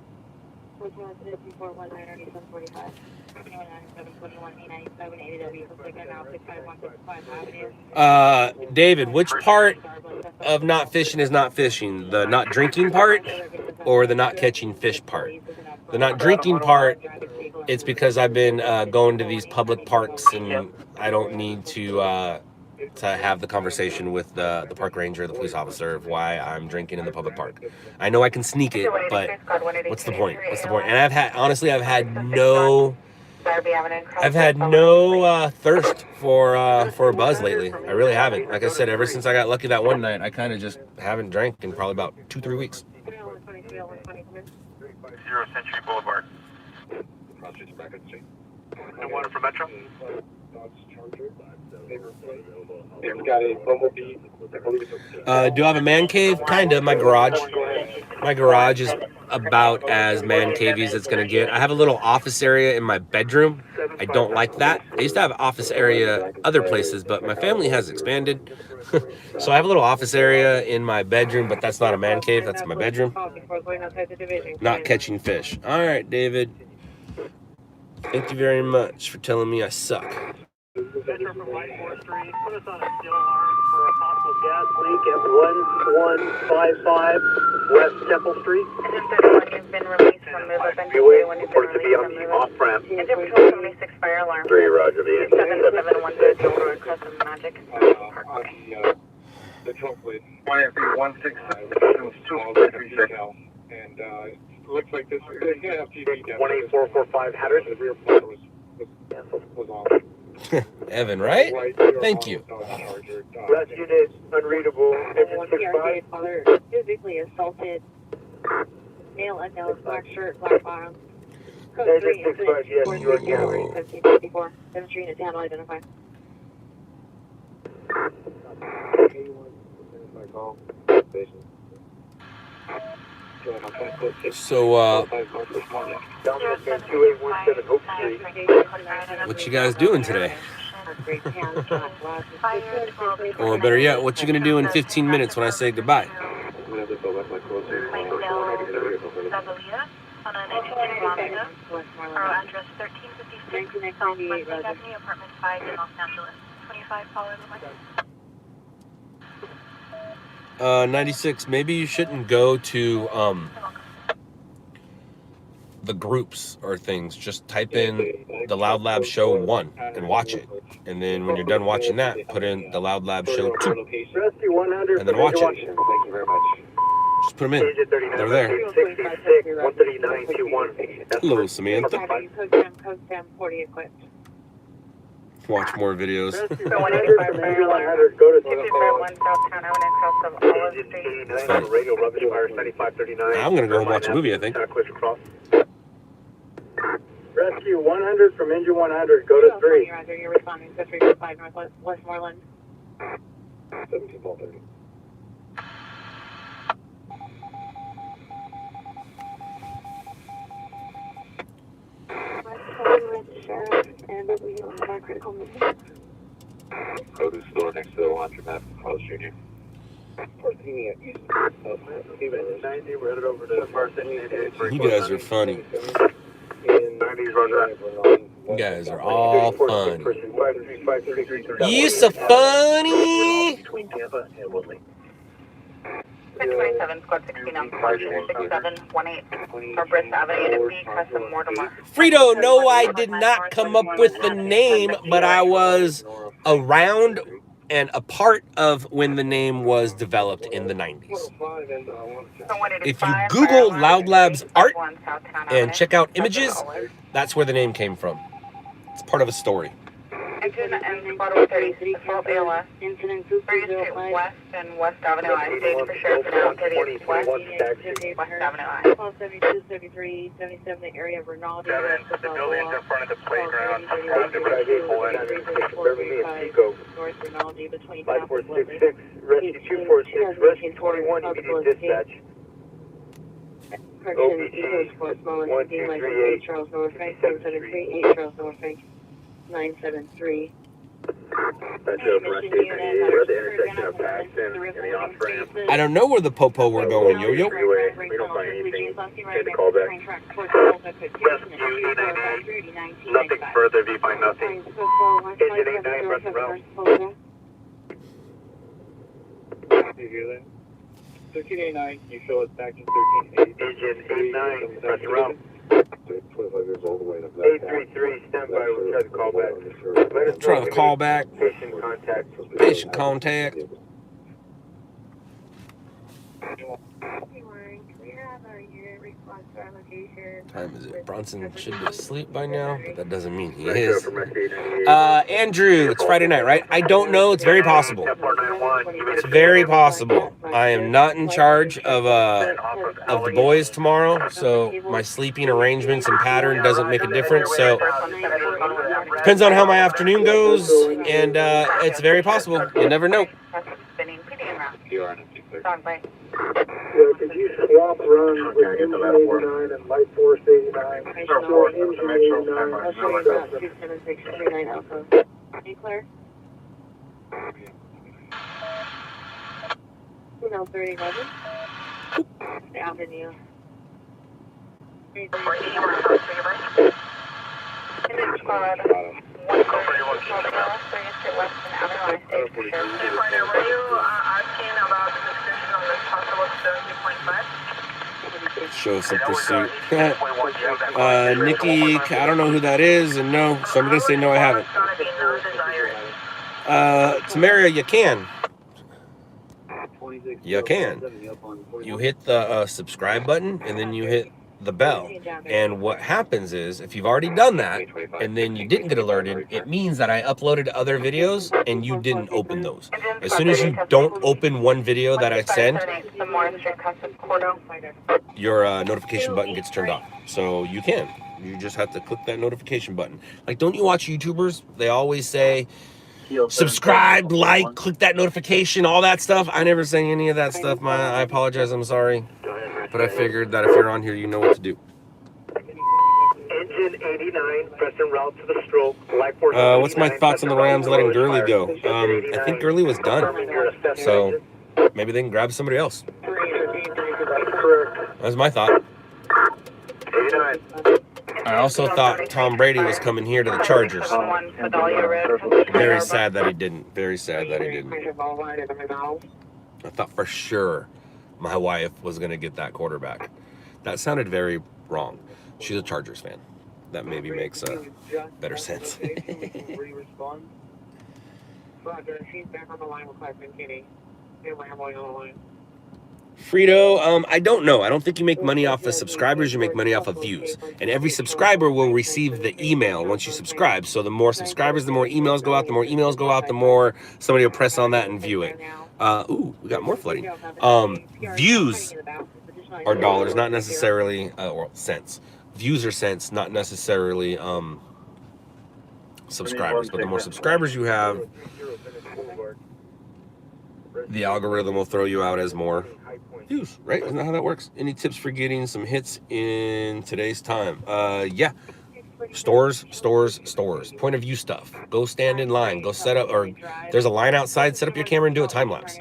David, which part of not fishing is not fishing? The not drinking part or the not catching fish part? The not drinking part, it's because I've been going to these public parks and I don't need to have the conversation with the park ranger, the police officer, of why I'm drinking in the public park. I know I can sneak it, but what's the point? What's the point? And I've had no thirst for a buzz lately. I really haven't. Like I said, ever since I got lucky that one night, I kind of just haven't drank in probably about 2-3 weeks. 0 Century Boulevard. And one from Metro. It's got a bumblebee. Do I have a man cave? Kind of. My garage is about as man cavey as it's gonna get. I have a little office area in my bedroom. I don't like that. I used to have office area other places, but my family has expanded. So I have a little office area in my bedroom, but that's not a man cave. That's my bedroom. Not catching fish. All right, David. Thank you very much for telling me I suck. Metro from Light 43, put us on a steel alarm for a possible gas leak at 1155 West Temple Street. Engine 31, you've been released from move up. Engine 31, you've been released from move up. Off-ramp. Engine Patrol 76 fire alarm. 3, roger the 7710 Joel Road, Crescent Magic. The trunk lid. 186 And looks like this. They're gonna have TV down. 18445 Hatteras. The rear part was off. Evan, right? Thank you. Last unit, unreadable. Engine 65. Physically assaulted. Male unknown, black shirt, black bottom. Code 3 Engine 65, yes, you are again. 1554. Demonstrating a handle identified. So, what you guys doing today? Or better yet, what you gonna do in 15 minutes when I say goodbye? On an 82 kilometer, our address 1356 South West Avenue, apartment 5 in Los Angeles. 25 followed by 96, maybe you shouldn't go to the groups or things. Just type in the LOUDLABS show 1 and watch it. And then when you're done watching that, put in the LOUDLABS show 2 and then watch it. Thank you very much. Just put them in. They're there. 13921. Hello, Samantha. Watch more videos. So 185 100, go to 251 Southtown Avenue, south of Olive Street. That's fine. Radio Rubbish Virus 9539. I'm gonna go home and watch a movie, I think. Rescue 100 from engine 100. Go to 3. You're responding to 345 Northwest Westmoreland. 1730. Produce store next to the laundromat, Carlos Jr. 14 east of 90, we're headed over to the first You guys are funny. In 90s, Roger. You guys are all funny. You so funny. Between Tampa and Woodley. 627, squad 16 on squad 6718. Arbris Avenue to B, Custom Mortimer. Frito, no, I did not come up with the name, but I was around and a part of when the name was developed in the 90s. If you Google LOUDLABS art and check out images, that's where the name came from. It's part of a story. Engine and squad 130, assault ALS. 30th Street West and West Avenue I. Stage for Sheriff now, 30th West, West Avenue I. 1272, 73, 77, the area of Rinaldi. The buildings in front of the playground. North Rinaldi between 5466, Rescue 246, Rescue 21, immediate dispatch. OPG 1238 Charles Norfolk, 773 8 Charles Norfolk, 973. That's over Rescue 38. We're at the intersection of Paxton and the off-ramp. I don't know where the popo we're going, Yo-Yo. Freeway. We don't find anything. Get the call back. Rescue 898. Nothing further if you find nothing. Engine 89, press around. You hear that? 1389, you show us back in 1380. Engine 89, press around. 25 years all the way to 833, stand by, we'll try to call back. Trying to call back. Patient contact. Patient contact. Time is it? Bronson should be asleep by now, but that doesn't mean he is. Andrew, it's Friday night, right? I don't know. It's very possible. It's very possible. I am not in charge of the boys tomorrow, so my sleeping arrangements and pattern doesn't make a difference. So depends on how my afternoon goes, and it's very possible. You never know. Could you swap runs with engine 89 and light force 89? Show engine 89. I'll show you about 27639 Alpha. Hey, Claire? 311. Avenue. Show some pursuit. Nikki, I don't know who that is, and no, so I'm gonna say no, I haven't. Tamaria, you can. You can. You hit the subscribe button, and then you hit the bell. And what happens is, if you've already done that, and then you didn't get alerted, it means that I uploaded other videos, and you didn't open those. As soon as you don't open one video that I send, your notification button gets turned off. So you can. You just have to click that notification button. Like, don't you watch YouTubers? They always say, subscribe, like, click that notification, all that stuff. I never say any of that stuff. I apologize. I'm sorry. But I figured that if you're on here, you know what to do. Engine 89, press en route to the stroke. What's my thoughts on the Rams letting Gurley go? I think Gurley was done. So maybe they can grab somebody else. That's my thought. 89. I also thought Tom Brady was coming here to the Chargers. Very sad that he didn't. Very sad that he didn't. I thought for sure my wife was going to get that quarterback. That sounded very wrong. She's a Chargers fan. That maybe makes better sense. Frito, I don't know. I don't think you make money off the subscribers. You make money off of views. And every subscriber will receive the email once you subscribe. So the more subscribers, the more emails go out. The more emails go out, the more somebody will press on that and view it. Ooh, we got more flooding. Views are dollars, not necessarily, or cents. Views are cents, not necessarily subscribers. But the more subscribers you have, the algorithm will throw you out as more views, right? Isn't that how that works? Any tips for getting some hits in today's time? Yeah. Stores. Point of view stuff. Go stand in line. Go set up, or there's a line outside. Set up your camera and do a time lapse.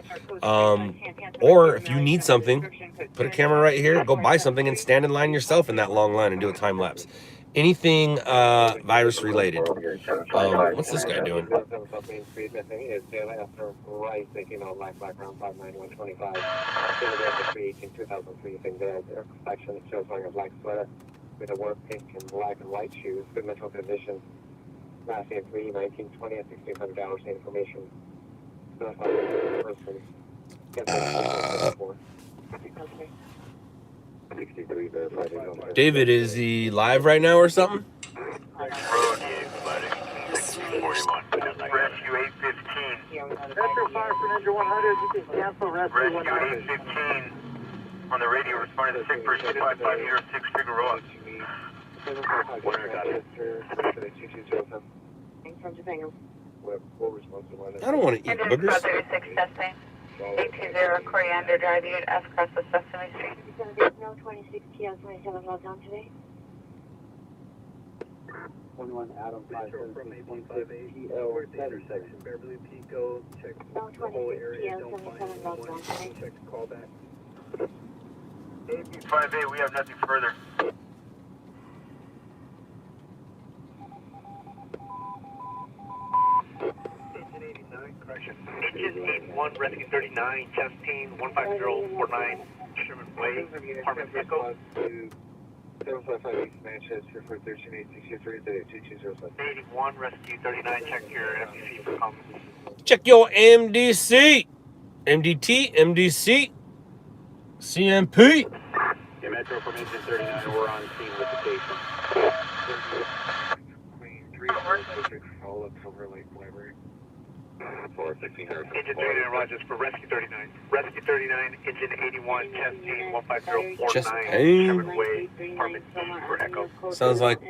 Or if you need something, put a camera right here. Go buy something and stand in line yourself in that long line and do a time lapse. Anything virus related. What's this guy doing? With a work pink and black and white shoes, good mental condition. Last name 3, 1920 at $1,600 information. David, is he live right now or something? Rescue 815. Metro Fire for Ninja 100, you can cancel Rescue 100. 815 on the radio responding to sick person 5506 Figueroa. I don't want to eat boogers. 36 testing. 820 Coriander Drive, Unit F, across the Sesame Street. No 26 TL 27 logged on today. 21 Adam 576 PL intersection Beverly Pico. Check the whole area. Don't find anyone. Check the callback. 858, we have nothing further. Engine 89, correction. Engine 81, Rescue 39, Chest Team 15049, Sherman Way, Harmon Echo. 755 East Manchester for 13863 81, Rescue 39, check your MDC for comments. Check your MDC. MDT, MDC, CMP. Yeah, Metro from Engine 39, we're on scene with the station. All up Silver Lake Library. Engine 39, Rogers for Rescue 39. Rescue 39, Engine 81, Chest Team 15049, Chest pain. Sherman Way, Harmon for Echo. Sounds like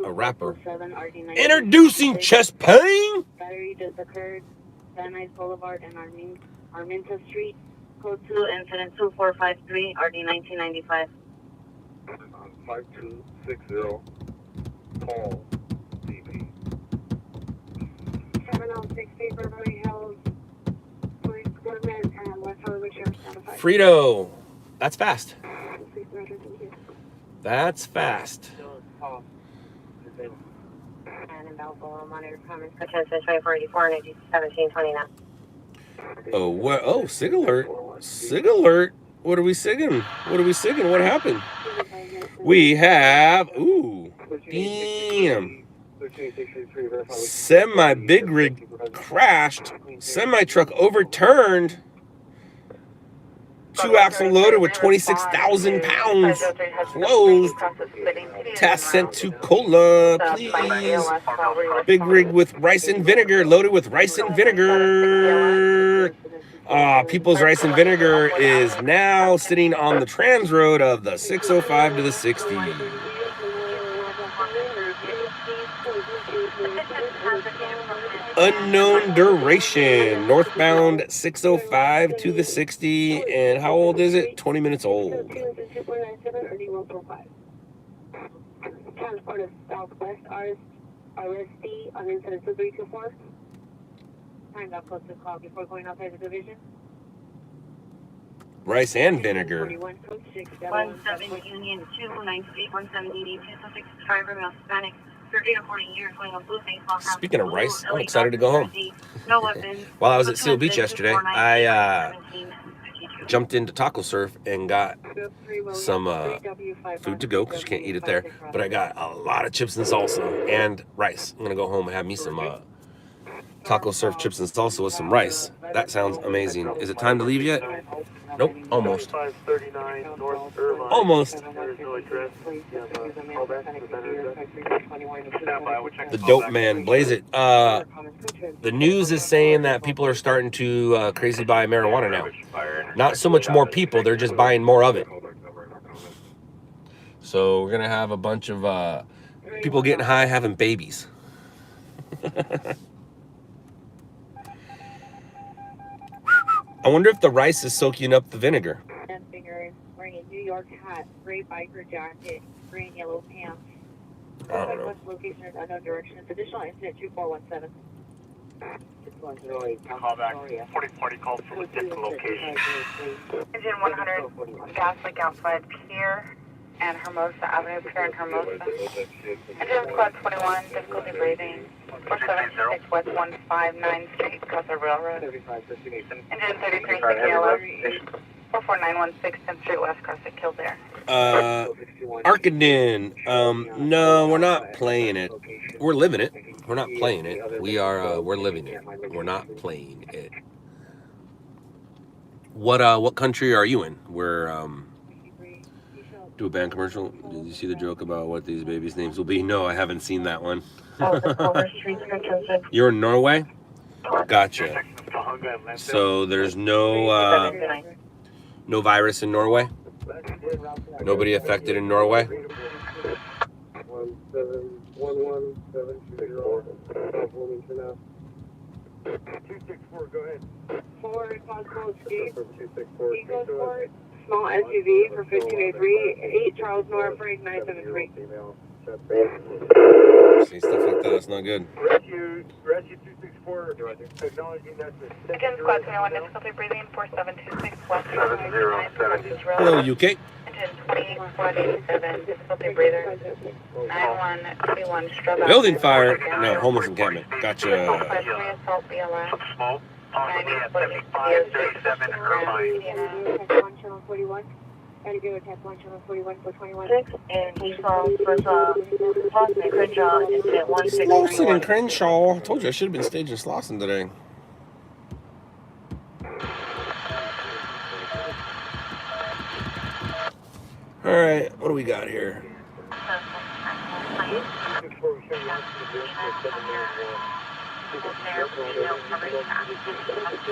a rapper. Introducing Chest Pain. Battery just occurred. Van Nuys Boulevard and Arminta Street. Code 2, incident 2453, RD 1995. 5260, Paul, DP. 706 Beverly Hills Police Department and West Hollywood Sheriff's Notified. Frito. That's fast. That's fast. And in Balboa, monitor comments. Attention 2484 and 1729. Oh, what? Oh, sig alert. Sig alert. What are we sigging? What are we sigging? What happened? We have, ooh, damn. Semi-big rig crashed. Semi-truck overturned. 2-axle loader with 26,000 pounds. Closed. Task sent to Cola, please. Big rig with rice and vinegar, loaded with rice and vinegar. People's Rice and Vinegar is now sitting on the trans road of the 605 to the 60. unknown duration. Northbound 605 to the 60. And how old is it? 20 minutes old. Transport of Southwest RSD on incident 2324. Time up close to the call before going outside the division. Rice and vinegar. 17 Union 298 178 suffix driver male Hispanic 30 to 40 years going on blue face. Speaking of rice, I'm excited to go home. No weapons. While I was at Seal Beach yesterday, I jumped into Taco Surf and got some food to go because you can't eat it there. But I got a lot of chips and salsa and rice. I'm gonna go home and have me some Taco Surf chips and salsa with some rice. That sounds amazing. Is it time to leave yet? Nope, almost. 539 North Irvine. Almost. There's no address. The dope man, blaze it. The news is saying that people are starting to crazy buy marijuana now. Not so much more people, they're just buying more of it. So we're gonna have a bunch of people getting high having babies. I wonder if the rice is soaking up the vinegar. Wearing a New York hat, gray biker jacket, green and yellow pants. I don't know. Location is unknown direction. Additional incident 2417. Call back. 4040 calls from a different location. Engine 100, gas leak outside Pier and Hermosa Avenue, Pier and Hermosa. Engine squad 21, difficulty breathing. 476 West 159 Street, Casa Railroad. Engine 33, KLF. 44916 10th Street West, Crossing Kildare. Arkaden. No, we're not playing it. We're living it. We're not playing it. We're living it. We're not playing it. What country are you in? We're do a band commercial. Did you see the joke about what these babies' names will be? No, I haven't seen that one. You're in Norway? Gotcha. So there's no virus in Norway? Nobody affected in Norway? 264, go ahead. 4 possible escape. Eagle Sport, small SUV for 1583, 8 Charles Nora Freight 973. See stuff like that, that's not good. Rescue 264, acknowledging that the Engine squad 21, difficulty breathing. 4726 West 7070. Hello, UK. Engine 20, squad 87, difficulty breather. 9121 Strub. Building fire. No, homeless encampment. Gotcha. Assault BLS. Some smoke. Possibly at 7537 Irvine. Channel 41. Gotta go attack 1 Channel 41 for 21. 6, and he saw first Slauson and Crenshaw, incident 1631. Slauson and Crenshaw. I told you I should have been staging Slauson today. All right, what do we got here?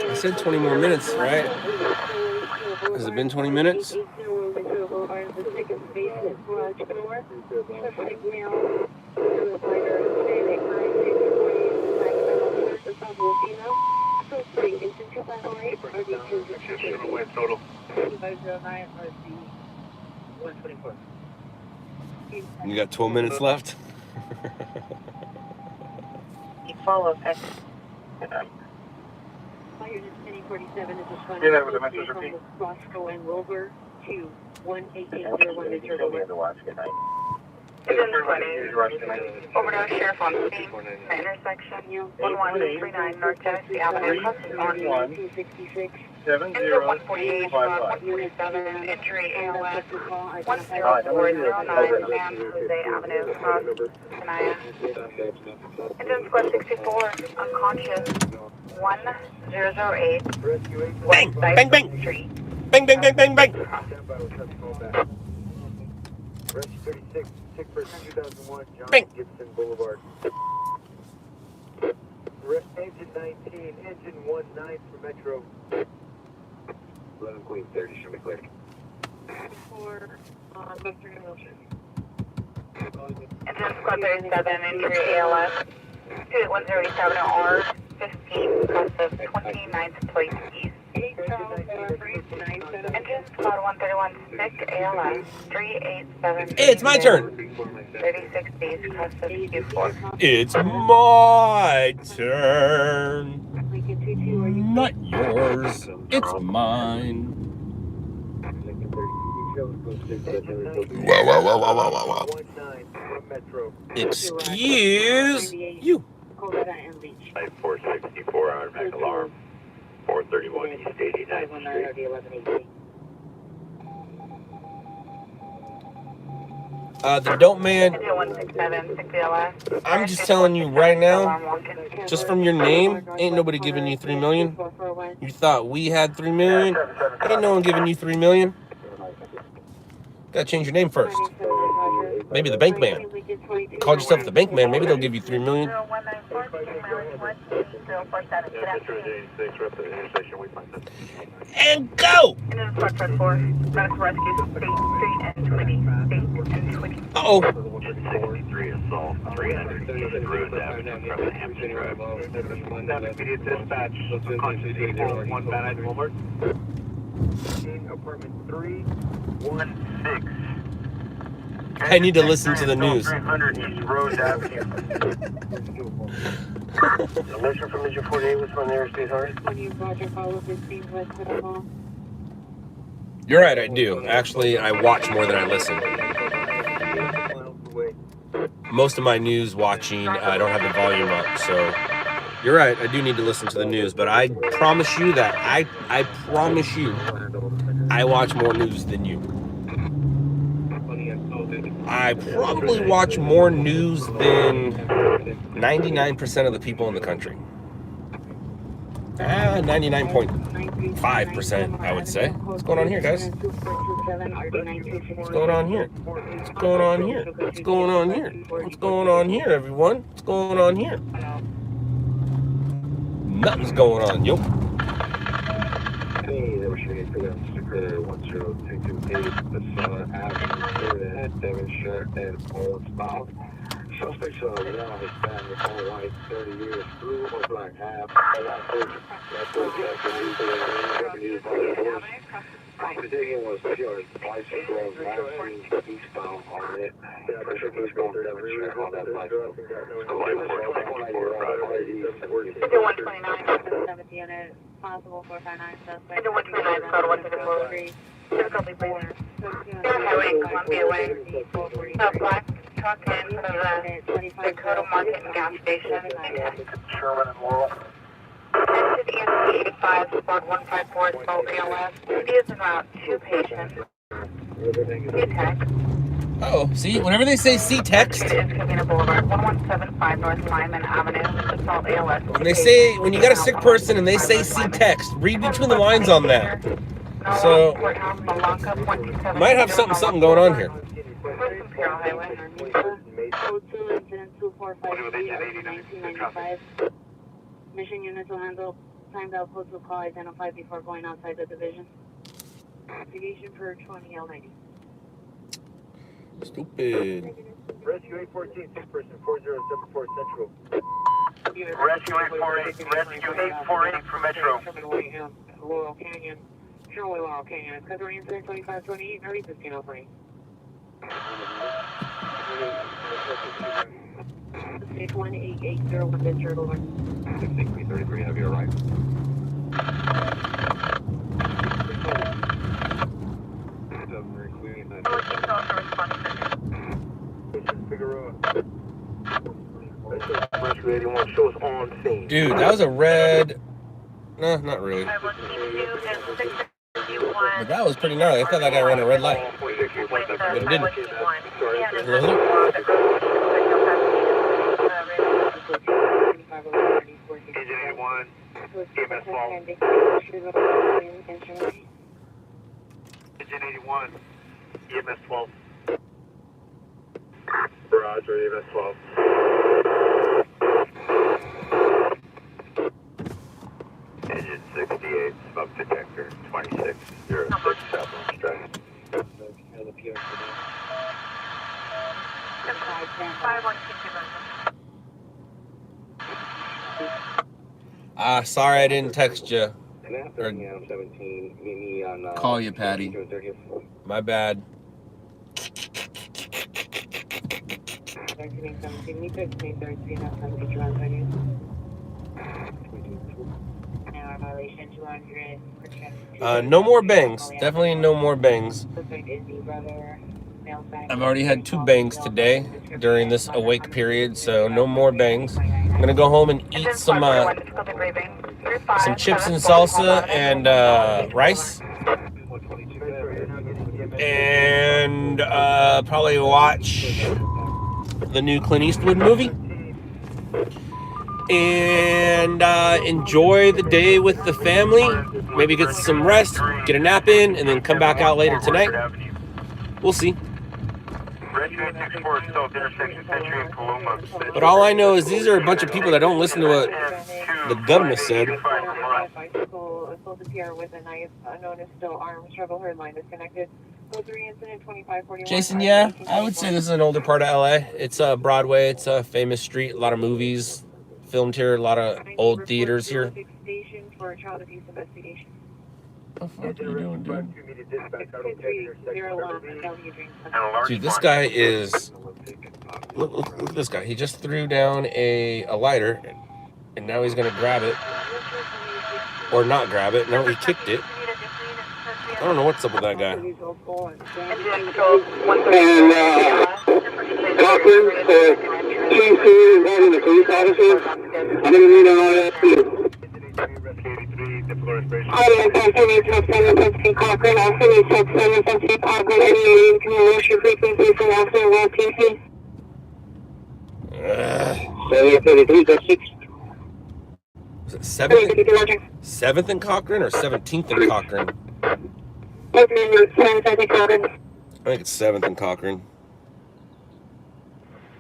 I said 20 more minutes, right? Has it been 20 minutes? You got 12 minutes left? Follow up. Yeah, that was a message repeat. Roscoe and Wilbur to 18801 to Turtle. Engine 20, overdose sheriff on scene, the intersection, 1139 North Tennessee Avenue, on 266. Engine 148, 147, injury ALS, 10409 San Jose Avenue, across Tenaya. Engine squad 64, unconscious, 1008 Bang! West Bang, bang! Dyson Street. Bang, bang, bang, bang, bang! Rescue 36, sick person 2001, John Bang. Gibson Boulevard. Engine 19, engine 19 for Metro. 11 Queen 30, should be clear. For Western Wilshire. Engine squad 37, injury ALS, 137 R 15 cross of 29th place east. Engine squad 131 SIC ALS 387. Hey, it's my turn. 36 days cross of Q4. It's my turn. Not yours. It's mine. Wow. Excuse you. 464 automatic alarm. 431 East 89th Street. The dope man. 167 6 ALS. I'm just telling you right now, just from your name, ain't nobody giving you 3 million. You thought we had 3 million? Ain't no one giving you 3 million. Gotta change your name first. Maybe the bank man. Call yourself the bank man. Maybe they'll give you 3 million. And go! Uh-oh. 63 assault, 300 road damage from the Hampton Drive. Immediate dispatch, unconscious people, 1 bad item alert. Apartment 316. I need to listen to the news. 300 East Rose Avenue. Alicia from Engine 48 was from the Interstate Highway. You're right, I do. Actually, I watch more than I listen. Most of my news watching, I don't have the volume up, so you're right, I do need to listen to the news, but I promise you that, I promise you, I watch more news than you. I probably watch more news than 99% of the people in the country. 99.5%, I would say. What's going on here, guys? What's going on here? What's going on here? What's going on here? What's going on here, everyone? What's going on here? Nothing's going on, yo. Hey, that was your 10228 Pasilla Avenue, Devon shirt and old style. Suspects one Hispanic, all white, 30 years, blue or black half. The digging was pure. Bicycle was maxing eastbound on it. Pressure was going to Devon shirt on that bicycle. Possible 459 suspect. 129 code 134. Highway Columbia Way. Black truck in for the Dakota Market and gas station. Sherman and Laurel. Exit EMC 85, squad 154, Salt ALS. He is en route, 2 patients. C-Tech. Uh-oh, see, whenever they say see text, Boulevard, 1175 North Lyman Avenue, Salt ALS. when you got a sick person and they say see text, read between the lines on that. So, might have something going on here. Mission units will handle timed out postal call identified before going outside the division. Investigation for 20L90. Stupid. Rescue 814, 6 person, 4074 Central. Rescue 848 from Metro. Laurel Canyon. Shirley Laurel Canyon. It's Cutlery Incident 2528, Northeast 1503. Stage 18801 Venture over. 6333, have you arrived? Rescue 81 shows on scene. Dude, that was a red... No, not really. But that was pretty gnarly. I thought that guy ran a red light. But it didn't. Was it? Engine 81, EMS 12. Engine 81, EMS 12. Roger, EMS 12. Engine 68, smoke detector, 2606 Southwest Drive. 512. Sorry I didn't text you. Or 17, meet me on, call you, Patty. My bad. 1317, meet 1313, that's how many runs I use. Hour violation 200. No more bangs. Definitely no more bangs. I've already had 2 bangs today during this awake period, so no more bangs. I'm gonna go home and eat some chips and salsa and rice, and probably watch the new Clint Eastwood movie, and enjoy the day with the family. Maybe get some rest, get a nap in, and then come back out later tonight. We'll see. But all I know is these are a bunch of people that don't listen to what the governor said. Jason, yeah, I would say this is an older part of LA. It's Broadway. It's a famous street. A lot of movies filmed here. A lot of old theaters here. What the fuck are you doing, dude? Dude, this guy is... Look at this guy. He just threw down a lighter, and now he's going to grab it. Or not grab it. No, he kicked it. I don't know what's up with that guy. And, Cochran, Chief is having the police officers. I'm going to need on all that too. I am Pennsylvania Truck 715 Cochran, also need Truck 715 Cochran, any lead, can you lose your frequency from Officer West PC? 733, that's 6. Is it 7th and Cochran or 17th and Cochran? I think it's 7th and Cochran.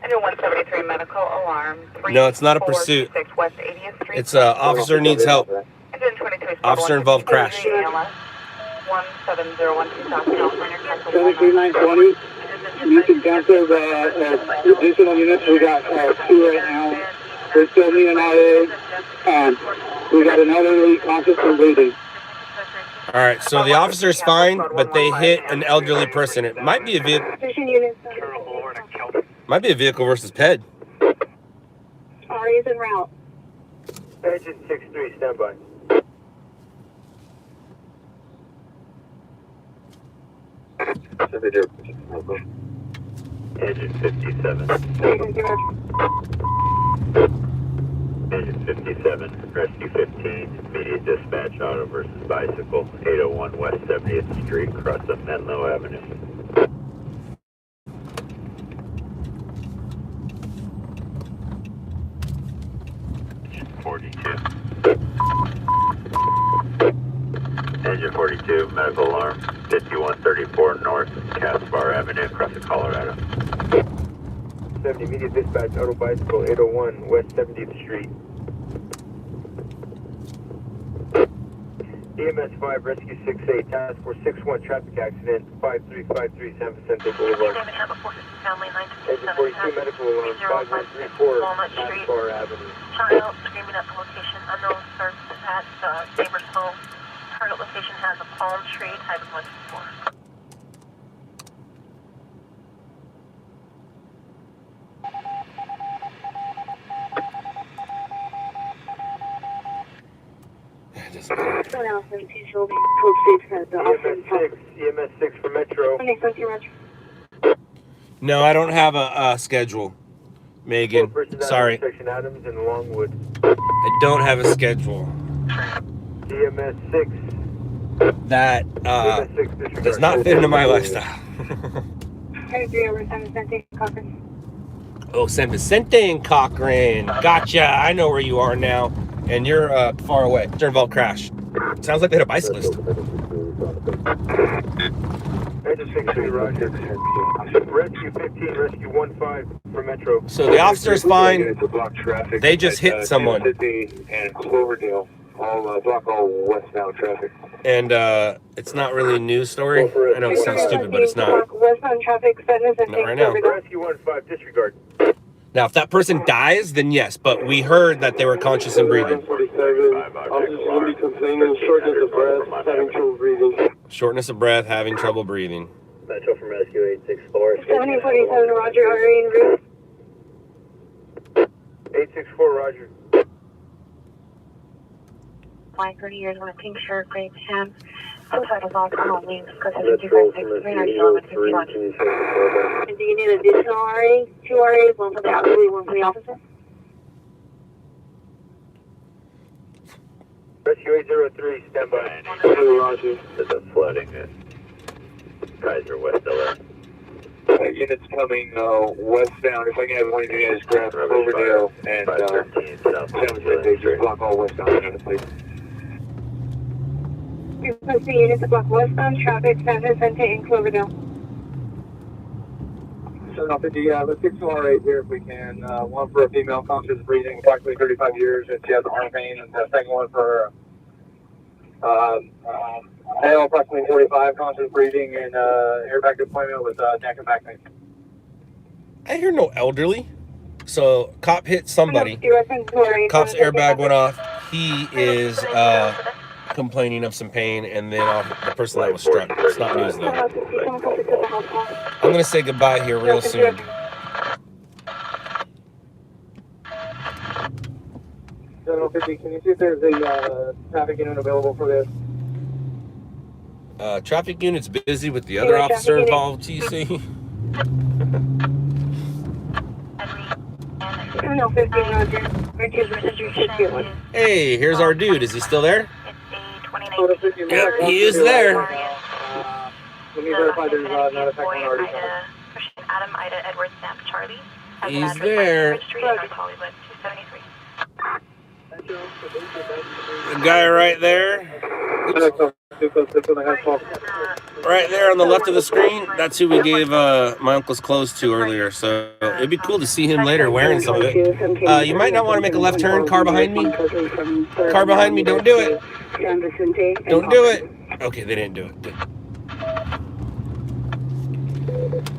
Engine 173 medical alarm. No, it's not a pursuit. West 80th Street. It's officer needs help. Engine 22. Officer involved crash. 17012 South California. 73920. You can downstairs additional units. We got 2 right now. We're still needing RA. We got an elderly conscious and breathing. All right, so the officer's fine, but they hit an elderly person. It might be a vehicle. Might be a vehicle versus PED. RA is en route. Engine 63, standby. Engine 57. Engine 57, rescue 15, immediate dispatch auto versus bicycle, 801 West 70th Street, cross up Menlo Avenue. Engine 42. Engine 42, medical alarm, 5134 North, Caspar Avenue, cross the Colorado. 70, immediate dispatch, auto bicycle, 801 West 70th Street. EMS 5, rescue 68, task force 61, traffic accident, 5353 San Vicente Boulevard. Engine 42, medical alarm, 5134 Caspar Avenue. Child screaming at the location, unknown source at neighbor's home. Target location has a palm tree type of looking for. EMS 6 for Metro. No, I don't have a schedule, Megan. Sorry. Section Adams and Longwood. I don't have a schedule. EMS 6. That does not fit into my lifestyle. Oh, San Vicente and Cochran. Gotcha. I know where you are now. And you're far away. They're involved crash. Sounds like they had a bicyclist. Rescue 15, rescue 15 for Metro. So the officer's fine. They just hit someone. And Cloverdale, block all westbound traffic. And it's not really a news story. I know it sounds stupid, but it's not. Westbound traffic, Not right now. Rescue 15, disregard. Now, if that person dies, then yes, but we heard that they were conscious and breathing. 47. Officers will be complaining shortness of breath, having trouble breathing. Shortness of breath, having trouble breathing. Metro from Rescue 864. 7047, Roger, RA en route. 864, Roger. Flying 30 years on a pink shirt, gray pants. Subtitles on all wings, because Metro from Rescue 803. Can you send us And do you need additional RA? 2 RAs, one for the outgoing, one for the officer? Rescue 803, stand by. Roger. There's a flooding at Kaiser West LA. Units coming westbound. If I can have one of you guys grab Cloverdale and 513 South San Jose, just block all westbound units, please. Request the units to block westbound traffic, San Vicente and Cloverdale. 750, let's get 2 R8 here if we can. One for a female conscious breathing, approximately 35 years, and she has arm pain, and the second one for male, approximately 45, conscious breathing, and airbag deployment with neck and back pain. I hear no elderly. So, cop hit somebody. Cop's airbag went off. He is complaining of some pain, and then the person that was struck. It's not news though. I'm gonna say goodbye here real soon. 750, can you see if there's a traffic unit available for this? Traffic unit's busy with the other officer involved, TC. Hey, here's our dude. Is he still there? Yep, he is there. Let me verify there's not a second already. Adam, Ida, Edward, Sam, Charlie. He's there. Hollywood, 273. The guy right there. Right there on the left of the screen. That's who we gave my uncle's clothes to earlier. So it'd be cool to see him later wearing some of it. You might not want to make a left turn. Car behind me. Car behind me. Don't do it. Don't do it. Okay, they didn't do it. Good.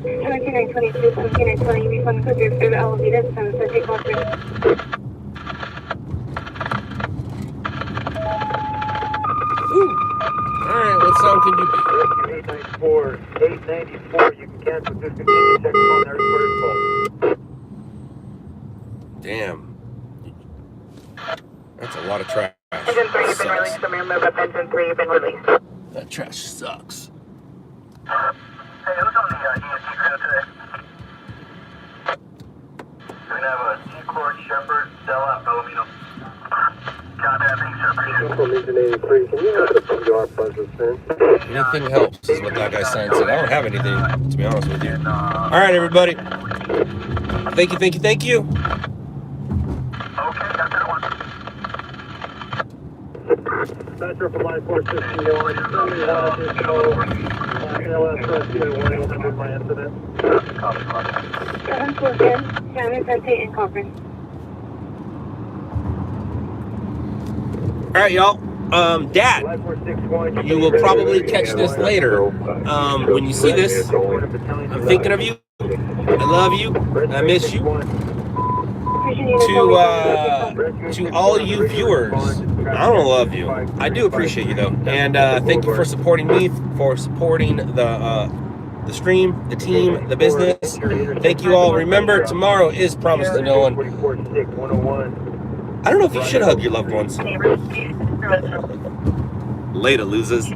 7922, 7920, we found the clear through the elevator, San Vicente, California. Ooh. Alright, what sound can you be? Rescue 894, you can cancel discontinue check phone there is Damn. That's a lot of trash. Engine 3, you've been released from your move up. Engine 3, you've been released. That trash sucks. Hey, who's on the ESC crew today? We're gonna have a Secord, Shepherd, Stella, Palomino. Anything helps is what that guy signed said. I don't have anything, to be honest with you. Alright, everybody. Thank you, thank you, thank you. Okay, got that one. Metro from line 461, tell me what additional LS rescue and warning will my incident. 747, San Vicente and California. Alright, y'all. Dad, you will probably catch this later. When you see this, I'm thinking of you. I love you. I miss you. To all you viewers, I don't love you. I do appreciate you though, and thank you for supporting me, for supporting the stream, the team, the business. Thank you all. Remember, tomorrow is Promise to No One. I don't know if you should hug your loved ones. Later, losers.